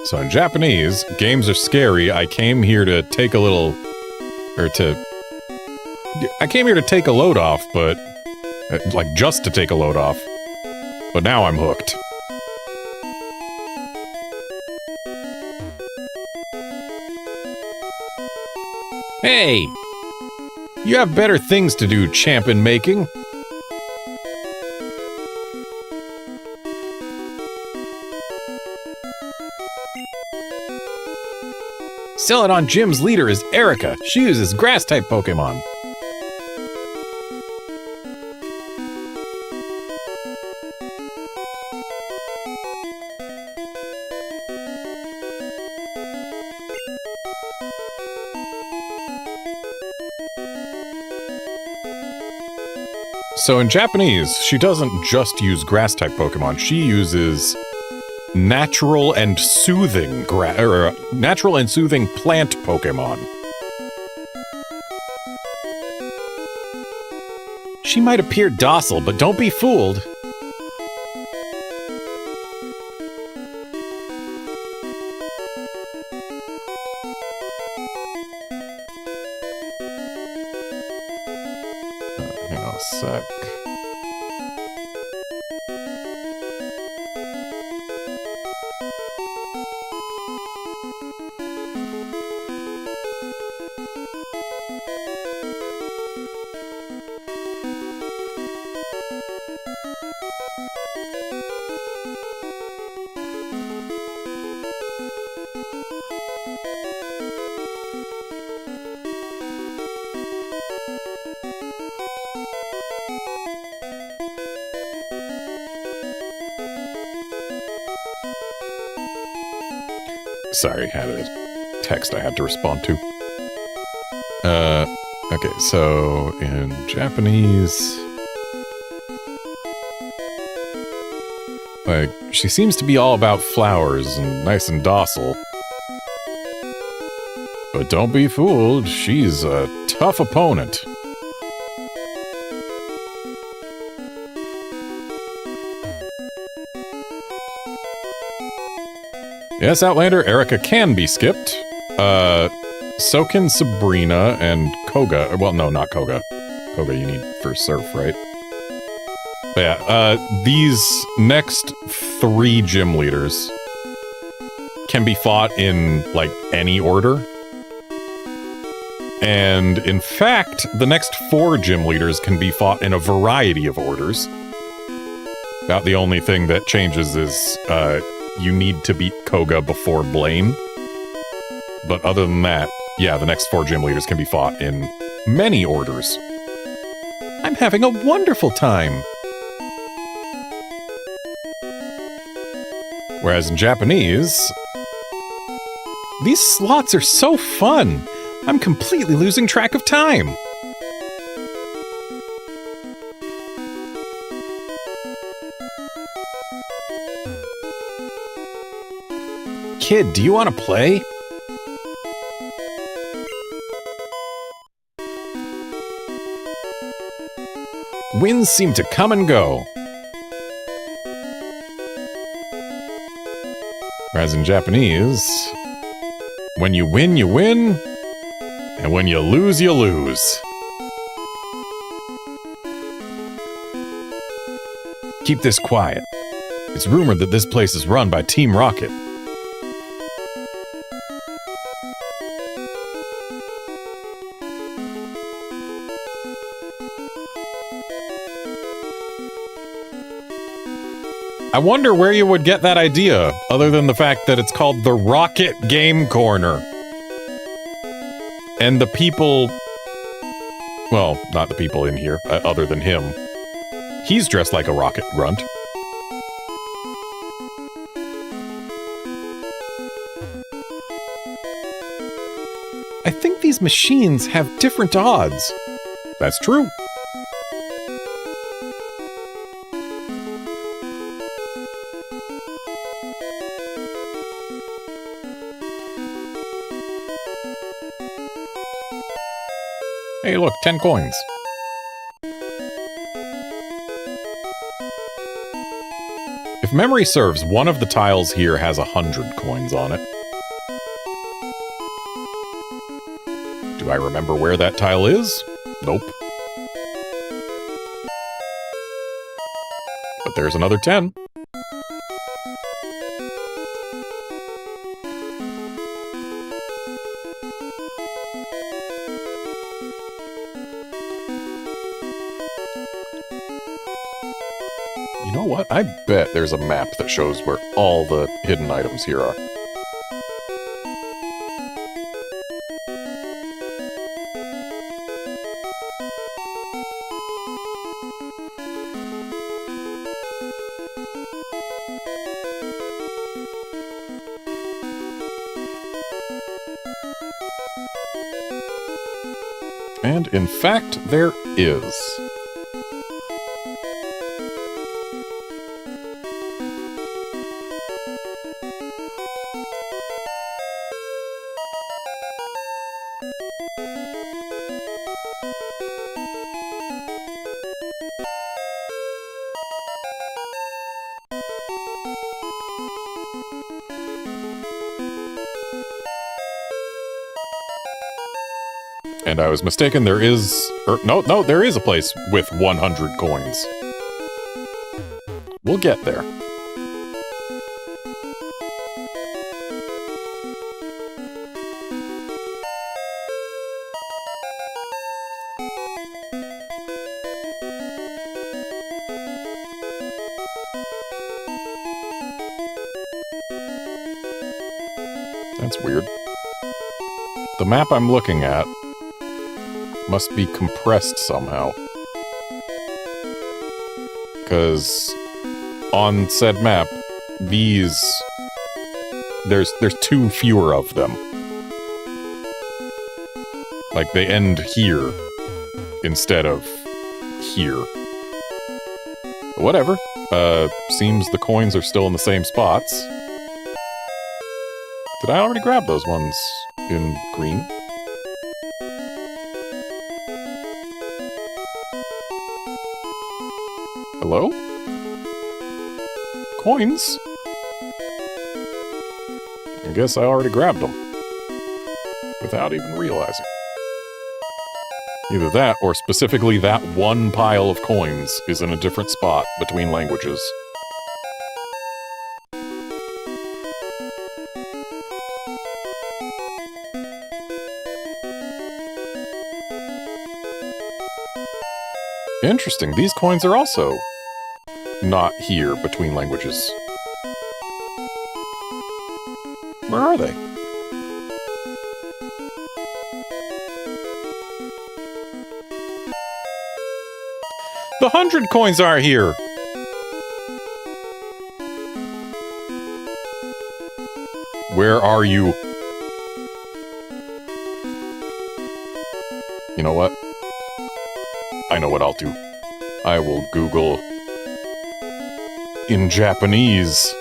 So in Japanese, games are scary. I came here to take a little... I came here to take a load off, but... like, just to take a load off. But now I'm hooked. Hey! You have better things to do, champion making. Celadon Gym's leader is Erica. She uses Grass-type Pokemon. So in Japanese, she doesn't just use Grass-type Pokemon. She uses natural and soothing natural and soothing plant Pokemon. She might appear docile, but don't be fooled. sec. Sorry, had a text I had to respond to. Okay, so in Japanese, like, she seems to be all about flowers and nice and docile. But don't be fooled, she's a tough opponent. Yes, Outlander, Erica can be skipped. So can Sabrina and Koga. Well, no, not Koga. Koga you need for Surf, right? But yeah, these next 3 gym leaders can be fought in, like, any order. And, in fact, the next 4 gym leaders can be fought in a variety of orders. About the only thing that changes is, you need to beat Koga before Blaine. But other than that, yeah, the next 4 gym leaders can be fought in many orders. I'm having a wonderful time! Whereas in Japanese, these slots are so fun! I'm completely losing track of time! Kid, do you want to play? Wins seem to come and go. Whereas in Japanese, when you win, you win, and when you lose, you lose. Keep this quiet. It's rumored that this place is run by Team Rocket. I wonder where you would get that idea, other than the fact that it's called the Rocket Game Corner. And the people... Well, not the people in here, other than him. He's dressed like a rocket grunt. I think these machines have different odds. That's true. Hey, look, 10 coins. If memory serves, one of the tiles here has 100 coins on it. Do I remember where that tile is? Nope. But there's another 10. You know what? I bet there's a map that shows where all the hidden items here are. And in fact, there is. And I was mistaken, there is... no, there is a place with 100 coins. We'll get there. That's weird. The map I'm looking at must be compressed somehow. Because on said map, these... There's two fewer of them. Like, they end here instead of here. Whatever. Seems the coins are still in the same spots. Did I already grab those ones in green? Hello? Coins? I guess I already grabbed them. Without even realizing. Either that, or specifically that one pile of coins is in a different spot between languages. Interesting, these coins are also not here between languages. Where are they? The 100 coins aren't here! Where are you? You know what? I know what I'll do. I will Google in Japanese.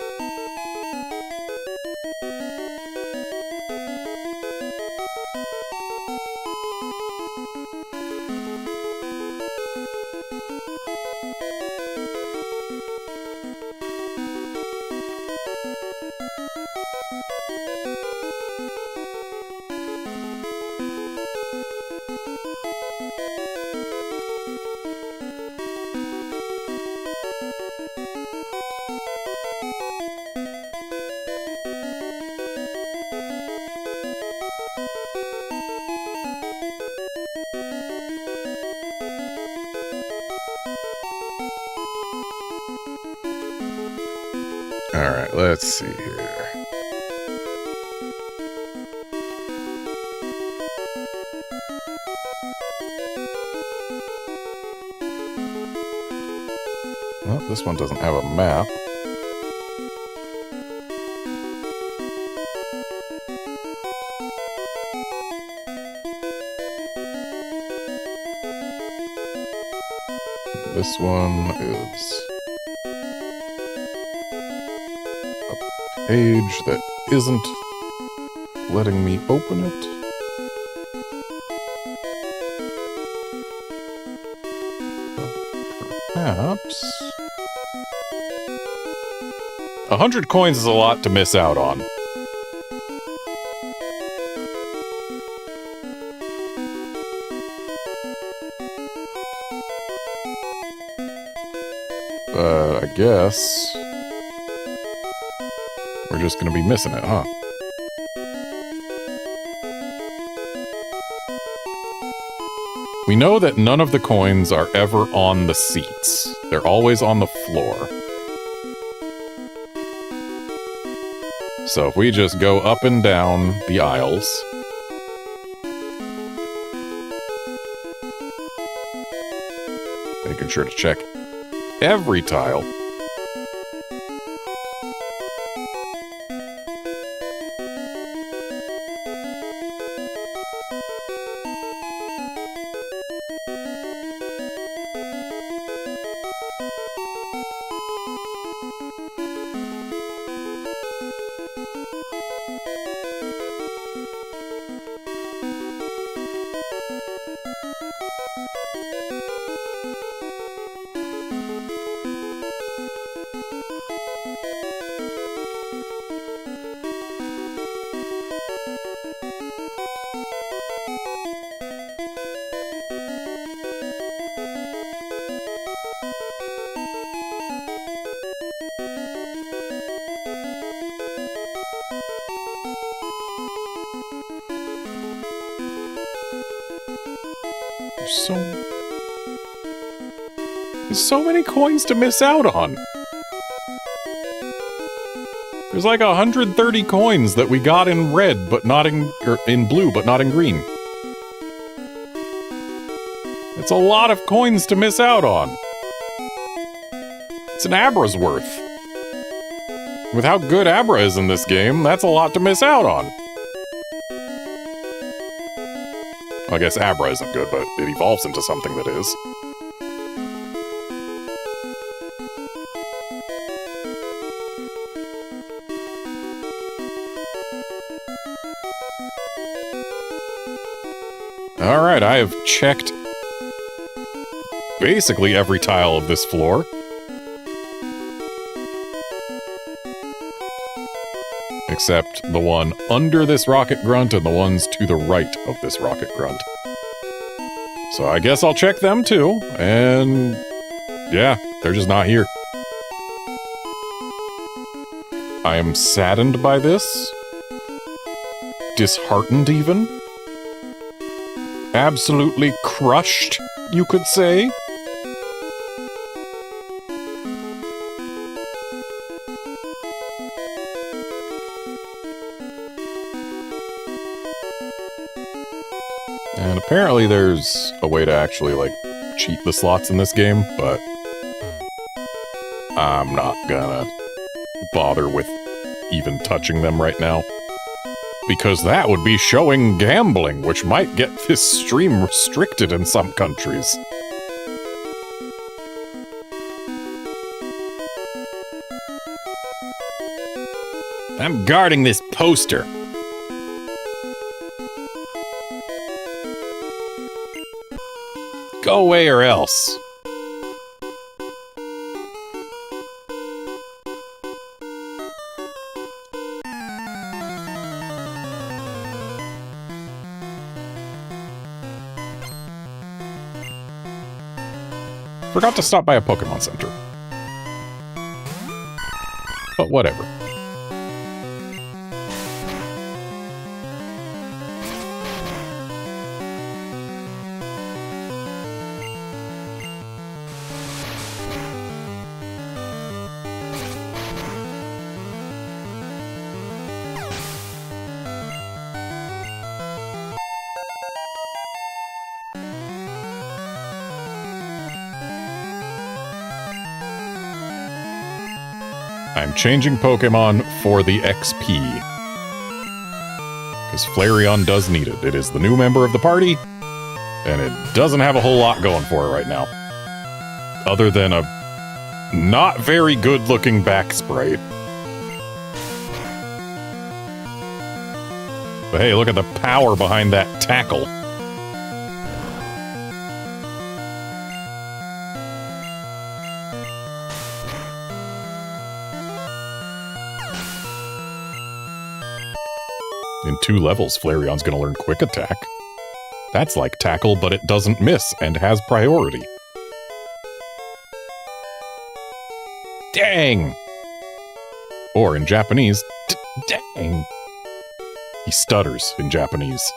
Alright, let's see here. Well, this one doesn't have a map. This one is a page that isn't letting me open it. Perhaps 100 coins is a lot to miss out on. But I guess we're just going to be missing it, huh? We know that none of the coins are ever on the seats. They're always on the floor. So if we just go up and down the aisles, making sure to check every tile. There's so many coins to miss out on. There's like 130 coins that we got in red, but not in blue, but not in green. It's a lot of coins to miss out on. It's an Abra's worth. With how good Abra is in this game, that's a lot to miss out on. Well, I guess Abra isn't good, but it evolves into something that is. Alright, I have checked basically every tile of this floor. Except the one under this rocket grunt and the ones to the right of this rocket grunt. So I guess I'll check them too, and yeah, they're just not here. I am saddened by this. Disheartened even. Absolutely crushed, you could say. And apparently there's a way to actually, like, cheat the slots in this game, but I'm not gonna bother with even touching them right now. Because that would be showing gambling, which might get this stream restricted in some countries. I'm guarding this poster. Go away or else. Forgot to stop by a Pokemon Center. But whatever. I'm changing Pokemon for the XP. Because Flareon does need it. It is the new member of the party, and it doesn't have a whole lot going for it right now. Other than a not very good-looking back sprite. But hey, look at the power behind that tackle. In 2 levels, Flareon's gonna learn Quick Attack. That's like Tackle, but it doesn't miss and has priority. Dang! Or in Japanese, dang! He stutters in Japanese.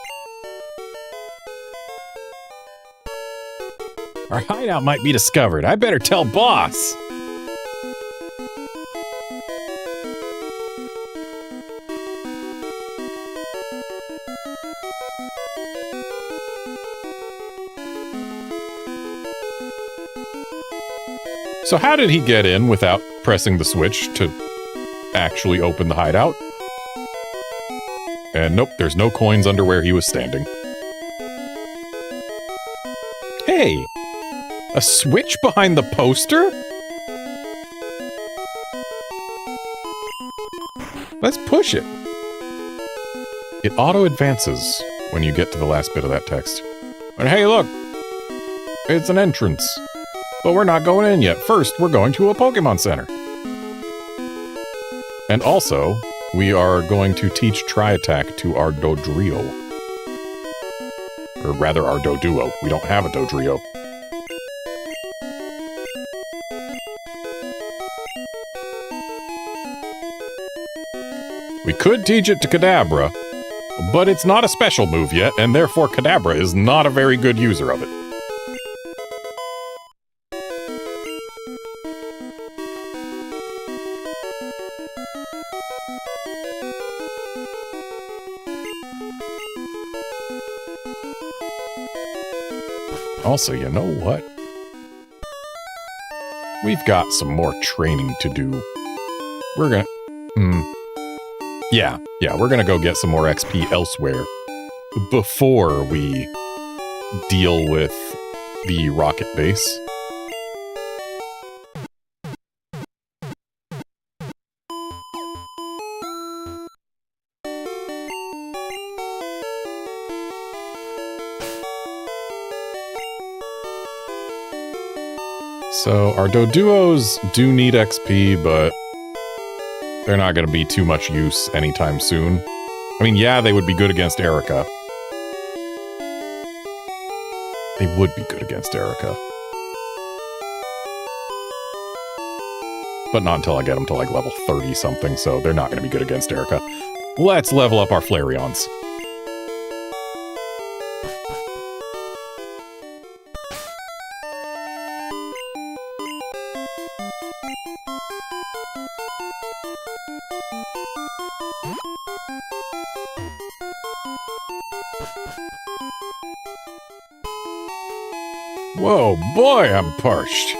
Our hideout might be discovered. I better tell boss! So how did he get in without pressing the switch to actually open the hideout? And nope, there's no coins under where he was standing. Hey! A switch behind the poster? Let's push it. It auto-advances when you get to the last bit of that text. And hey, look! It's an entrance. But we're not going in yet. First, we're going to a Pokemon Center. And also, we are going to teach Tri-Attack to our Dodrio. Or rather, our Doduo. We don't have a Dodrio. We could teach it to Kadabra, but it's not a special move yet, and therefore Kadabra is not a very good user of it. Also, you know what? We've got some more training to do. We're gonna... Yeah, we're gonna go get some more XP elsewhere before we deal with the rocket base. So our Doduos do need XP, but they're not going to be too much use anytime soon. I mean, yeah, they would be good against Erica. They would be good against Erica. But not until I get them to like level 30 something, so they're not going to be good against Erica. Let's level up our Flareons. Whoa, boy, I'm parched.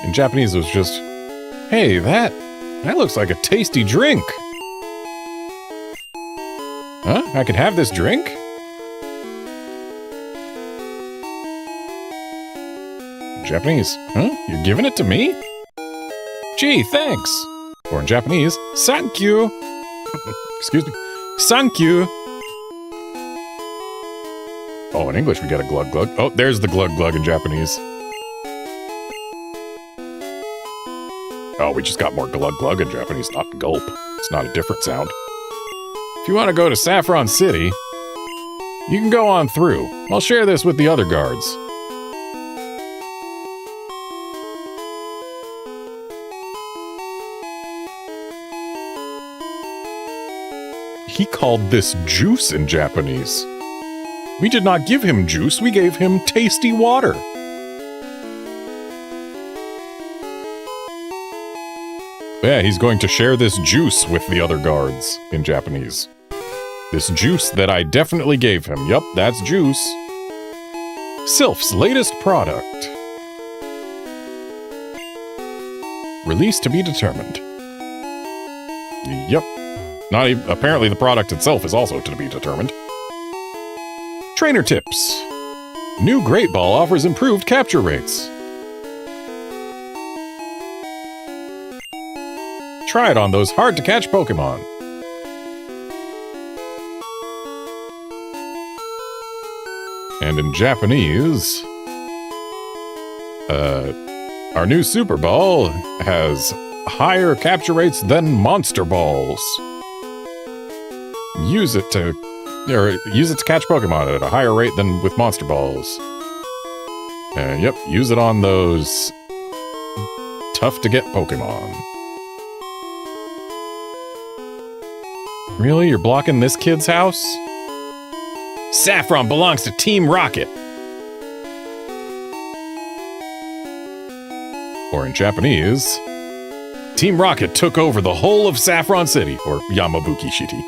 In Japanese, it was just, hey, that looks like a tasty drink. Huh? I could have this drink? Japanese, huh? You're giving it to me? Gee, thanks. Or in Japanese, thank you. Excuse me. Thank you. Oh, in English, we got a glug glug. Oh, there's the glug glug in Japanese. Oh, we just got more glug glug in Japanese, not gulp. It's not a different sound. If you want to go to Saffron City, you can go on through. I'll share this with the other guards. He called this juice in Japanese. We did not give him juice, we gave him tasty water. Yeah, he's going to share this juice with the other guards in Japanese. This juice that I definitely gave him. Yup, that's juice. Sylph's latest product. Release to be determined. Yup. Not even, apparently the product itself is also to be determined. Trainer tips. New Great Ball offers improved capture rates. Try it on those hard-to-catch Pokemon. And in Japanese, our new Super Ball has higher capture rates than Monster Balls. Use it to catch Pokemon at a higher rate than with Monster Balls. Yep, use it on those tough-to-get Pokemon. Really? You're blocking this kid's house? Saffron belongs to Team Rocket! Or in Japanese, Team Rocket took over the whole of Saffron City, or Yamabuki City.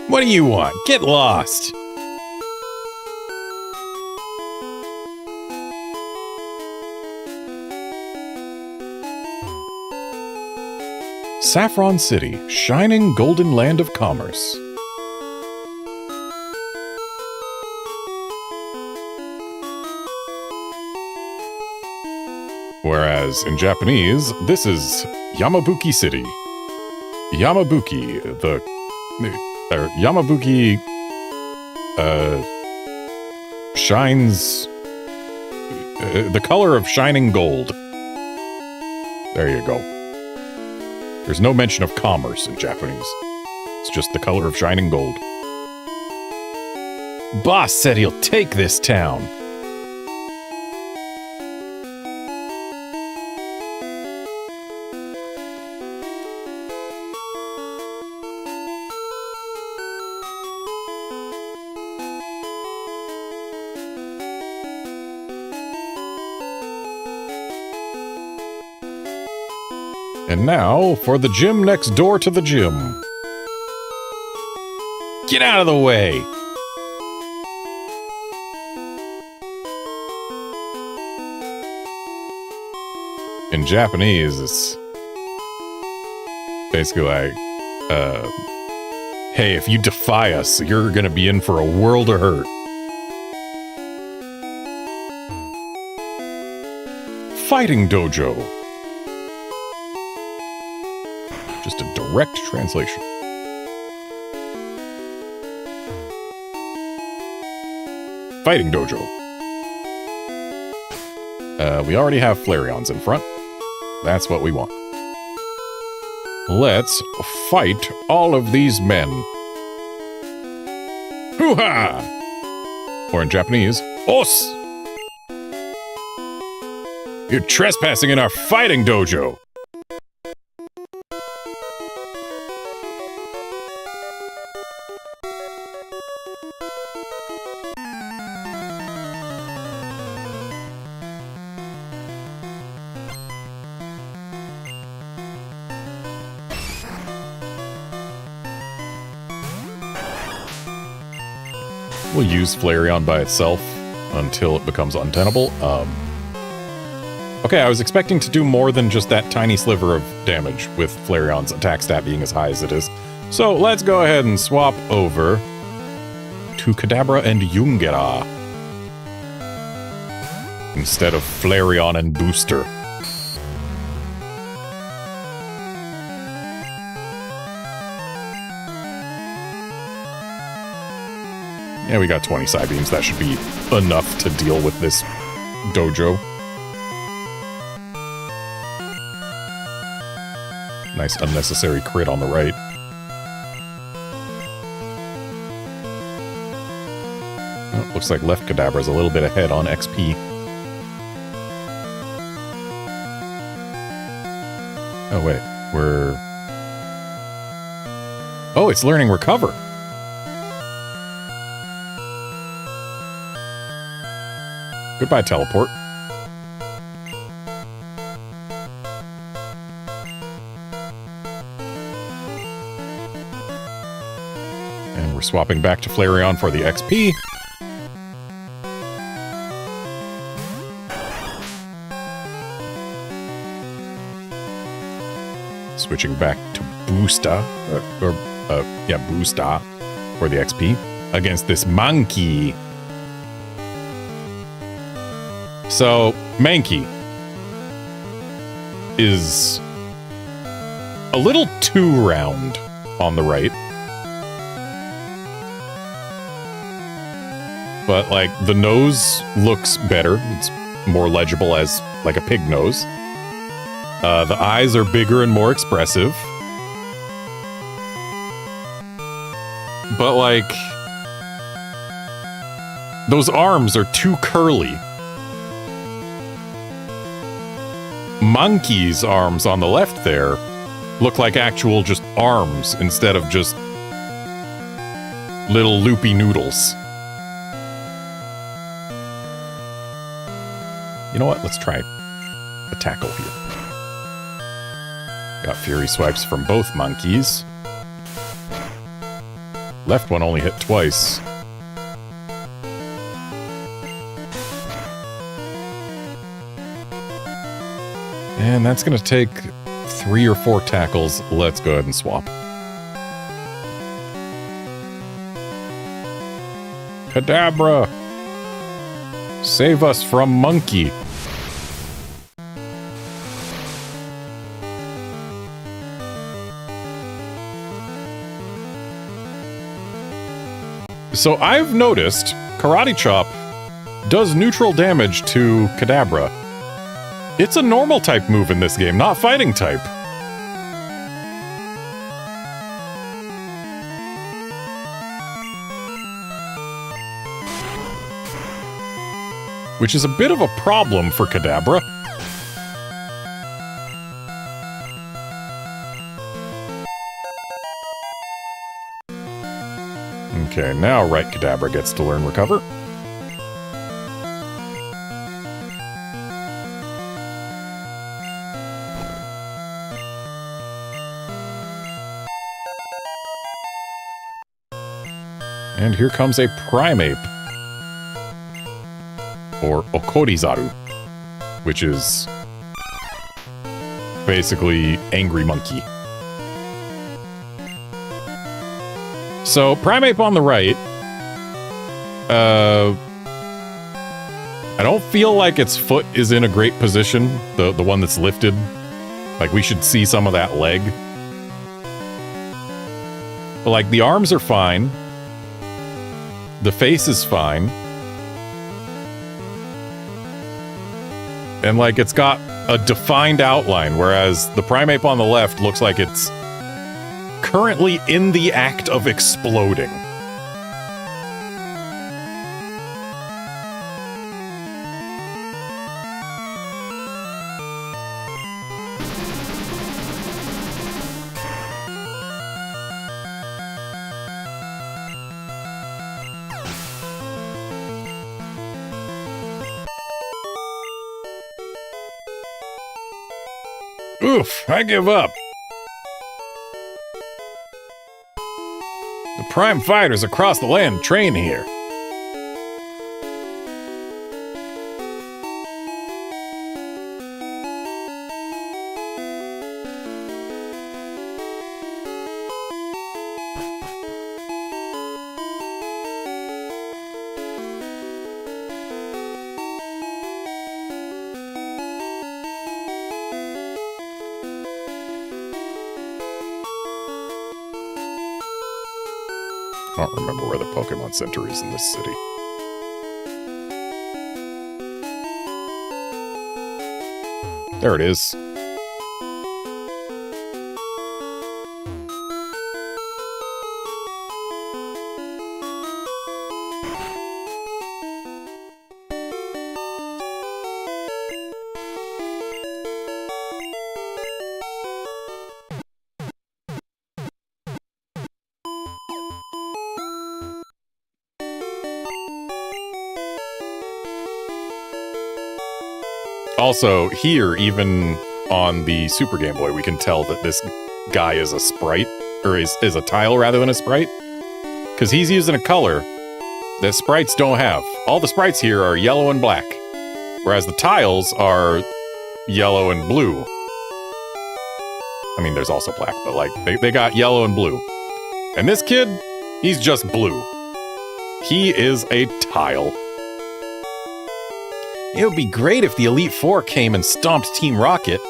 What do you want? Get lost! Saffron City, shining golden land of commerce. Whereas in Japanese, this is Yamabuki City. Yamabuki, Yamabuki, shines, the color of shining gold. There you go. There's no mention of commerce in Japanese. It's just the color of shining gold. Boss said he'll take this town. And now for the gym next door to the gym. Get out of the way! In Japanese, it's basically like, hey, if you defy us, you're gonna be in for a world of hurt. Fighting Dojo. Just a direct translation. Fighting Dojo. We already have Flareons in front. That's what we want. Let's fight all of these men. Hoo-ha! Or in Japanese, os! You're trespassing in our fighting dojo! We'll use Flareon by itself until it becomes untenable. Okay, I was expecting to do more than just that tiny sliver of damage with Flareon's attack stat being as high as it is. So let's go ahead and swap over to Kadabra and Yungera instead of Flareon and Booster. Yeah, we got 20 Psybeams. That should be enough to deal with this dojo. Nice unnecessary crit on the right. Oh, looks like left Kadabra's a little bit ahead on XP. Oh, wait. We're... Oh, it's learning Recover. Goodbye, Teleport. And we're swapping back to Flareon for the XP. Switching back to Boosta, Boosta for the XP against this monkey. So, Mankey is a little too round on the right. But, like, the nose looks better. It's more legible as, like, a pig nose. The eyes are bigger and more expressive. But, like, those arms are too curly. Monkey's arms on the left there look like actual just arms instead of just little loopy noodles. You know what? Let's try a tackle here. Got Fury Swipes from both monkeys. Left one only hit twice. And that's going to take 3 or 4 tackles. Let's go ahead and swap. Kadabra! Save us from Monkey! So I've noticed Karate Chop does neutral damage to Kadabra. It's a normal type move in this game, not fighting type. Which is a bit of a problem for Kadabra. Okay, now right Kadabra gets to learn Recover. And here comes a Primeape. Or Okorizaru, which is basically angry monkey. So, Primeape on the right. I don't feel like its foot is in a great position, the one that's lifted. Like, we should see some of that leg. But, like, the arms are fine. The face is fine. And, like, it's got a defined outline, whereas the Primeape on the left looks like it's currently in the act of exploding. Oof, I give up. The prime fighters across the land train here. I don't remember where the Pokemon Center is in this city. There it is. Also, here, even on the Super Game Boy, we can tell that this guy is a sprite, or is a tile rather than a sprite, because he's using a color that sprites don't have. All the sprites here are yellow and black, whereas the tiles are yellow and blue. I mean, there's also black, but like, they got yellow and blue. And this kid, he's just blue. He is a tile. It would be great if the Elite Four came and stomped Team Rocket.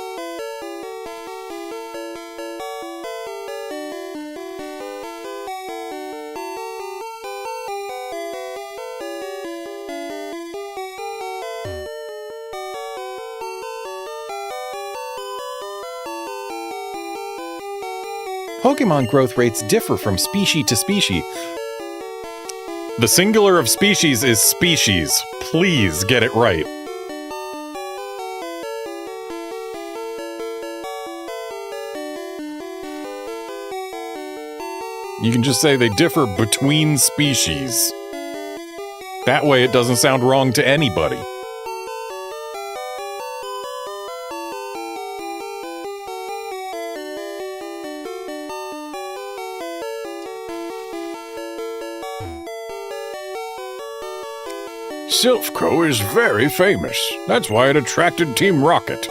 Pokemon growth rates differ from species to species. The singular of species is species. Please get it right. You can just say they differ between species. That way it doesn't sound wrong to anybody. Silphco is very famous. That's why it attracted Team Rocket.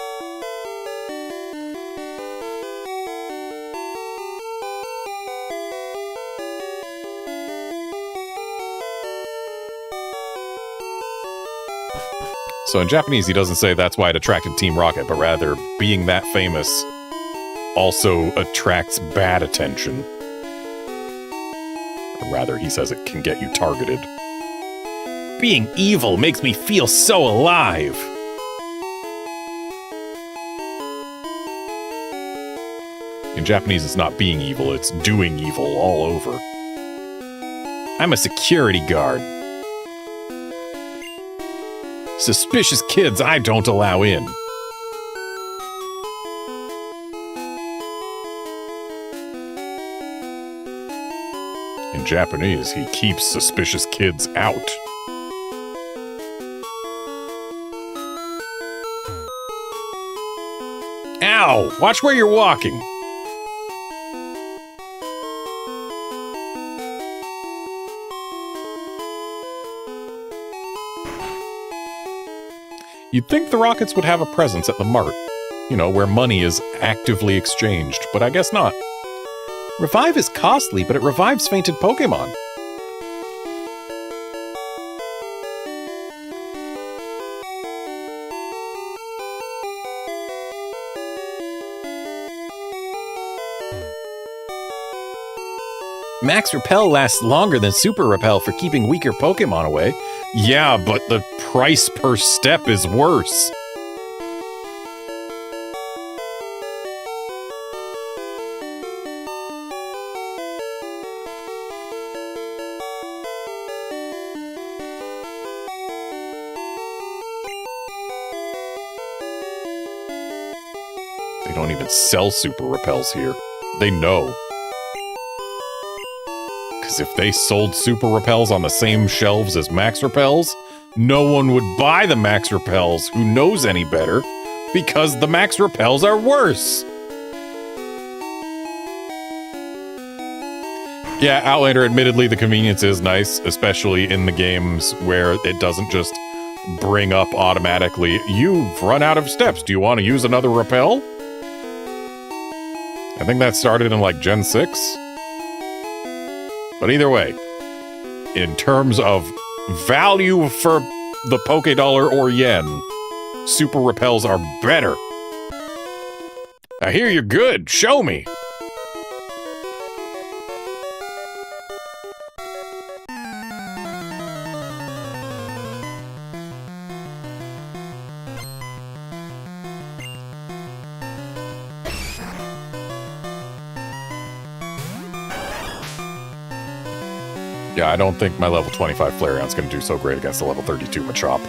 So in Japanese, he doesn't say that's why it attracted Team Rocket, but rather being that famous also attracts bad attention. Or rather, he says it can get you targeted. Being evil makes me feel so alive. In Japanese, it's not being evil, it's doing evil all over. I'm a security guard. Suspicious kids I don't allow in. In Japanese, he keeps suspicious kids out. Ow! Watch where you're walking! You'd think the Rockets would have a presence at the mart, you know, where money is actively exchanged, but I guess not. Revive is costly, but it revives fainted Pokémon. Max Repel lasts longer than Super Repel for keeping weaker Pokémon away. Yeah, but the price per step is worse. They don't even sell Super Repels here. They know. Because if they sold Super Repels on the same shelves as Max Repels, no one would buy the Max Repels who knows any better, because the Max Repels are worse. Yeah, Outlander, admittedly, the convenience is nice, especially in the games where it doesn't just bring up automatically, you've run out of steps, do you want to use another Repel? I think that started in like Gen 6. But either way, in terms of value for the Pokédollar or yen, Super Repels are better. I hear you're good. Show me. Yeah, I don't think my level 25 Flareon's going to do so great against the level 32 Machop.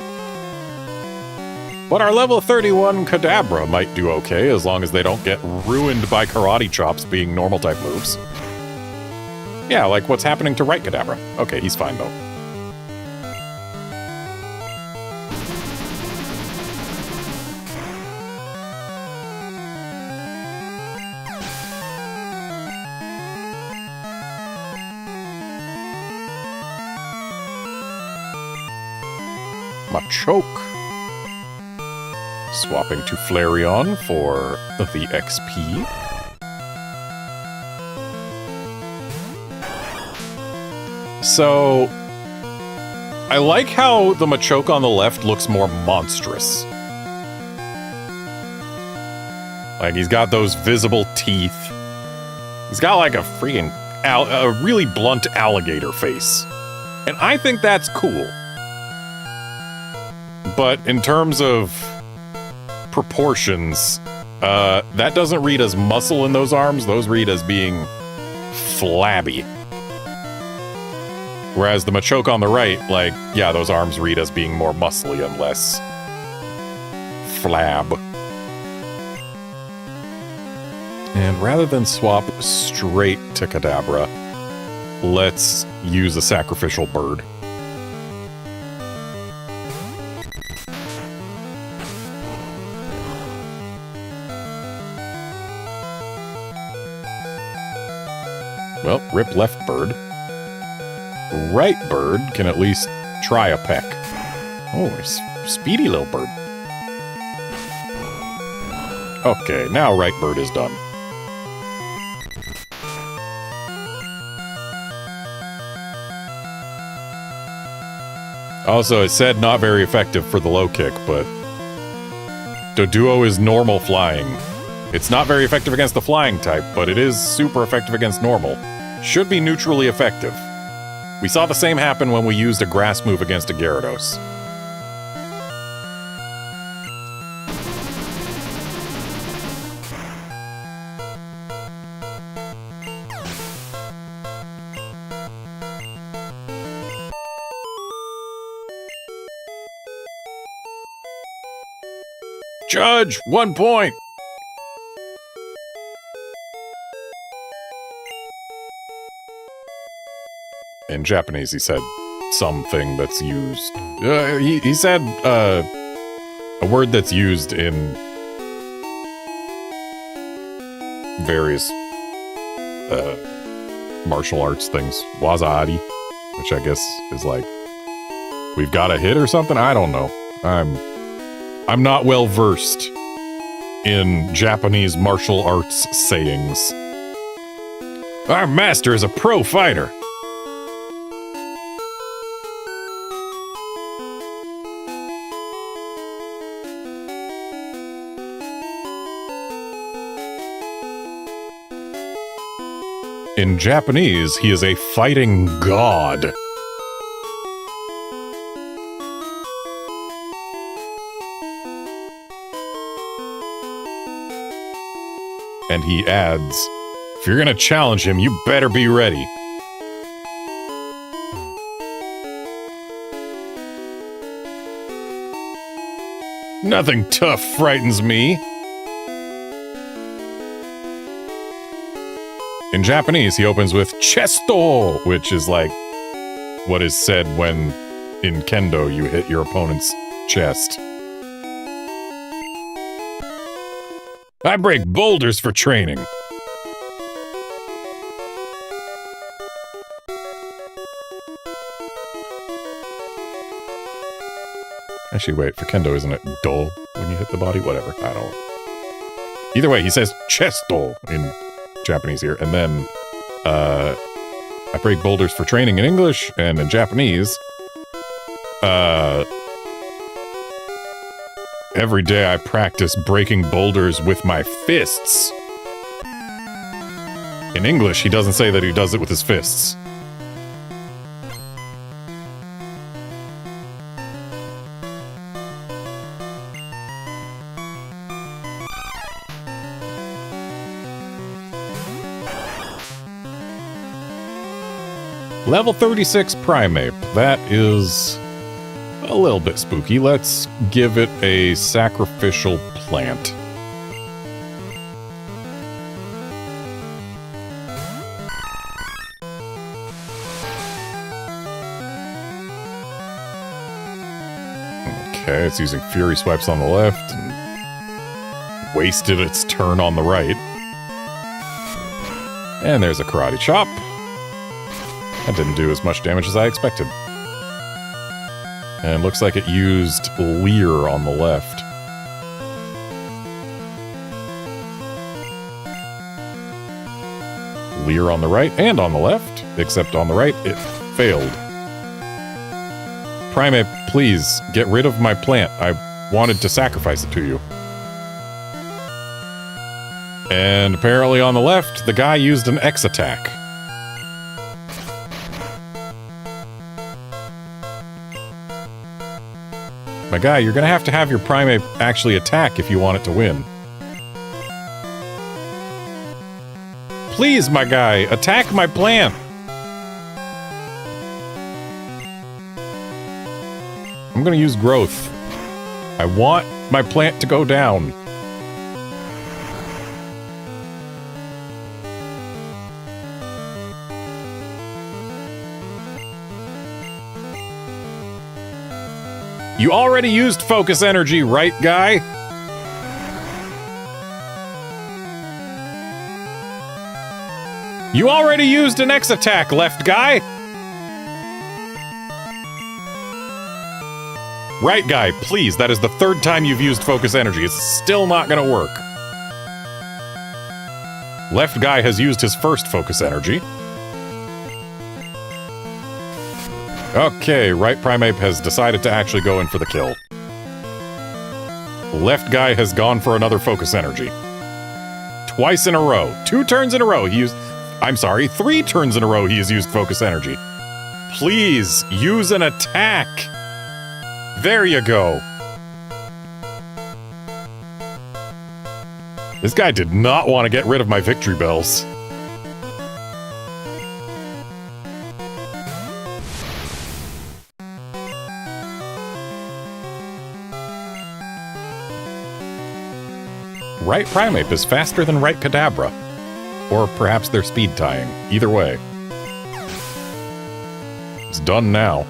But our level 31 Kadabra might do okay, as long as they don't get ruined by Karate Chops being normal-type moves. Yeah, like what's happening to right Kadabra. Okay, he's fine, though. Machoke. Swapping to Flareon for the XP. So, I like how the Machoke on the left looks more monstrous. Like, he's got those visible teeth. He's got like a freaking, a really blunt alligator face. And I think that's cool. But in terms of proportions, that doesn't read as muscle in those arms. Those read as being flabby. Whereas the Machoke on the right, like, yeah, those arms read as being more muscly and less flab. And rather than swap straight to Kadabra, let's use a sacrificial bird. Well, rip left bird. Right bird can at least try a peck. Oh, speedy little bird. Okay, now right bird is done. Also, it said not very effective for the low kick, but Doduo is normal flying. It's not very effective against the flying type, but it is super effective against normal. Should be neutrally effective. We saw the same happen when we used a grass move against a Gyarados. Judge, 1 point! In Japanese, he said something that's used. He said a word that's used in various martial arts things. Waza-ari, which I guess is like, we've got a hit or something? I don't know. I'm not well versed in Japanese martial arts sayings. Our master is a pro fighter. In Japanese, he is a fighting god. And he adds, if you're gonna challenge him, you better be ready. Nothing tough frightens me. In Japanese, he opens with chesto, which is like what is said when in kendo you hit your opponent's chest. I break boulders for training. Actually, wait, for kendo, isn't it do when you hit the body? Whatever, I don't know. Either way, he says chesto in Japanese here, and then I break boulders for training in English, and in Japanese, every day I practice breaking boulders with my fists. In English, he doesn't say that he does it with his fists. Level 36 Primeape. That is a little bit spooky. Let's give it a sacrificial plant. Okay, it's using Fury Swipes on the left and wasted its turn on the right. And there's a Karate Chop. That didn't do as much damage as I expected. And it looks like it used Leer on the left. Leer on the right and on the left, except on the right, it failed. Primeape, please, get rid of my plant. I wanted to sacrifice it to you. And apparently on the left, the guy used an X attack. My guy, you're gonna have to have your Primeape actually attack if you want it to win. Please, my guy, attack my plant! I'm gonna use Growth. I want my plant to go down. You already used Focus Energy, right, guy? You already used an X attack, left guy? Right guy, please, that is the third time you've used Focus Energy. It's still not gonna work. Left guy has used his first Focus Energy. Okay, right Primeape has decided to actually go in for the kill. Left guy has gone for another Focus Energy. Twice in a row. 2 turns in a row he used... I'm sorry, 3 turns in a row he has used Focus Energy. Please, use an attack! There you go. This guy did not want to get rid of my victory bells. Right Primeape is faster than right Kadabra. Or perhaps they're speed tying. Either way. It's done now.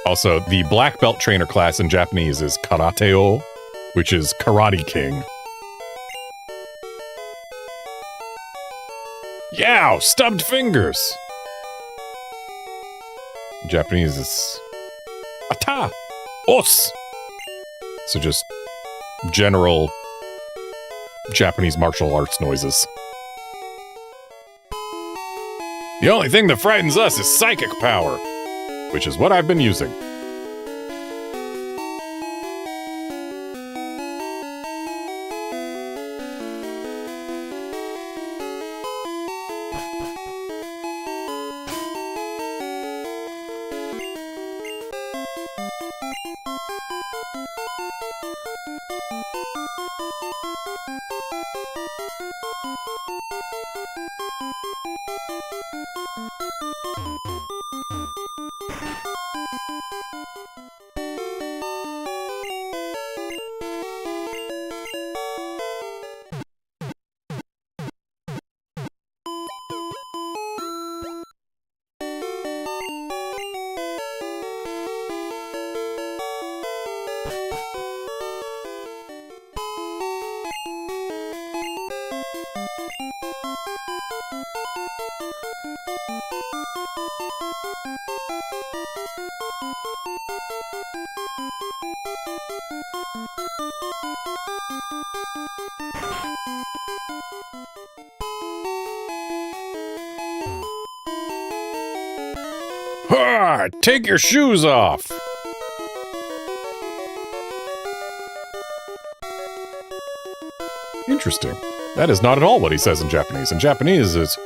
Also, the black belt trainer class in Japanese is Karateo, which is Karate King. Yow! Stubbed fingers! Japanese is Ata! Os! So just general Japanese martial arts noises. The only thing that frightens us is psychic power, which is what I've been using. Ha! Take your shoes off! Interesting. That is not at all what he says in Japanese. In Japanese, it's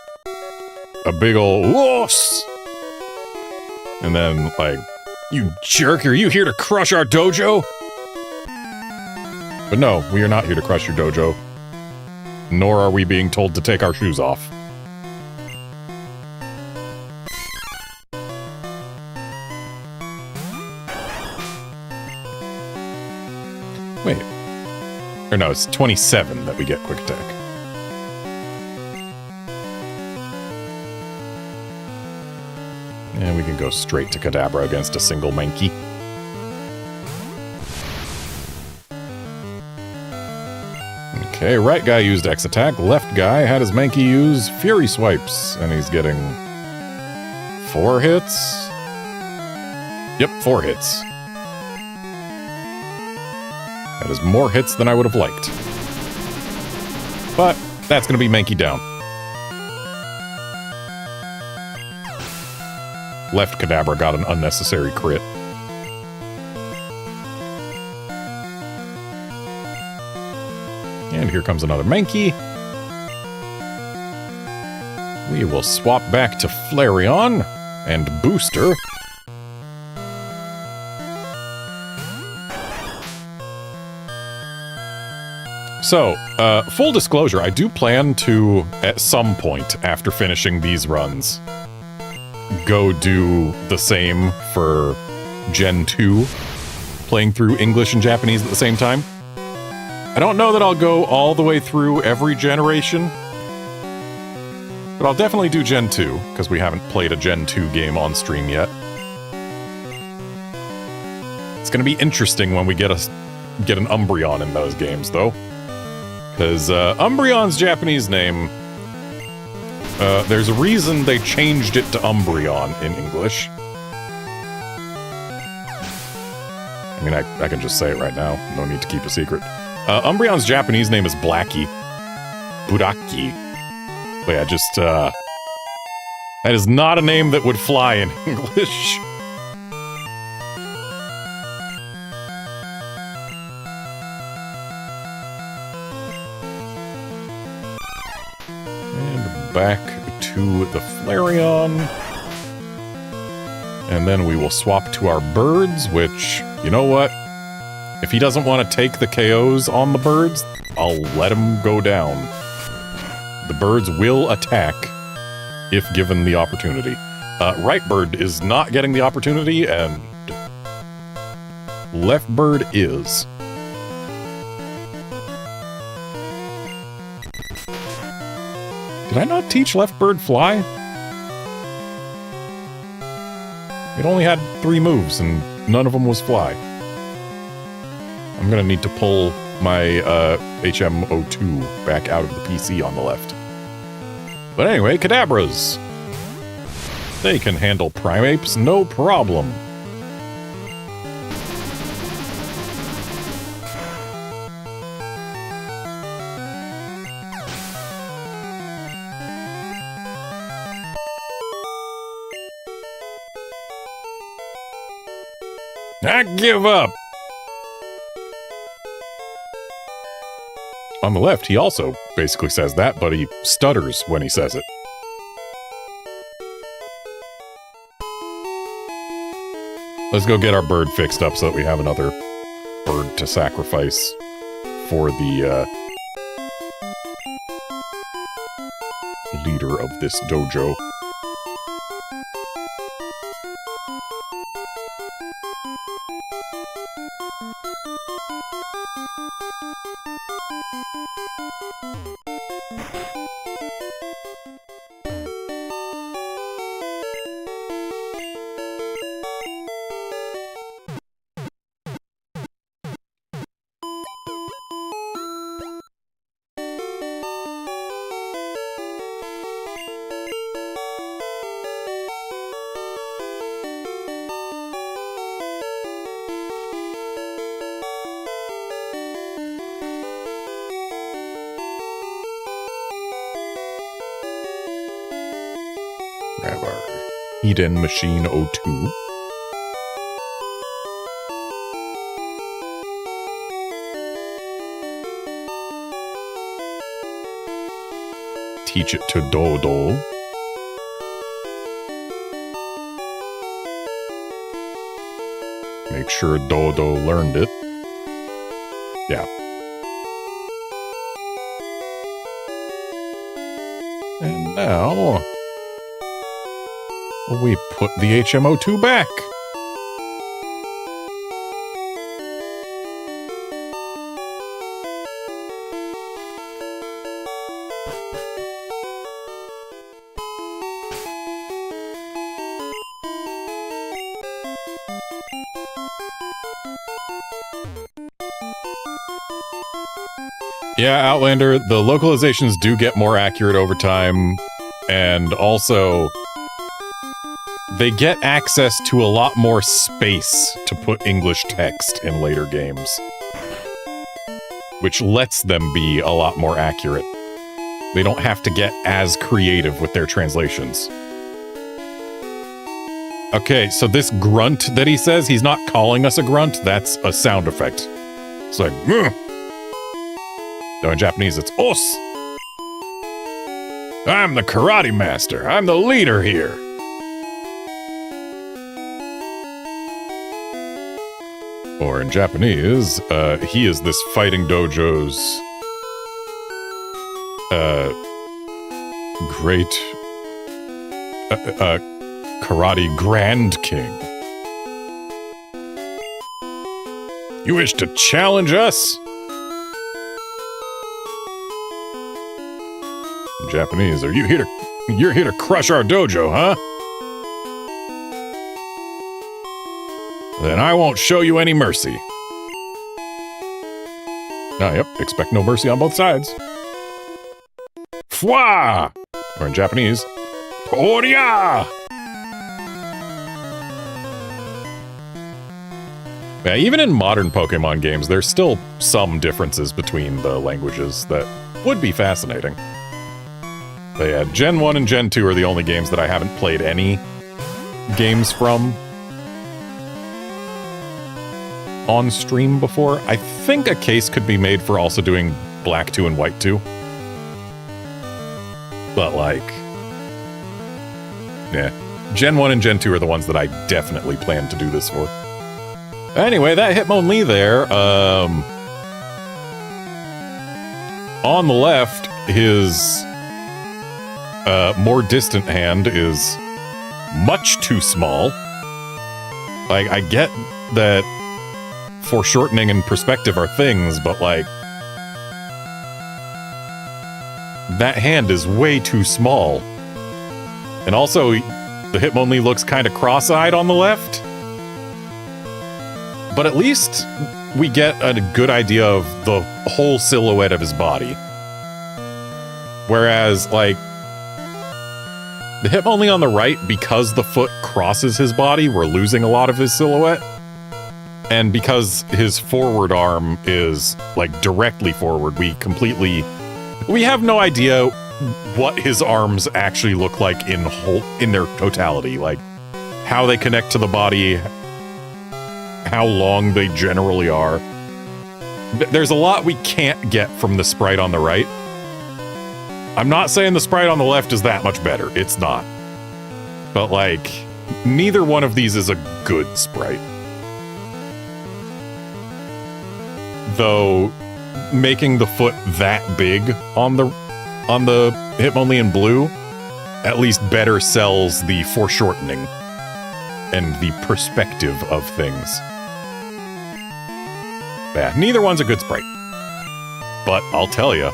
a big ol' wuss! And then, like, you jerk, are you here to crush our dojo? But no, we are not here to crush your dojo. Nor are we being told to take our shoes off. Wait. Or no, it's 27 that we get quick attack. And we can go straight to Kadabra against a single Mankey. Okay, right guy used X attack, left guy had his Mankey use Fury Swipes, and he's getting 4 hits? Yep, 4 hits. That is more hits than I would have liked. But that's going to be Mankey down. Left Kadabra got an unnecessary crit. And here comes another Mankey. We will swap back to Flareon and Booster. So, full disclosure, I do plan to, at some point after finishing these runs, go do the same for Gen 2, playing through English and Japanese at the same time. I don't know that I'll go all the way through every generation, but I'll definitely do Gen 2, because we haven't played a Gen 2 game on stream yet. It's going to be interesting when we get an Umbreon in those games, though. Because Umbreon's Japanese name, there's a reason they changed it to Umbreon in English. I mean, I can just say it right now. No need to keep a secret. Umbreon's Japanese name is Blackie. Buraki. But yeah, just, that is not a name that would fly in English. Back to the Flareon. And then we will swap to our birds, which, you know what? If he doesn't want to take the KOs on the birds, I'll let him go down. The birds will attack if given the opportunity. Right bird is not getting the opportunity, and left bird is. Did I not teach left bird fly? It only had 3 moves, and none of them was fly. I'm gonna need to pull my HM02 back out of the PC on the left. But anyway, Kadabras. They can handle Primeapes, no problem. I give up! On the left, he also basically says that, but he stutters when he says it. Let's go get our bird fixed up so that we have another bird to sacrifice for the leader of this dojo. Grab our Eden Machine 02. Teach it to Dodo. Make sure Dodo learned it. Yeah. And now we put the HM02 back. Yeah, Outlander, the localizations do get more accurate over time, and also they get access to a lot more space to put English text in later games, which lets them be a lot more accurate. They don't have to get as creative with their translations. Okay, so this grunt that he says, he's not calling us a grunt, that's a sound effect. It's like, Ugh! Though in Japanese, it's os. I'm the karate master. I'm the leader here. Or in Japanese, he is this fighting dojo's great karate grand king. You wish to challenge us? Japanese, are you here to... You're here to crush our dojo, huh? Then I won't show you any mercy. Ah, yep, expect no mercy on both sides. Fwa! Or in Japanese, Poria! Yeah, even in modern Pokemon games, there's still some differences between the languages that would be fascinating. But yeah, Gen 1 and Gen 2 are the only games that I haven't played any games from on stream before. I think a case could be made for also doing Black 2 and White 2. But like, yeah, Gen 1 and Gen 2 are the ones that I definitely plan to do this for. Anyway, that Hitmonlee there, on the left, his more distant hand is much too small. Like, I get that foreshortening and perspective are things, but like, that hand is way too small. And also, the Hitmonlee looks kind of cross-eyed on the left. But at least we get a good idea of the whole silhouette of his body. Whereas, like, the Hitmonlee on the right, because the foot crosses his body, we're losing a lot of his silhouette. And because his forward arm is, like, directly forward, we have no idea what his arms actually look like in their totality. Like, how they connect to the body, how long they generally are. There's a lot we can't get from the sprite on the right. I'm not saying the sprite on the left is that much better. It's not. But, like, neither one of these is a good sprite. Though, making the foot that big on the Hitmonlee in blue at least better sells the foreshortening and the perspective of things. Yeah, neither one's a good sprite. But I'll tell you,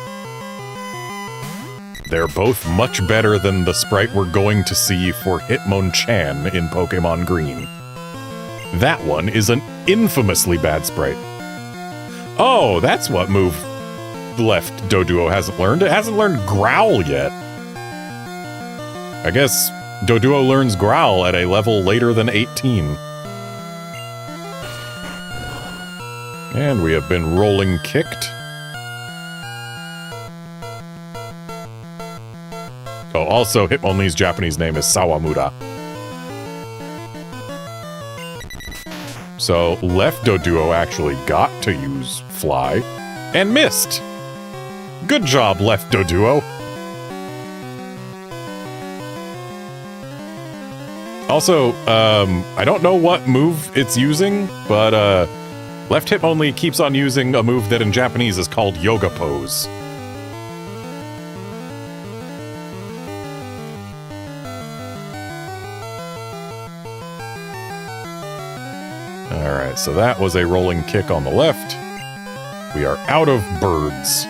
they're both much better than the sprite we're going to see for Hitmonchan in Pokémon Green. That one is an infamously bad sprite. Oh, that's what move left Doduo hasn't learned. It hasn't learned Growl yet. I guess Doduo learns Growl at a level later than 18. And we have been rolling kicked. Oh, also, Hitmonlee's Japanese name is Sawamura. So, left Doduo actually got to use Fly, and missed! Good job, left Doduo! Also, I don't know what move it's using, but left Hitmonlee keeps on using a move that in Japanese is called Yoga Pose. Alright, so that was a rolling kick on the left. We are out of birds.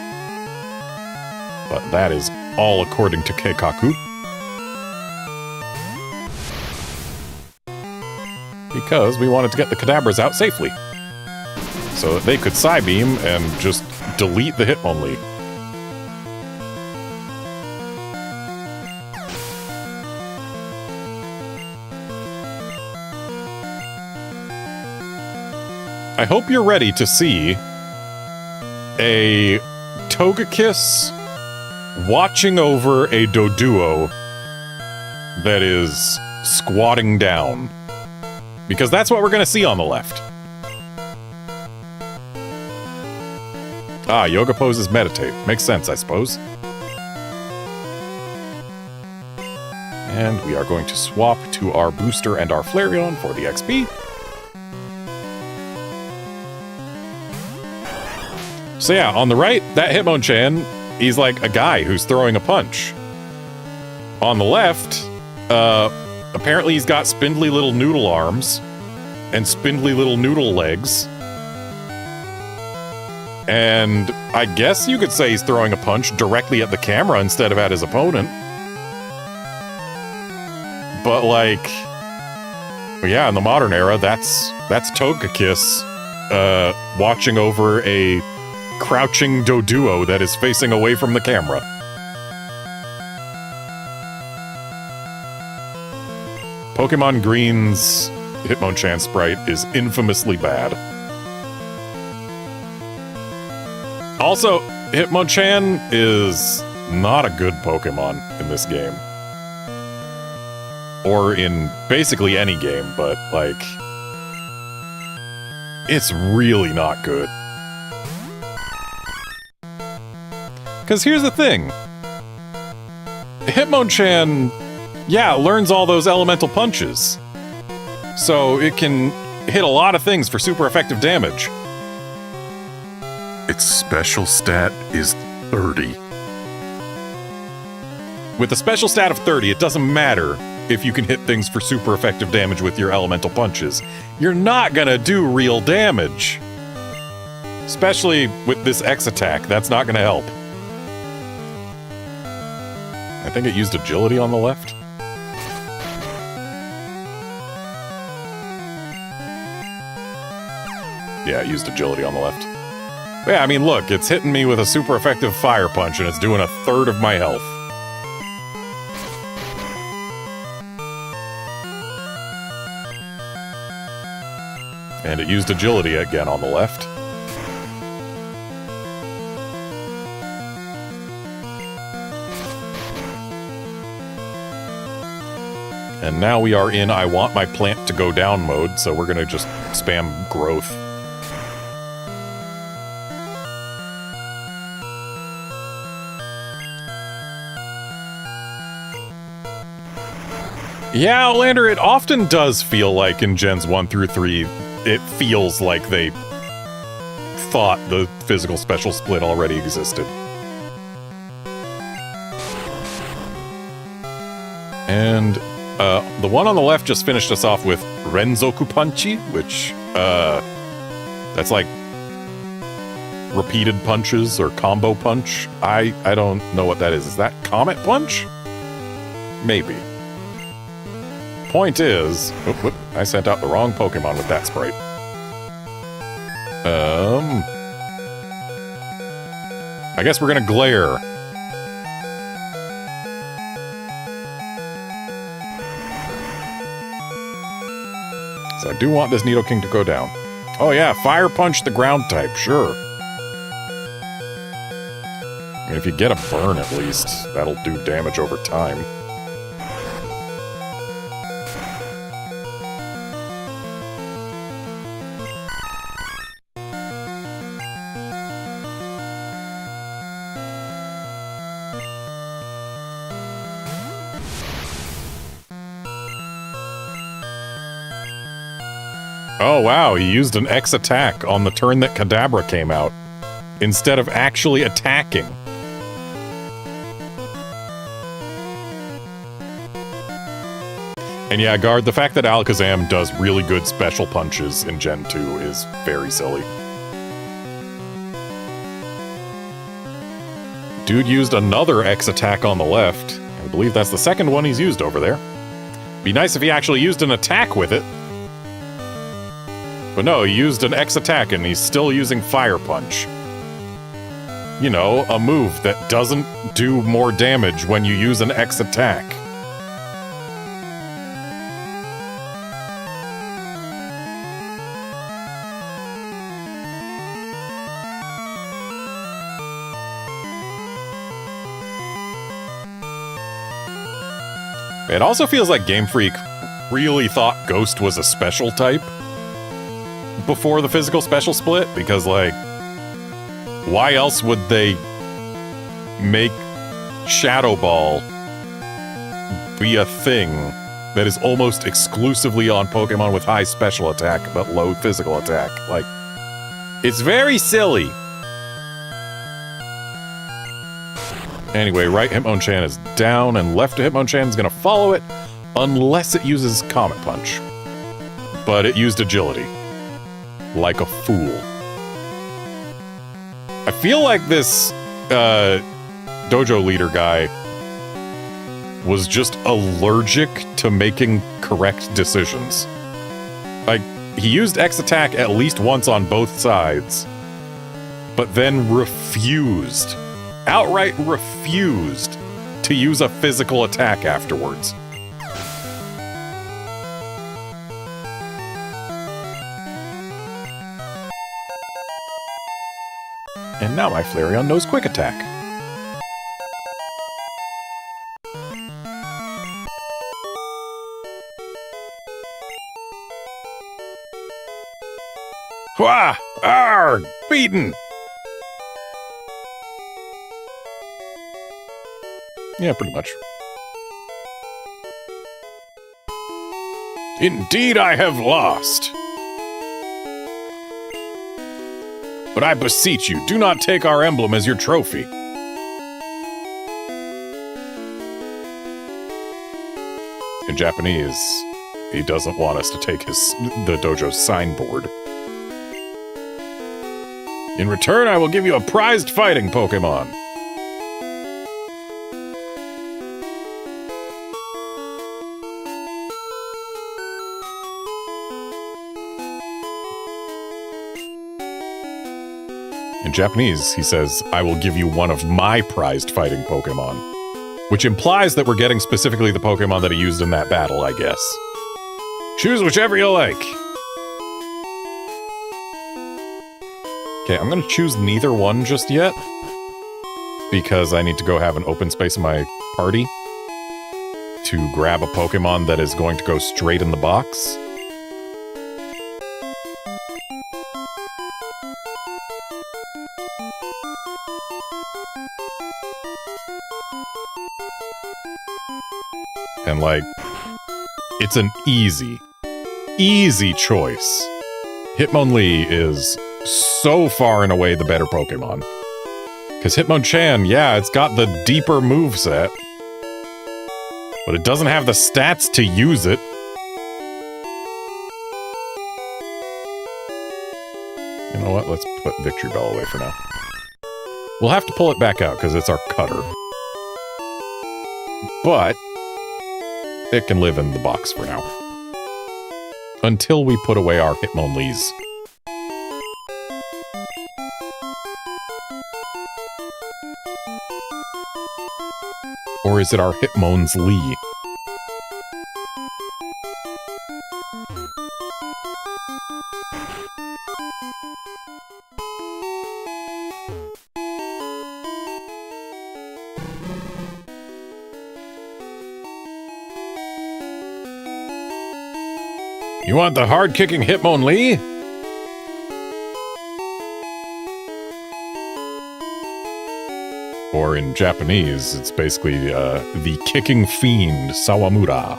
But that is all according to Keikaku. Because we wanted to get the Kadabras out safely. So that they could Psybeam and just delete the Hitmonlee. I hope you're ready to see a Togekiss watching over a Doduo that is squatting down. Because that's what we're going to see on the left. Ah, yoga poses meditate. Makes sense, I suppose. And we are going to swap to our booster and our Flareon for the XP. So yeah, on the right, that Hitmonchan, he's like a guy who's throwing a punch. On the left, apparently he's got spindly little noodle arms and spindly little noodle legs. And I guess you could say he's throwing a punch directly at the camera instead of at his opponent. But like, yeah, in the modern era, that's Togekiss watching over a crouching Doduo that is facing away from the camera. Pokemon Green's Hitmonchan sprite is infamously bad. Also, Hitmonchan is not a good Pokemon in this game. Or in basically any game, but, like, it's really not good. Because here's the thing. Hitmonchan, yeah, learns all those elemental punches. So it can hit a lot of things for super effective damage. Its special stat is 30. With a special stat of 30, it doesn't matter if you can hit things for super effective damage with your elemental punches. You're not gonna do real damage. Especially with this X attack, that's not gonna help. I think it used agility on the left. Yeah, it used agility on the left. But yeah, I mean, look, it's hitting me with a super effective fire punch, and it's doing a third of my health. And it used agility again on the left. And now we are in I want my plant to go down mode, so we're gonna just spam growth. Yeah, Outlander, it often does feel like in Gens 1 through 3, it feels like they thought the physical special split already existed. And the one on the left just finished us off with Renzoku Punchy, which, that's like repeated punches or combo punch. I don't know what that is. Is that Comet Punch? Maybe. Point is, whoop, I sent out the wrong Pokemon with that sprite. I guess we're gonna glare. So I do want this Nidoking to go down. Oh yeah, Fire Punch the ground type, sure. I mean, if you get a burn at least, that'll do damage over time. Oh wow, he used an X attack on the turn that Kadabra came out, instead of actually attacking. And yeah, Guard, the fact that Alakazam does really good special punches in Gen 2 is very silly. Dude used another X attack on the left. I believe that's the second one he's used over there. Be nice if he actually used an attack with it. But no, he used an X attack and he's still using Fire Punch. You know, a move that doesn't do more damage when you use an X attack. It also feels like Game Freak really thought Ghost was a special type before the physical special split, because, like, why else would they make Shadow Ball be a thing that is almost exclusively on Pokemon with high special attack but low physical attack? Like, it's very silly. Anyway, right Hitmonchan is down, and left Hitmonchan is going to follow it, unless it uses Comet Punch. But it used agility. Like a fool. I feel like this dojo leader guy was just allergic to making correct decisions. Like, he used X attack at least once on both sides, but then refused, outright refused, to use a physical attack afterwards. And now my Flareon knows Quick Attack. Wah! Arrgh! Beaten! Yeah, pretty much. Indeed I have lost. But I beseech you, do not take our emblem as your trophy. In Japanese, he doesn't want us to take the dojo's signboard. In return, I will give you a prized fighting Pokemon. Japanese, he says, I will give you one of my prized fighting Pokemon. Which implies that we're getting specifically the Pokemon that he used in that battle, I guess. Choose whichever you like. Okay, I'm going to choose neither one just yet. Because I need to go have an open space in my party to grab a Pokemon that is going to go straight in the box. And, like, it's an easy choice. Hitmonlee is so far and away the better Pokemon. Because Hitmonchan, yeah, it's got the deeper moveset, but it doesn't have the stats to use it. You know what? Let's put Victory Bell away for now. We'll have to pull it back out because it's our cutter. But it can live in the box for now. Until we put away our Hitmonlees. Or is it our Hitmonlee? You want the hard-kicking Hitmonlee? Or in Japanese, it's basically the kicking fiend, Sawamura.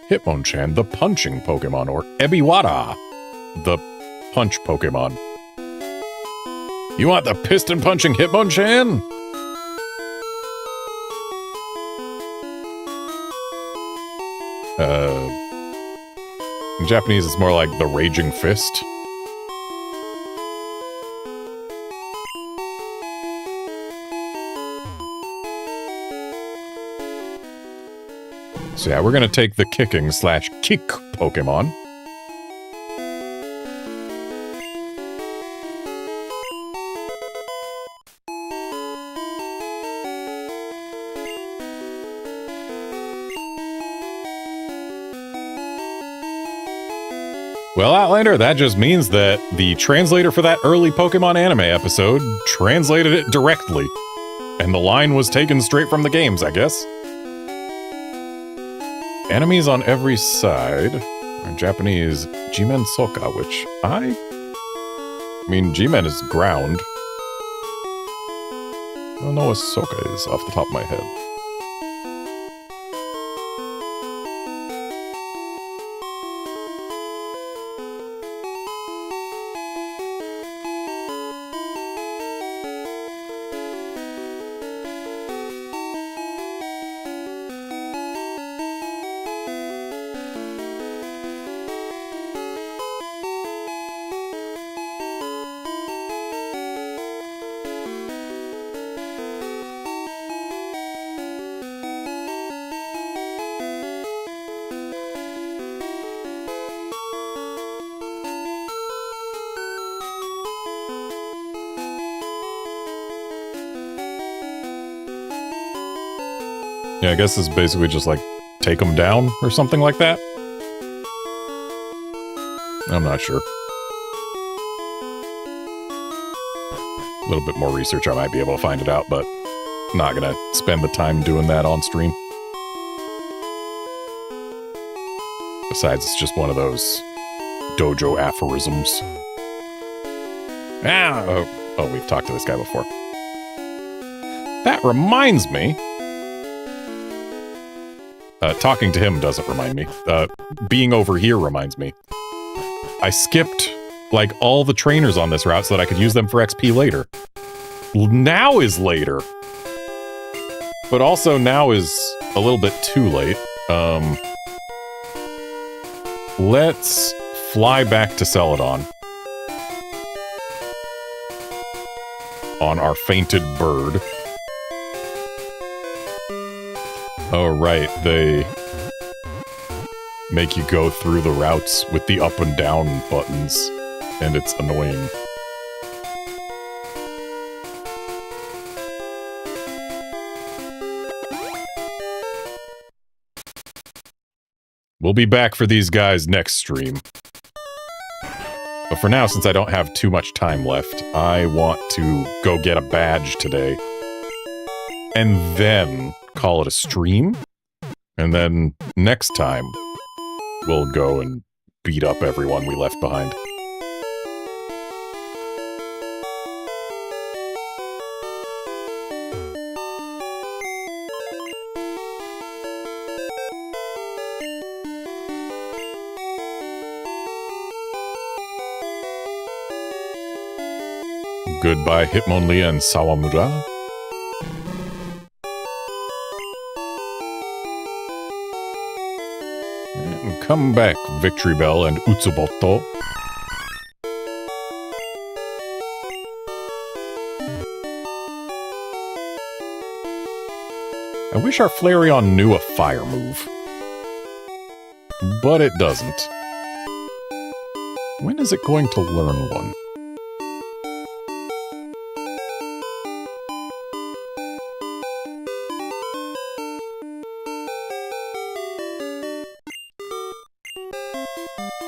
Hitmonchan, the punching Pokemon, or Ebiwara, the punch Pokemon. You want the piston-punching Hitmonchan? In Japanese, it's more like the Raging Fist. So yeah, we're gonna take the kicking/kick Pokemon. Well, Outlander, that just means that the translator for that early Pokemon anime episode translated it directly. And the line was taken straight from the games, I guess. Enemies on every side. In Japanese, Jimen Soka, which I mean, Jimen is ground. I don't know what Soka is off the top of my head. Yeah, I guess it's basically just like take them down or something like that. I'm not sure. A little bit more research, I might be able to find it out, but I'm not gonna spend the time doing that on stream. Besides, it's just one of those dojo aphorisms. Oh, we've talked to this guy before. That reminds me. Talking to him doesn't remind me. Being over here reminds me. I skipped, like, all the trainers on this route so that I could use them for XP later. Now is later. But also now is a little bit too late. Let's fly back to Celadon. On our fainted bird. Oh, right, they make you go through the routes with the up and down buttons, and it's annoying. We'll be back for these guys next stream. But for now, since I don't have too much time left, I want to go get a badge today. And then call it a stream. And then next time, we'll go and beat up everyone we left behind. Goodbye, Hitmonlee and Sawamura. And come back, Victory Bell and Utsuboto. I wish our Flareon knew a fire move. But it doesn't. When is it going to learn one?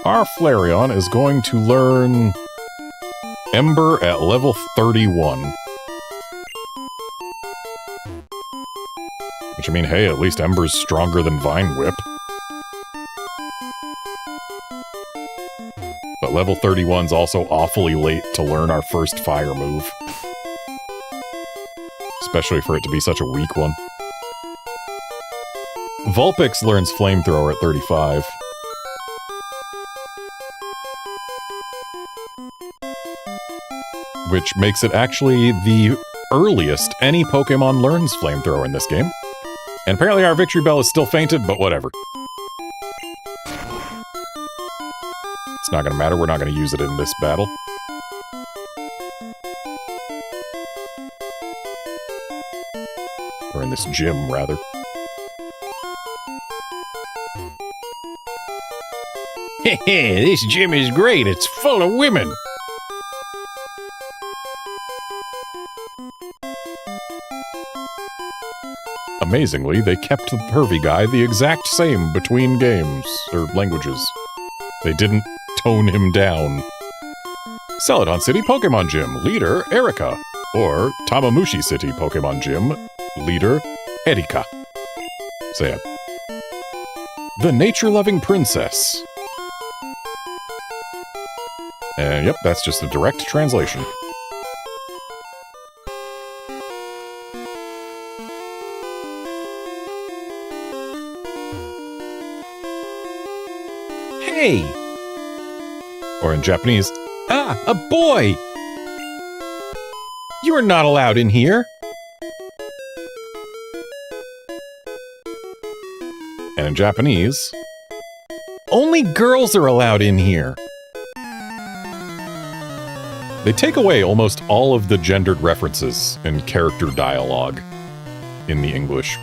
Our Flareon is going to learn Ember at level 31. Which, I mean, hey, at least Ember's stronger than Vine Whip. But level 31's also awfully late to learn our first fire move. Especially for it to be such a weak one. Vulpix learns Flamethrower at 35. Which makes it actually the earliest any Pokemon learns Flamethrower in this game. And apparently our Victory Bell is still fainted, but whatever. It's not gonna matter, we're not gonna use it in this battle. Or in this gym, rather. Hehe, this gym is great, it's full of women. Amazingly, they kept the pervy guy the exact same between games, or languages. They didn't tone him down. Celadon City Pokemon Gym, leader Erika. Or Tamamushi City Pokemon Gym, leader Erika. So yeah. The Nature-Loving Princess. And yep, that's just a direct translation. Hey! Or in Japanese, Ah, a boy! You are not allowed in here. and in Japanese, only girls are allowed in here. They take away almost all of the gendered references and character dialogue in the English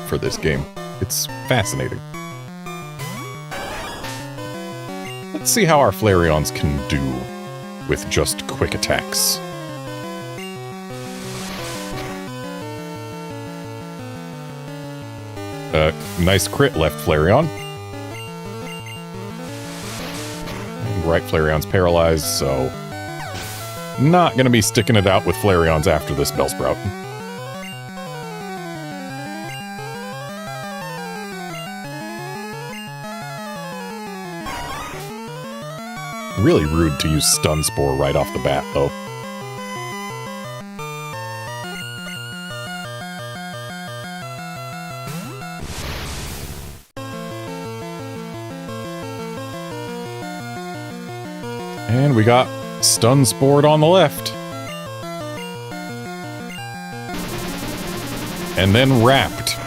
for this game. It's fascinating. Let's see how our Flareons can do with just quick attacks. Nice crit, left Flareon. And right Flareon's paralyzed, so not gonna be sticking it out with Flareons after this Bellsprout. Really rude to use Stun Spore right off the bat, though. And we got Stun Spored on the left. And then Wrapped.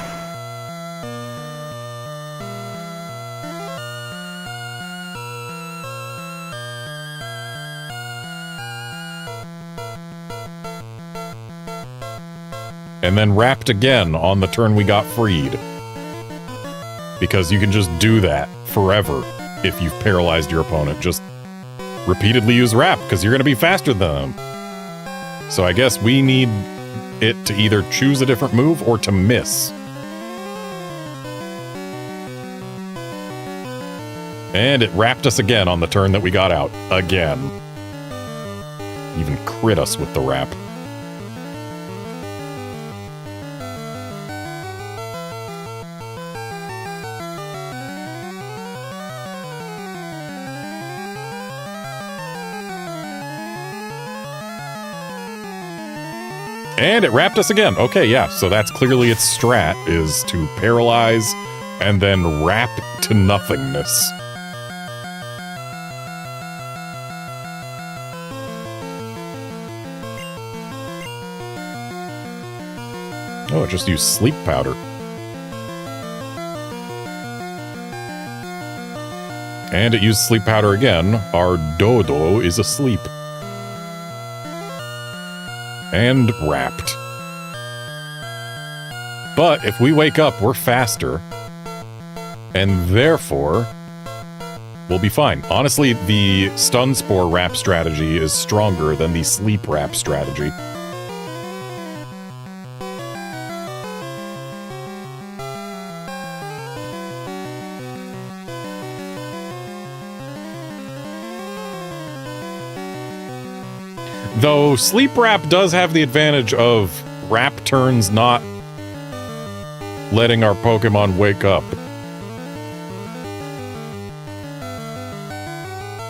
and then wrapped again on the turn we got freed. Because you can just do that forever if you've paralyzed your opponent. Just repeatedly use wrap, because you're going to be faster than them. So I guess we need it to either choose a different move or to miss. And it wrapped us again on the turn that we got out. Again. Even crit us with the wrap. And it wrapped us again. Okay, yeah, so that's clearly its strat, is to paralyze and then wrap to nothingness. Oh, it just used sleep powder. And it used sleep powder again. Our dodo is asleep. And wrapped. But if we wake up, we're faster. And therefore, we'll be fine. Honestly, the stun spore wrap strategy is stronger than the sleep wrap strategy. Though sleep wrap does have the advantage of wrap turns not letting our Pokemon wake up.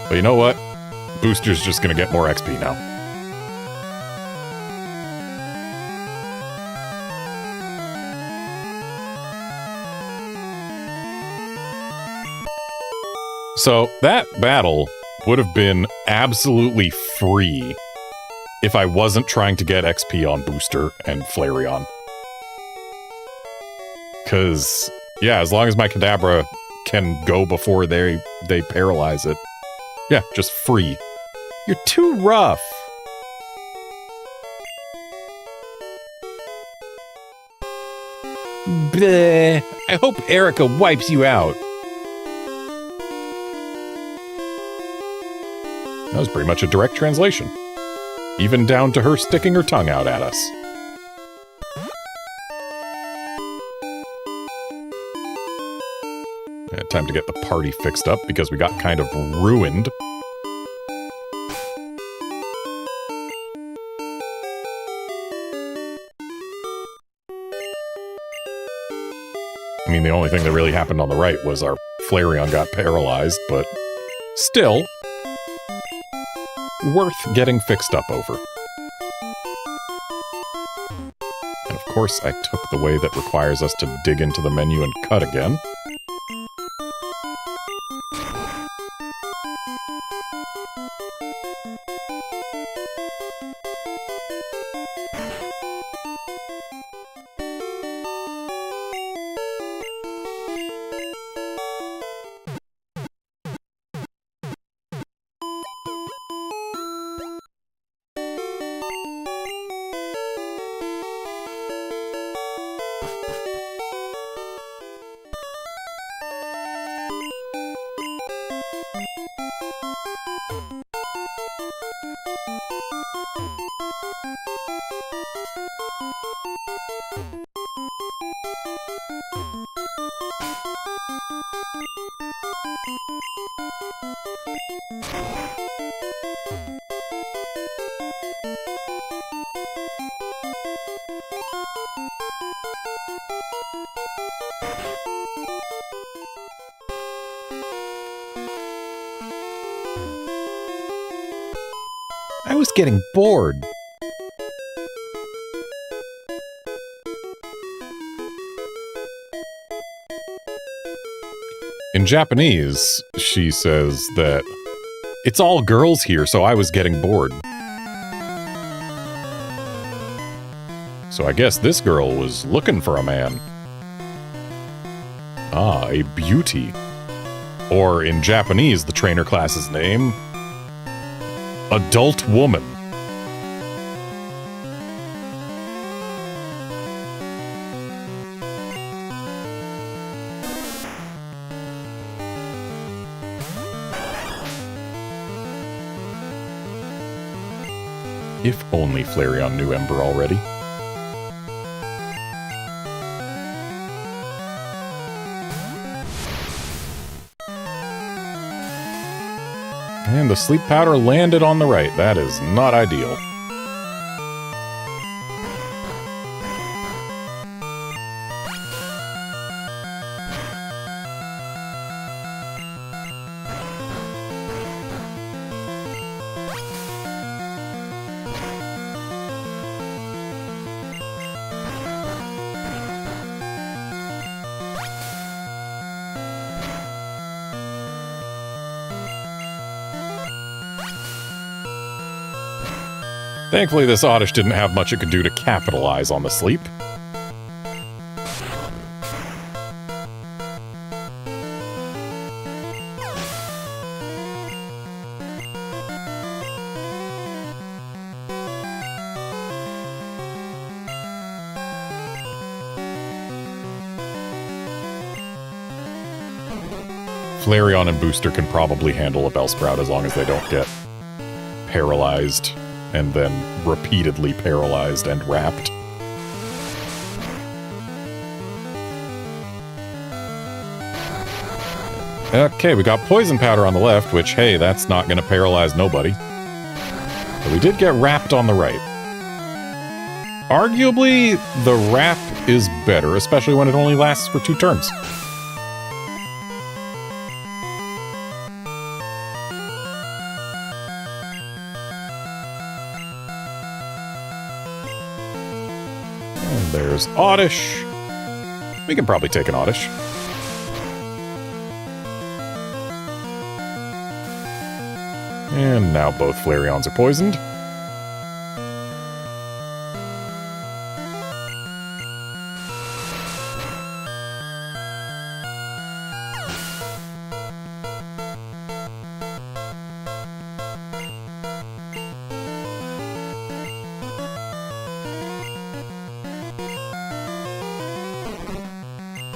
But you know what? Booster's just gonna get more XP now. So that battle would have been absolutely free if I wasn't trying to get XP on Booster and Flareon. Because, yeah, as long as my Kadabra can go before they paralyze it. Yeah, just free. You're too rough. Bleh. I hope Erica wipes you out. That was pretty much a direct translation. Even down to her sticking her tongue out at us. Yeah, time to get the party fixed up because we got kind of ruined. I mean, the only thing that really happened on the right was our Flareon got paralyzed, but still worth getting fixed up over. And of course, I took the way that requires us to dig into the menu and cut again. I was getting bored. In Japanese, she says that it's all girls here, so I was getting bored. So I guess this girl was looking for a man. Ah, a beauty. Or in Japanese, the trainer class's name, Adult Woman. If only Flareon knew Ember already. And the sleep powder landed on the right. That is not ideal. Thankfully, this Oddish didn't have much it could do to capitalize on the sleep. Flareon and Booster can probably handle a Bellsprout as long as they don't get paralyzed. And then repeatedly paralyzed and wrapped. Okay, we got Poison Powder on the left, which, hey, that's not going to paralyze nobody. But we did get wrapped on the right. Arguably, the wrap is better, especially when it only lasts for 2 turns. There's Oddish. We can probably take an Oddish. And now both Flareons are poisoned.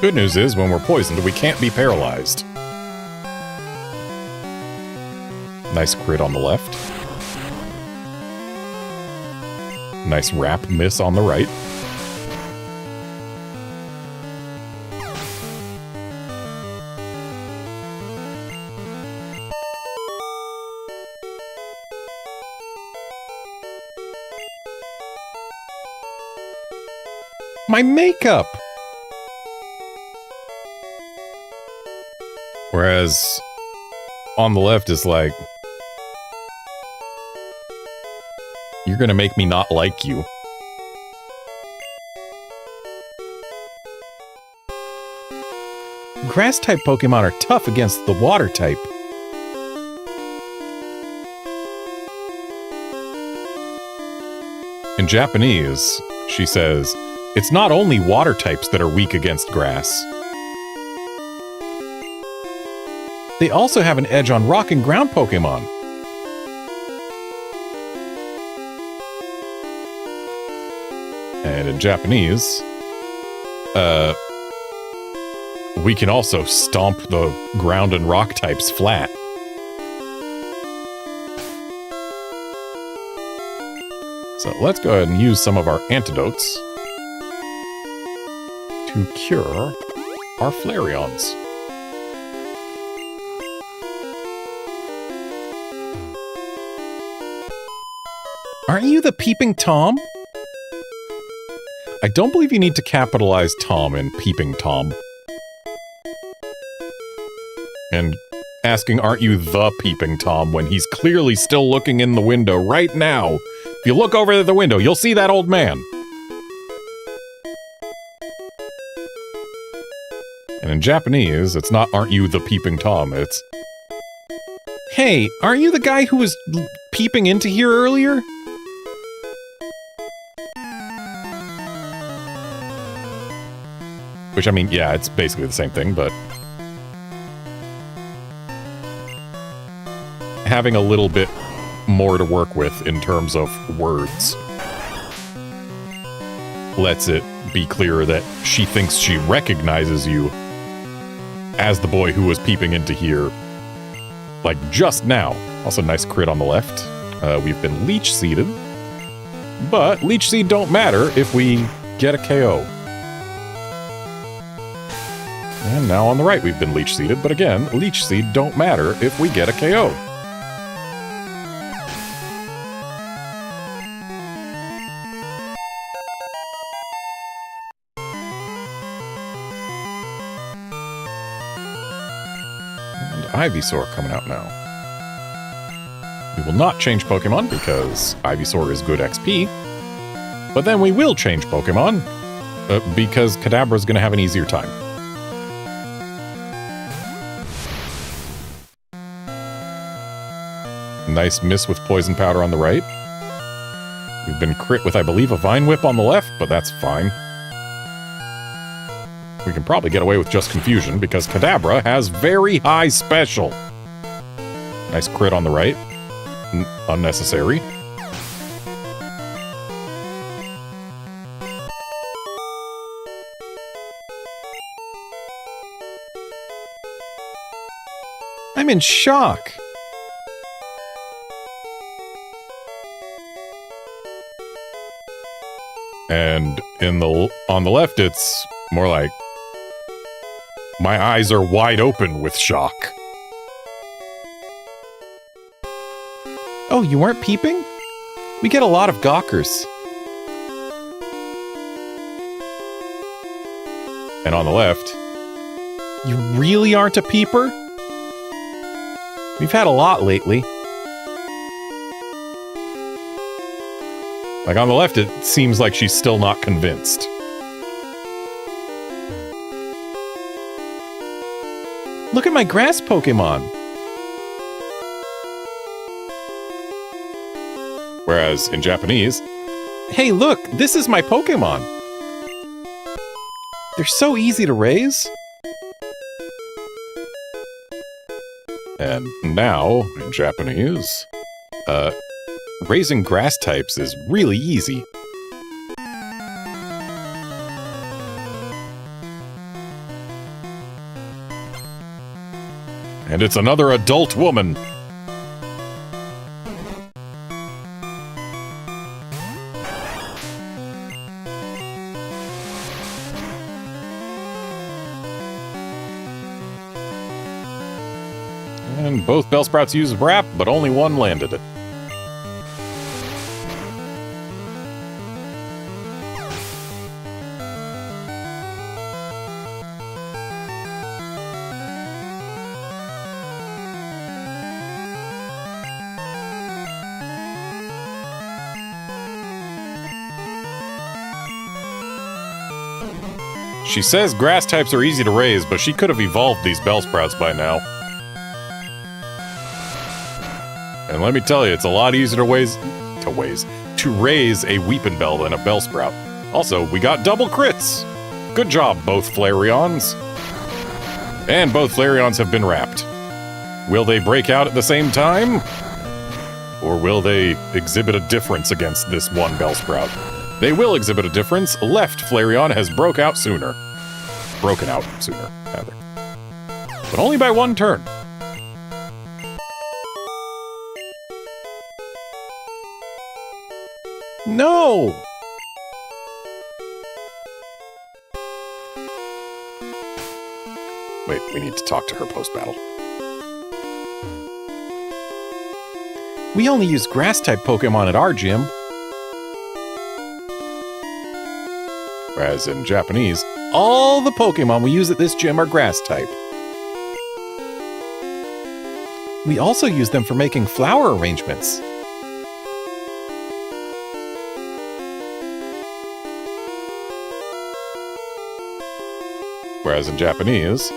Good news is, when we're poisoned, we can't be paralyzed. Nice crit on the left. Nice wrap miss on the right. My makeup! Whereas on the left is like, you're gonna make me not like you. Grass-type Pokemon are tough against the water-type. In Japanese, she says, it's not only water types that are weak against grass. They also have an edge on rock and ground Pokemon. And in Japanese, we can also stomp the ground and rock types flat. So let's go ahead and use some of our antidotes to cure our Flareons. Aren't you the Peeping Tom? I don't believe you need to capitalize Tom in Peeping Tom. And asking, aren't you the Peeping Tom, when he's clearly still looking in the window right now. If you look over at the window, you'll see that old man. And in Japanese, it's not, aren't you the Peeping Tom, it's, hey, aren't you the guy who was peeping into here earlier? Which, I mean, yeah, it's basically the same thing, but having a little bit more to work with in terms of words lets it be clear that she thinks she recognizes you as the boy who was peeping into here, like, just now. Also, nice crit on the left. We've been leech seeded. But Leech Seed don't matter if we get a KO. And now on the right we've been Leech Seeded, but again, Leech Seed don't matter if we get a KO. And Ivysaur coming out now. We will not change Pokemon because Ivysaur is good XP, but then we will change Pokemon because Kadabra's going to have an easier time. Nice miss with Poison Powder on the right. We've been crit with, I believe, a Vine Whip on the left, but that's fine. We can probably get away with just Confusion because Kadabra has very high special. Nice crit on the right. Unnecessary. I'm in shock. And on the left, it's more like my eyes are wide open with shock. Oh, you weren't peeping? We get a lot of gawkers. And on the left, you really aren't a peeper? We've had a lot lately. Like on the left, it seems like she's still not convinced. Look at my grass Pokemon. Whereas in Japanese, hey look, this is my Pokemon. They're so easy to raise. And now, in Japanese, raising grass types is really easy. And it's another adult woman. And both Bellsprouts used Wrap, but only one landed it. She says grass types are easy to raise, but she could have evolved these Bellsprouts by now. And let me tell you, it's a lot easier to raise a Weepinbell than a Bellsprout. Also, we got double crits! Good job, both Flareons. And both Flareons have been wrapped. Will they break out at the same time? Or will they exhibit a difference against this one Bellsprout? They will exhibit a difference. Left Flareon has broken out sooner, rather. But only by one turn. No! Wait, we need to talk to her post-battle. We only use Grass-type Pokemon at our gym. Whereas in Japanese, all the Pokemon we use at this gym are Grass-type. We also use them for making flower arrangements. Whereas in Japanese,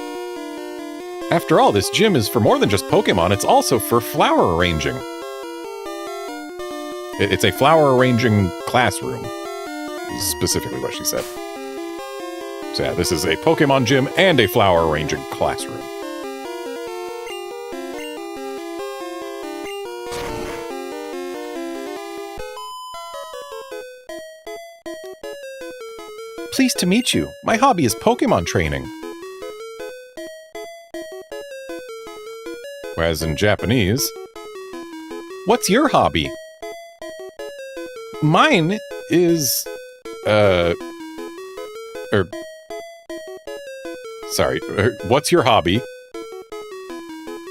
after all, this gym is for more than just Pokemon, it's also for flower arranging. It's a flower arranging classroom, is specifically what she said. So yeah, this is a Pokemon gym and a flower arranging classroom. Pleased to meet you. My hobby is Pokemon training. Whereas in Japanese, what's your hobby? mine is, sorry, what's your hobby?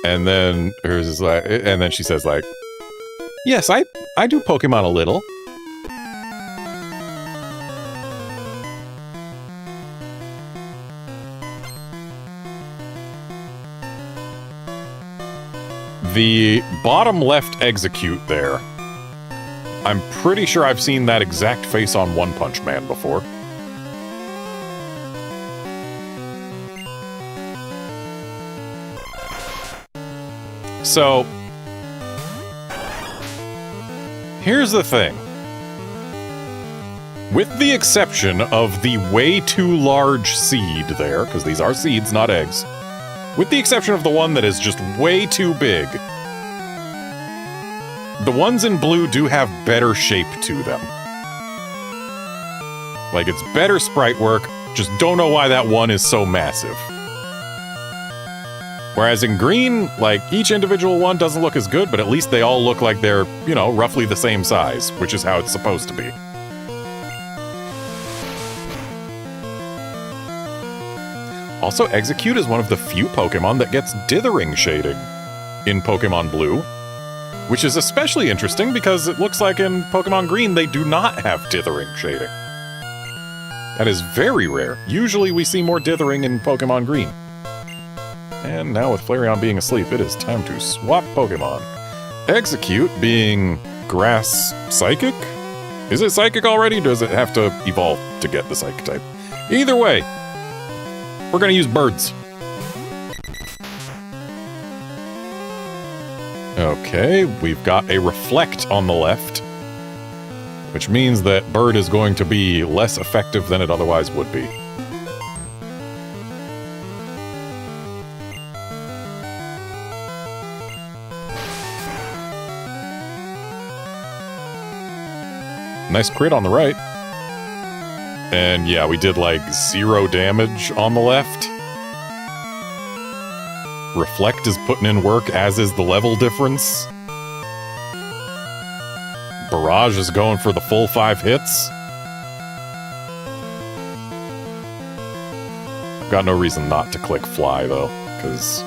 And then hers is like, and then she says like, yes, I do Pokemon a little. The bottom left execute there. I'm pretty sure I've seen that exact face on One Punch Man before. So, here's the thing. With the exception of the way too large seed there, because these are seeds, not eggs, with the exception of the one that is just way too big, the ones in blue do have better shape to them. Like, it's better sprite work, just don't know why that one is so massive. Whereas in green, like, each individual one doesn't look as good, but at least they all look like they're, you know, roughly the same size, which is how it's supposed to be. Also, Execute is one of the few Pokemon that gets dithering shading in Pokemon Blue, which is especially interesting because it looks like in Pokemon Green they do not have dithering shading. That is very rare. Usually we see more dithering in Pokemon Green. And now with Flareon being asleep, it is time to swap Pokemon. Execute being Grass Psychic? Is it Psychic already? Does it have to evolve to get the Psychic type? Either way, we're gonna use birds. Okay, we've got a Reflect on the left, which means that Bird is going to be less effective than it otherwise would be. Nice crit on the right. And yeah, we did like 0 damage on the left. Reflect is putting in work, as is the level difference. Barrage is going for the full 5 hits. Got no reason not to click Fly though, because...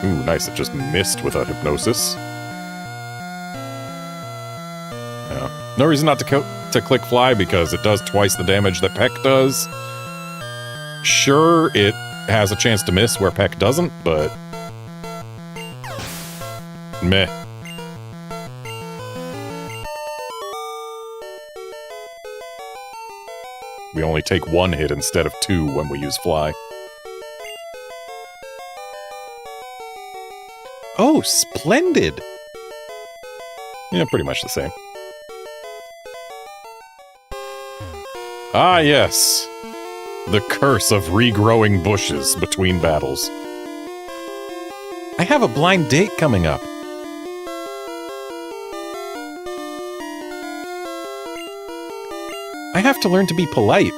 Ooh, nice, it just missed without Hypnosis. No reason not to click Fly because it does twice the damage that Peck does. Sure, it has a chance to miss where Peck doesn't, but... meh. We only take 1 hit instead of 2 when we use Fly. Oh, splendid! Yeah, pretty much the same. Ah, yes. The curse of regrowing bushes between battles. I have a blind date coming up. I have to learn to be polite.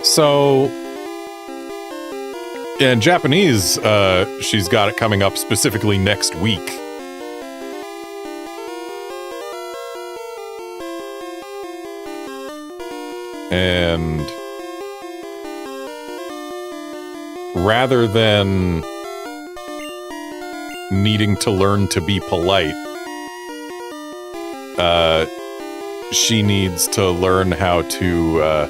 So... in Japanese, she's got it coming up specifically next week. And rather than needing to learn to be polite, she needs to learn how to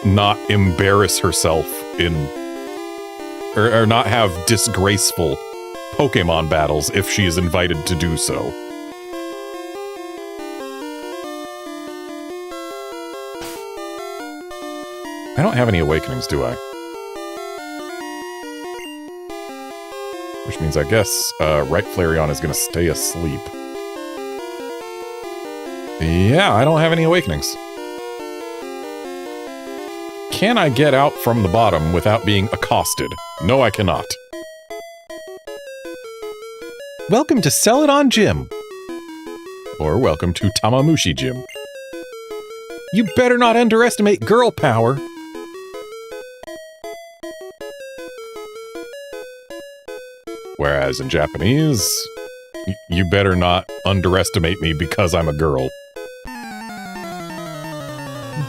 not embarrass herself in, or not have disgraceful Pokemon battles if she is invited to do so. I don't have any awakenings, do I? Which means I guess right Flareon is going to stay asleep. Yeah, I don't have any awakenings. Can I get out from the bottom without being accosted? No, I cannot. Welcome to Celadon Gym. Or welcome to Tamamushi Gym. You better not underestimate girl power. Whereas in Japanese, you better not underestimate me because I'm a girl.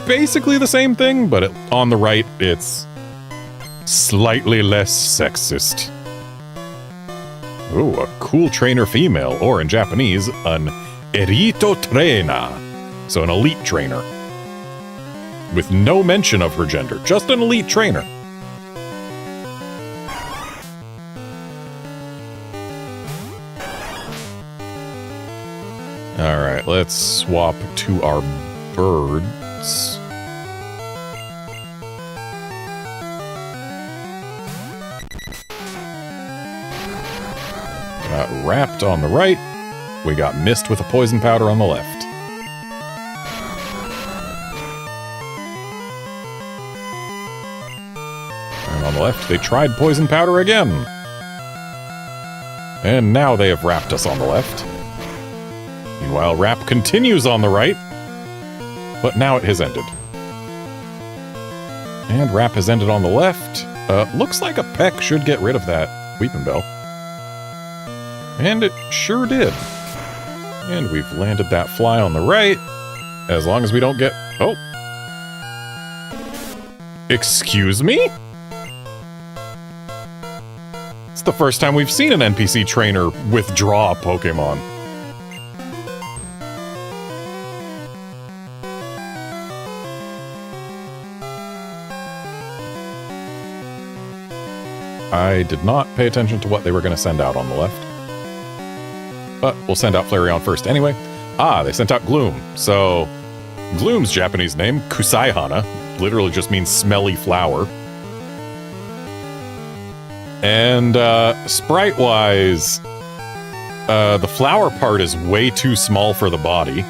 Basically the same thing, but on the right, it's slightly less sexist. Ooh, a cool trainer female, or in Japanese, an erito trainer. So an elite trainer. With no mention of her gender, just an elite trainer. Alright, let's swap to our birds. Got Wrapped on the right. We got Mist with a poison powder on the left. And on the left, they tried poison powder again. And now they have wrapped us on the left. Meanwhile, Wrap continues on the right, but now it has ended. And Wrap has ended on the left. Looks like a Peck should get rid of that Weeping Bell. And it sure did. And we've landed that fly on the right. As long as we don't get... Oh. Excuse me? It's the first time we've seen an NPC trainer withdraw a Pokemon. I did not pay attention to what they were going to send out on the left. But we'll send out Flareon first anyway. Ah, they sent out Gloom. So, Gloom's Japanese name, Kusaihana, literally just means smelly flower. And sprite-wise, the flower part is way too small for the body.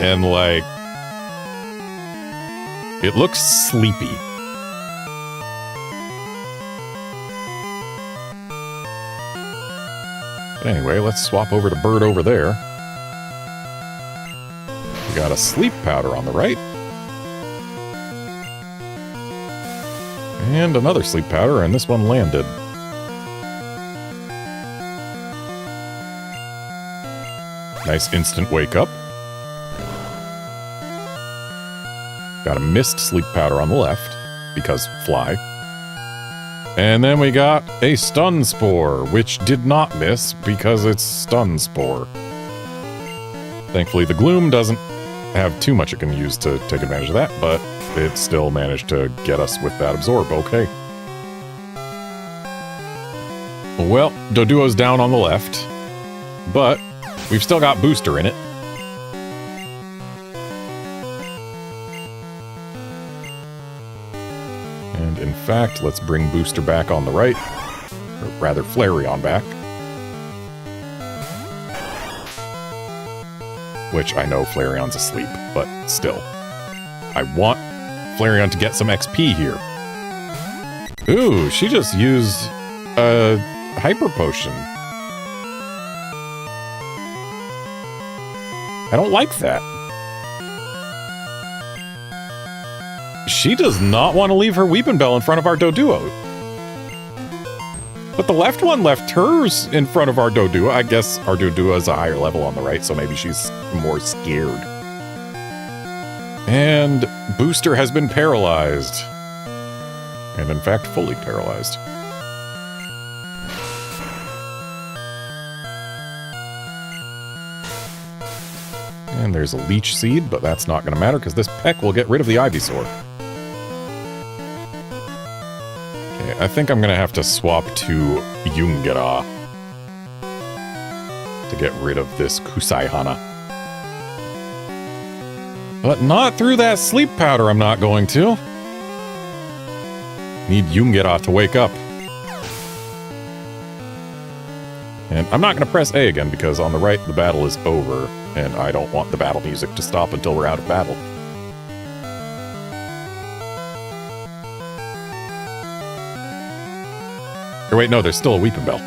And, like, it looks sleepy. But anyway, let's swap over to Bird over there. We got a sleep powder on the right. And another sleep powder, and this one landed. Nice instant wake up. Got a Mist sleep powder on the left, because fly. And then we got a Stun Spore, which did not miss because it's Stun Spore. Thankfully, the Gloom doesn't have too much it can use to take advantage of that, but it still managed to get us with that Absorb, okay. Well, Doduo's down on the left, but we've still got Booster in it. And in fact, let's bring Booster back on the right, or rather Flareon back. Which I know Flareon's asleep, but still. I want Flareon to get some XP here. Ooh, she just used a Hyper Potion. I don't like that. She does not want to leave her Weeping Bell in front of our Doduo. But the left one left hers in front of our Doduo. I guess our Doduo is a higher level on the right, so maybe she's more scared. And Booster has been paralyzed. And in fact, fully paralyzed. And there's a Leech Seed, but that's not going to matter because this Peck will get rid of the Ivysaur. Okay, I think I'm going to have to swap to Yungera to get rid of this Kusaihana. But not through that sleep powder, I'm not going to. Need Yungera to wake up. And I'm not going to press A again because on the right the battle is over, and I don't want the battle music to stop until we're out of battle. Or wait, no, there's still a Weeping Bell.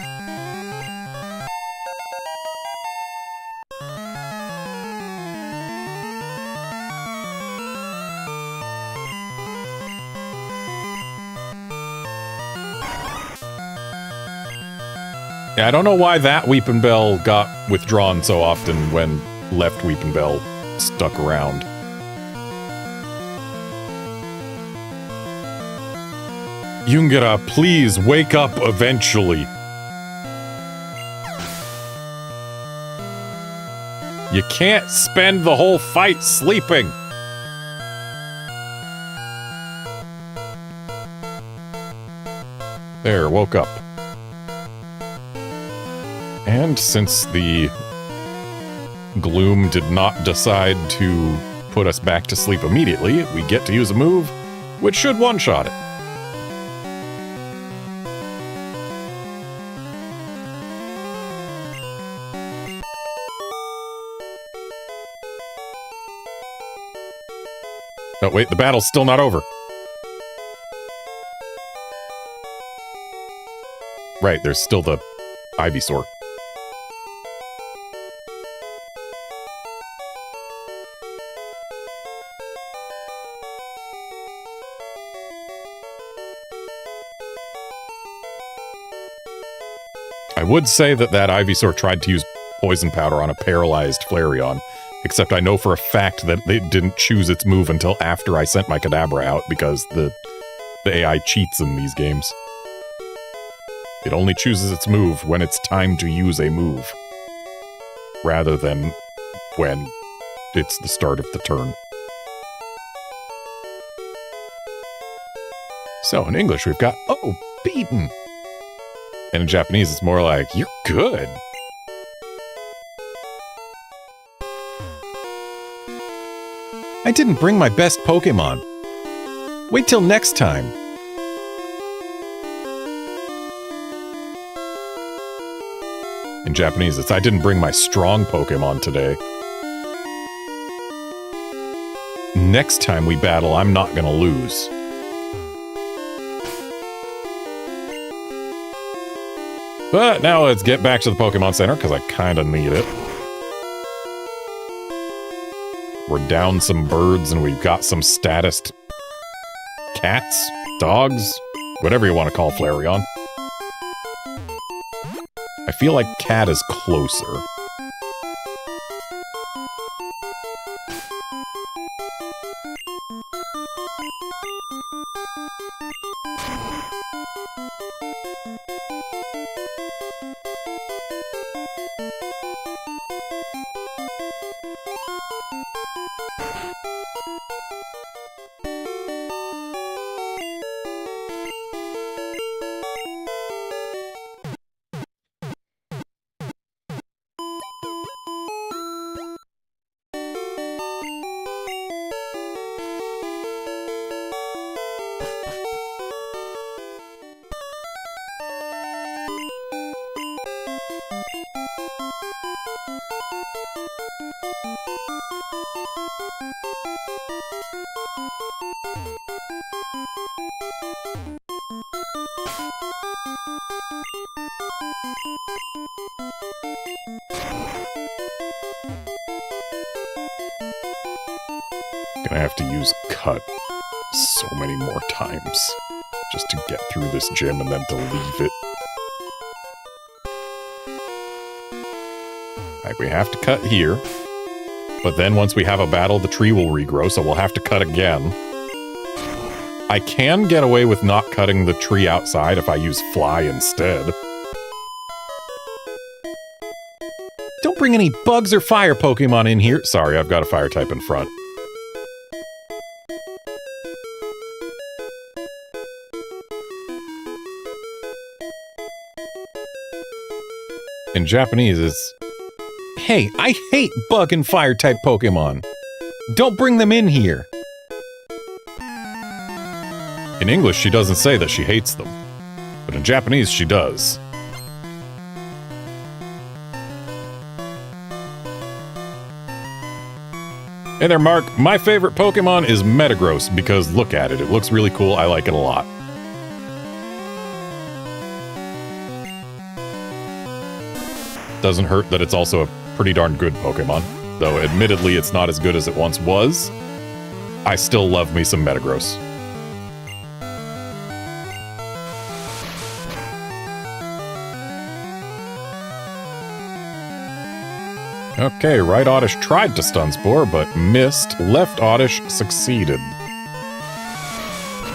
Yeah, I don't know why that Weepin' Bell got withdrawn so often when left Weepin' Bell stuck around. Yungara, please wake up eventually. You can't spend the whole fight sleeping. There, woke up. And since the gloom did not decide to put us back to sleep immediately, we get to use a move which should one-shot it. Oh, wait, the battle's still not over. Right, there's still the Ivysaur. I would say that Ivysaur tried to use poison powder on a paralyzed Flareon, except I know for a fact that it didn't choose its move until after I sent my Kadabra out, because the AI cheats in these games. It only chooses its move when it's time to use a move, rather than when it's the start of the turn. So in English we've got, oh, beaten! And in Japanese it's more like, you're good! I didn't bring my best Pokemon. Wait till next time. In Japanese, it's I didn't bring my strong Pokemon today. Next time we battle, I'm not gonna lose. But now let's get back to the Pokemon Center, because I kinda need it. We're down some birds, and we've got some statused cats, dogs, whatever you want to call Flareon. I feel like cat is closer. Gonna have to use cut so many more times just to get through this gym and then to leave it. Alright, we have to cut here. But then once we have a battle, the tree will regrow, so we'll have to cut again. I can get away with not cutting the tree outside if I use fly instead. Don't bring any bugs or fire Pokemon in here. Sorry, I've got a fire type in front. In Japanese, it's, hey, I hate bug and fire type Pokemon. Don't bring them in here. In English, she doesn't say that she hates them, but in Japanese, she does. Hey there, Mark. My favorite Pokemon is Metagross because look at it. It looks really cool. I like it a lot. Doesn't hurt that it's also a pretty darn good Pokemon. Though, admittedly, it's not as good as it once was. I still love me some Metagross. Okay, right Oddish tried to stun Spore, but missed. Left Oddish succeeded.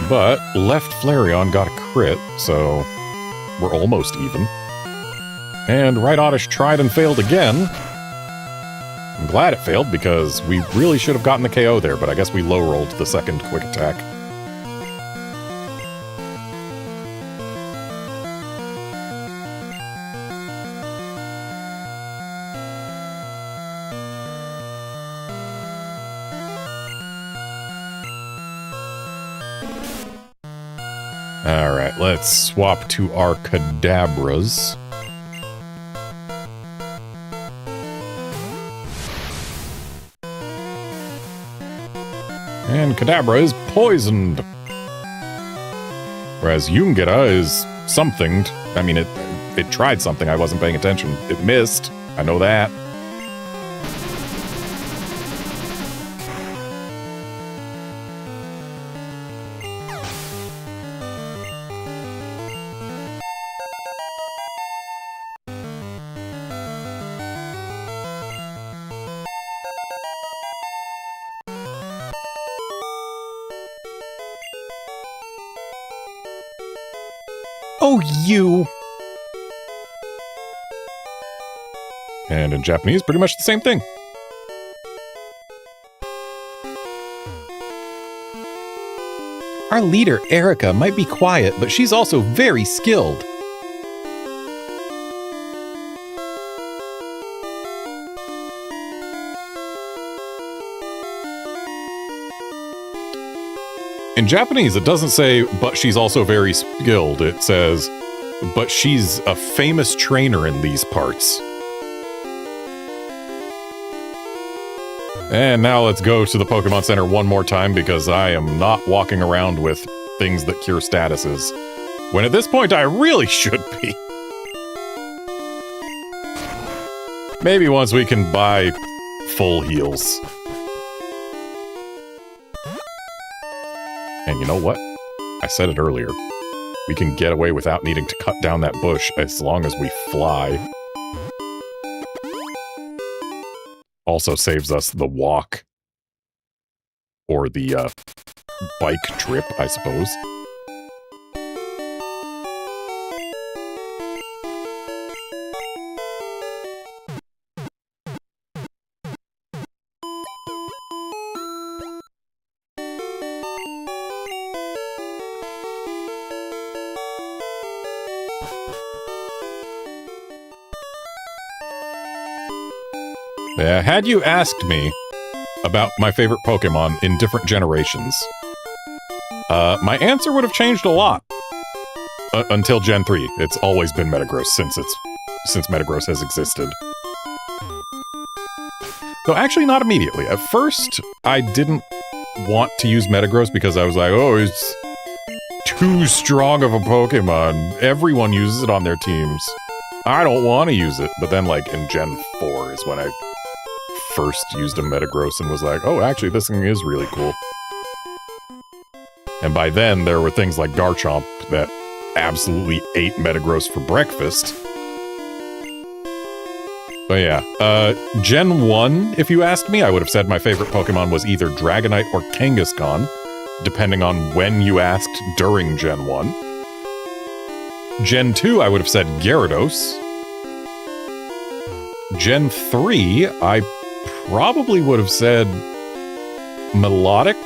But left Flareon got a crit, so we're almost even. And right Oddish tried and failed again. I'm glad it failed because we really should have gotten the KO there, but I guess we low rolled the second quick attack. Alright, let's swap to our Kadabras. And Kadabra is poisoned. Whereas Yungira is somethinged. I mean, it tried something, I wasn't paying attention. It missed. I know that. Oh, you! And in Japanese, pretty much the same thing. Our leader, Erica, might be quiet, but she's also very skilled. In Japanese, it doesn't say, but she's also very skilled. It says, but she's a famous trainer in these parts. And now let's go to the Pokemon Center one more time because I am not walking around with things that cure statuses. When at this point, I really should be. Maybe once we can buy full heals. And you know what? I said it earlier. We can get away without needing to cut down that bush as long as we fly. Also saves us the walk. Or the, bike trip, I suppose. Yeah, had you asked me about my favorite Pokemon in different generations, my answer would have changed a lot. Until Gen 3. It's always been Metagross since Metagross has existed. Though actually not immediately. At first, I didn't want to use Metagross because I was like, oh, it's too strong of a Pokemon. Everyone uses it on their teams. I don't want to use it. But then, like, in Gen 4 is when I first used a Metagross and was like, oh, actually, this thing is really cool. And by then, there were things like Garchomp that absolutely ate Metagross for breakfast. But yeah, Gen 1, if you asked me, I would have said my favorite Pokemon was either Dragonite or Kangaskhan, depending on when you asked during Gen 1. Gen 2, I would have said Gyarados. Gen 3, I probably would have said Melodic.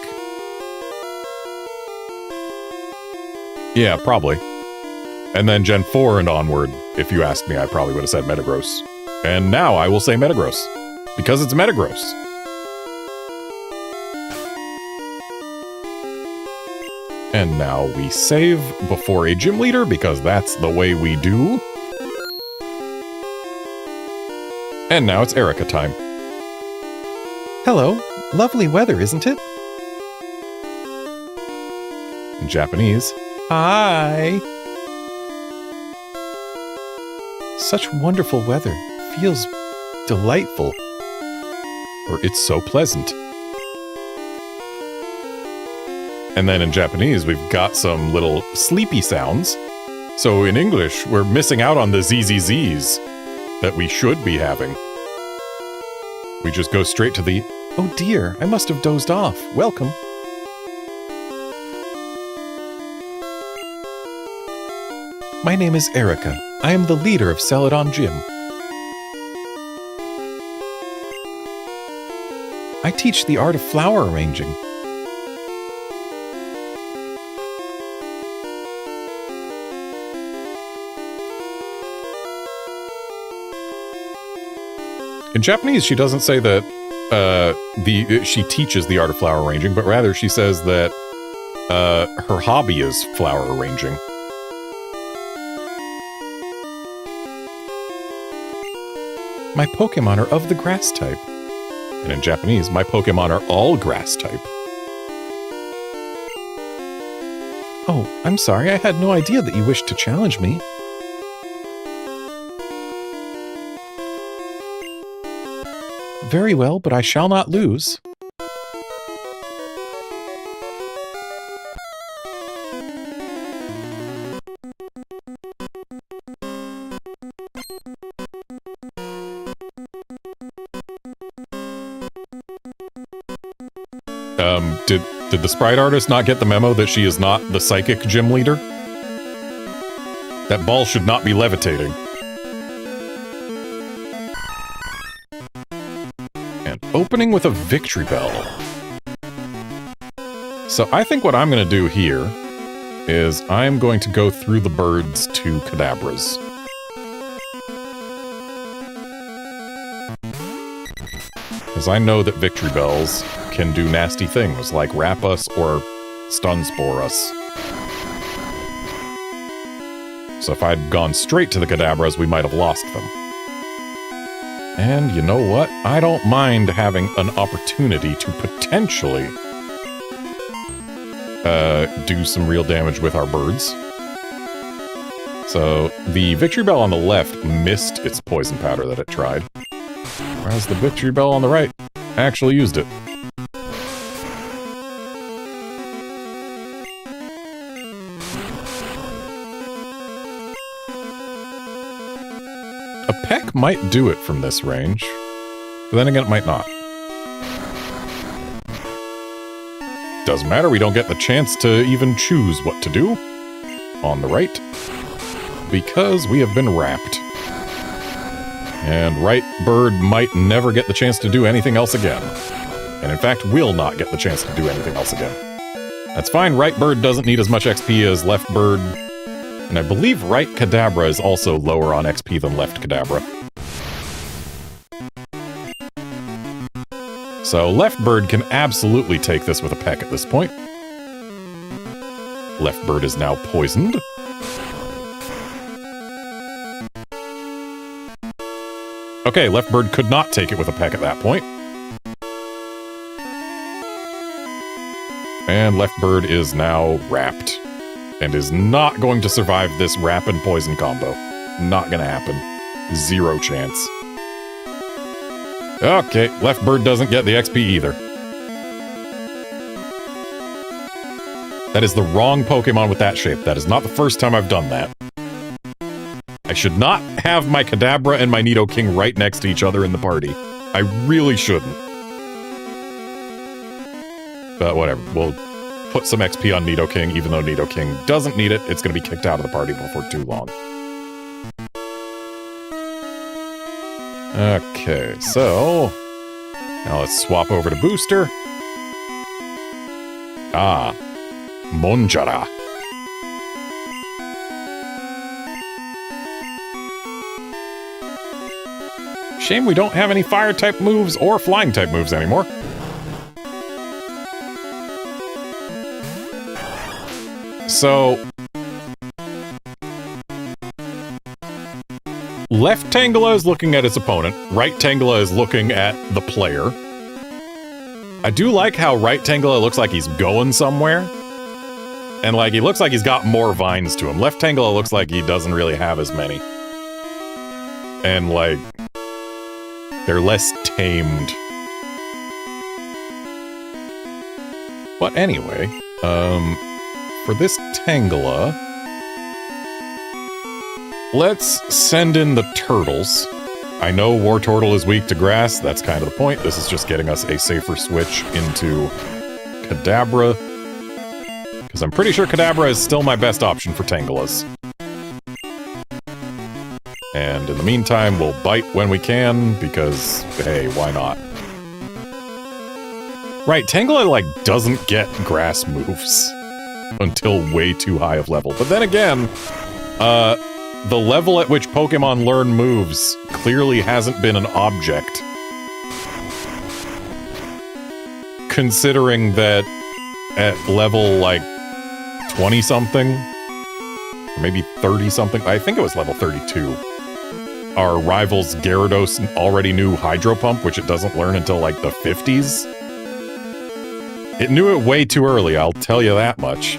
Yeah, probably. And then Gen 4 and onward, if you asked me, I probably would have said Metagross. And now I will say Metagross, because it's Metagross. And now we save before a gym leader, because that's the way we do. And now it's Erica time. Hello. Lovely weather, isn't it? In Japanese. Hi. Such wonderful weather. Feels delightful. Or it's so pleasant. And then in Japanese, we've got some little sleepy sounds. So in English, we're missing out on the ZZZs that we should be having. we just go straight to the... Oh dear, I must have dozed off. Welcome. My name is Erica. I am the leader of Celadon Gym. I teach the art of flower arranging. In Japanese, she doesn't say that she teaches the art of flower arranging, but rather she says that her hobby is flower arranging. My Pokémon are of the grass type. And in Japanese, my Pokémon are all grass type. Oh, I'm sorry, I had no idea that you wished to challenge me. Very well, but I shall not lose. Did the sprite artist not get the memo that she is not the psychic gym leader? That ball should not be levitating. And opening with a victory bell. So I think what I'm going to do here is I'm going to go through the birds to Kadabras. Because I know that victory bells can do nasty things like wrap us or stun spore us. So if I'd gone straight to the Kadabras, we might have lost them. And you know what? I don't mind having an opportunity to potentially do some real damage with our birds. So the victory bell on the left missed its poison powder that it tried, whereas the victory bell on the right actually used it. A peck might do it from this range, but then again it might not. Doesn't matter, we don't get the chance to even choose what to do on the right, because we have been wrapped. And right bird might never get the chance to do anything else again. And in fact, will not get the chance to do anything else again. That's fine, right bird doesn't need as much XP as left bird. And I believe right Kadabra is also lower on XP than left Kadabra. So left bird can absolutely take this with a peck at this point. Left bird is now poisoned. Okay, left bird could not take it with a peck at that point. And left bird is now wrapped. And is not going to survive this wrap and poison combo. Not gonna happen. Zero chance. Okay, left bird doesn't get the XP either. That is the wrong Pokemon with that shape. That is not the first time I've done that. I should not have my Kadabra and my Nidoking right next to each other in the party. I really shouldn't. But whatever, we'll put some XP on Nidoking, even though Nidoking doesn't need it. It's going to be kicked out of the party before too long. Okay, so now let's swap over to Booster. Ah, Monjara. Shame we don't have any fire-type moves or flying-type moves anymore. So left Tangela is looking at his opponent, right Tangela is looking at the player. I do like how right Tangela looks like he's going somewhere. And like, he looks like he's got more vines to him. Left Tangela looks like he doesn't really have as many. And like, they're less tamed. But anyway, for this Tangela, let's send in the turtles. I know Wartortle is weak to grass. That's kind of the point. This is just getting us a safer switch into Kadabra. Because I'm pretty sure Kadabra is still my best option for Tangalas. And in the meantime, we'll bite when we can, because, hey, why not? Right, Tangela, like, doesn't get grass moves until way too high of level. But then again, the level at which Pokemon learn moves clearly hasn't been an object. Considering that at level, like, 20-something, or maybe 30-something, I think it was level 32, our rival's Gyarados already knew Hydro Pump, which it doesn't learn until, like, the 50s. It knew it way too early, I'll tell you that much.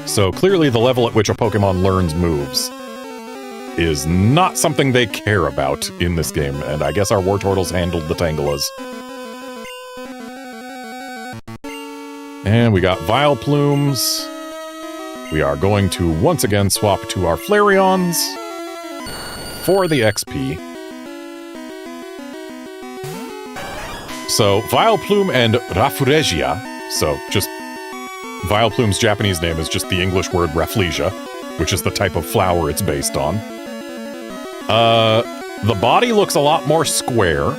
So clearly the level at which a Pokemon learns moves is not something they care about in this game, and I guess our Wartortles handled the Tangalas. And we got Vileplumes. We are going to once again swap to our Flareons for the XP. So, Vileplume and Rafflesia, so just Vileplume's Japanese name is just the English word Rafflesia, which is the type of flower it's based on. The body looks a lot more square,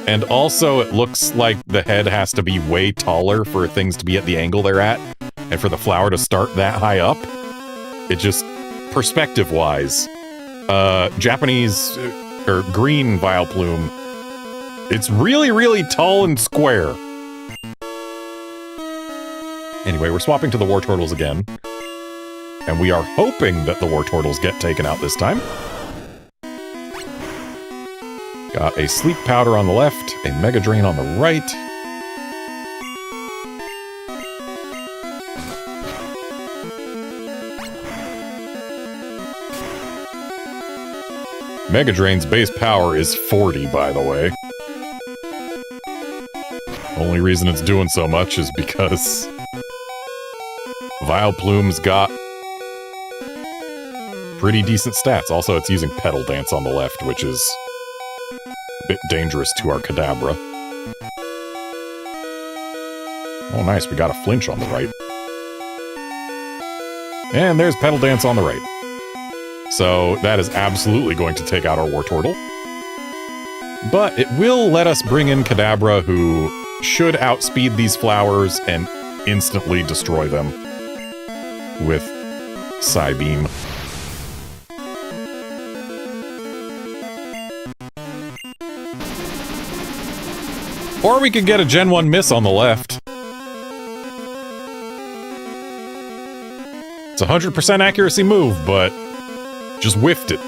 and also it looks like the head has to be way taller for things to be at the angle they're at, and for the flower to start that high up. It just, perspective-wise, Japanese, or green Vileplume, it's really, really tall and square. Anyway, we're swapping to the Wartortles again. And we are hoping that the Wartortles get taken out this time. Got a Sleep Powder on the left, a Mega Drain on the right. Mega Drain's base power is 40, by the way. Only reason it's doing so much is because Vileplume's got pretty decent stats. Also, it's using Petal Dance on the left, which is a bit dangerous to our Kadabra. Oh, nice. We got a Flinch on the right. And there's Petal Dance on the right. So that is absolutely going to take out our Wartortle. But it will let us bring in Kadabra, who should outspeed these flowers and instantly destroy them with Psybeam. Or we could get a Gen 1 miss on the left. It's a 100% accuracy move, but just whiffed it.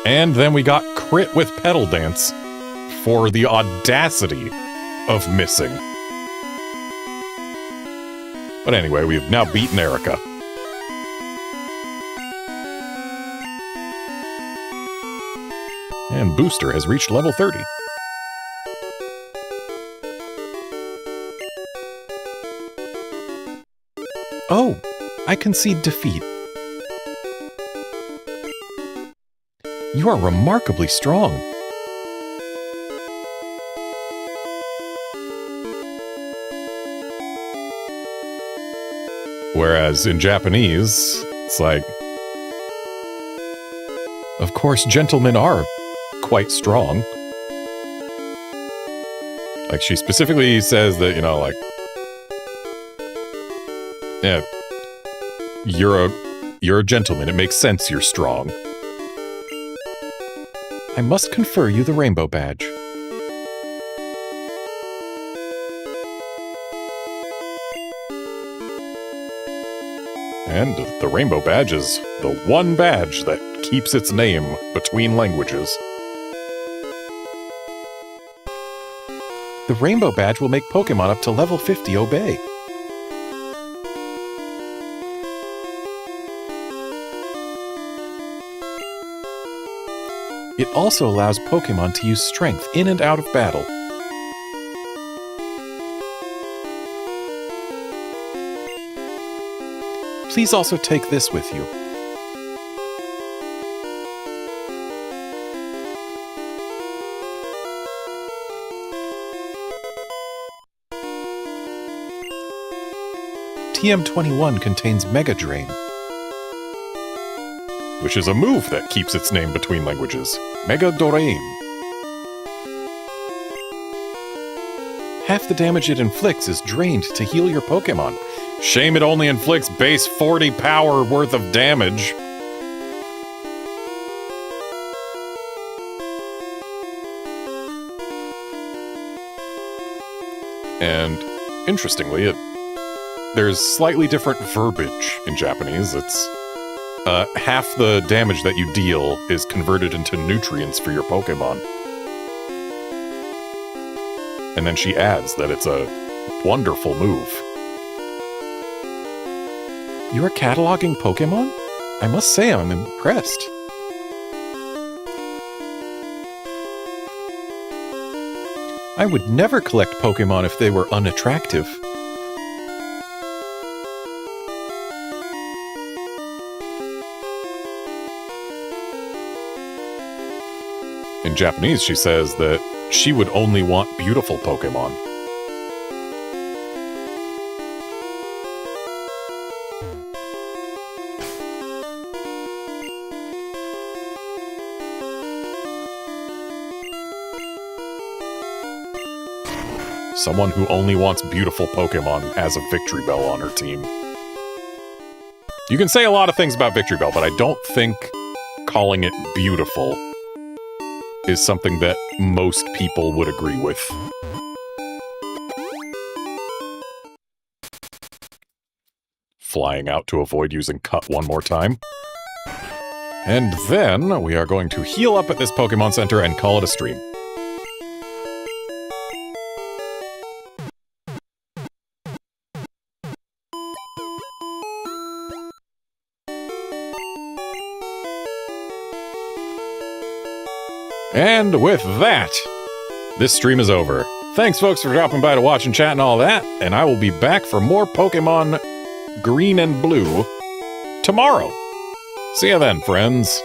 And then we got crit with Petal Dance for the audacity of missing. But anyway, we've now beaten Erica. And Booster has reached level 30. Oh, I concede defeat. You are remarkably strong. Whereas in Japanese, it's like, of course, gentlemen are quite strong. Like, she specifically says that, you know, like, yeah, you're a gentleman. It makes sense you're strong. I must confer you the Rainbow Badge. And the Rainbow Badge is the one badge that keeps its name between languages. The Rainbow Badge will make Pokémon up to level 50 obey. It also allows Pokémon to use strength in and out of battle. Please also take this with you. TM21 contains Mega Drain, which is a move that keeps its name between languages. Mega Drain. Half the damage it inflicts is drained to heal your Pokémon. Shame it only inflicts base 40 power worth of damage. And interestingly, there's slightly different verbiage in Japanese. It's half the damage that you deal is converted into nutrients for your Pokémon. And then she adds that it's a wonderful move. You are cataloging Pokémon? I must say I'm impressed. I would never collect Pokémon if they were unattractive. In Japanese, she says that she would only want beautiful Pokémon. Someone who only wants beautiful Pokémon has a Victory Bell on her team. You can say a lot of things about Victory Bell, but I don't think calling it beautiful is something that most people would agree with. Flying out to avoid using Cut one more time. And then we are going to heal up at this Pokemon Center and call it a stream. And with that, this stream is over. Thanks, folks, for dropping by to watch and chat and all that, and I will be back for more Pokemon Green and Blue tomorrow. See ya then, friends.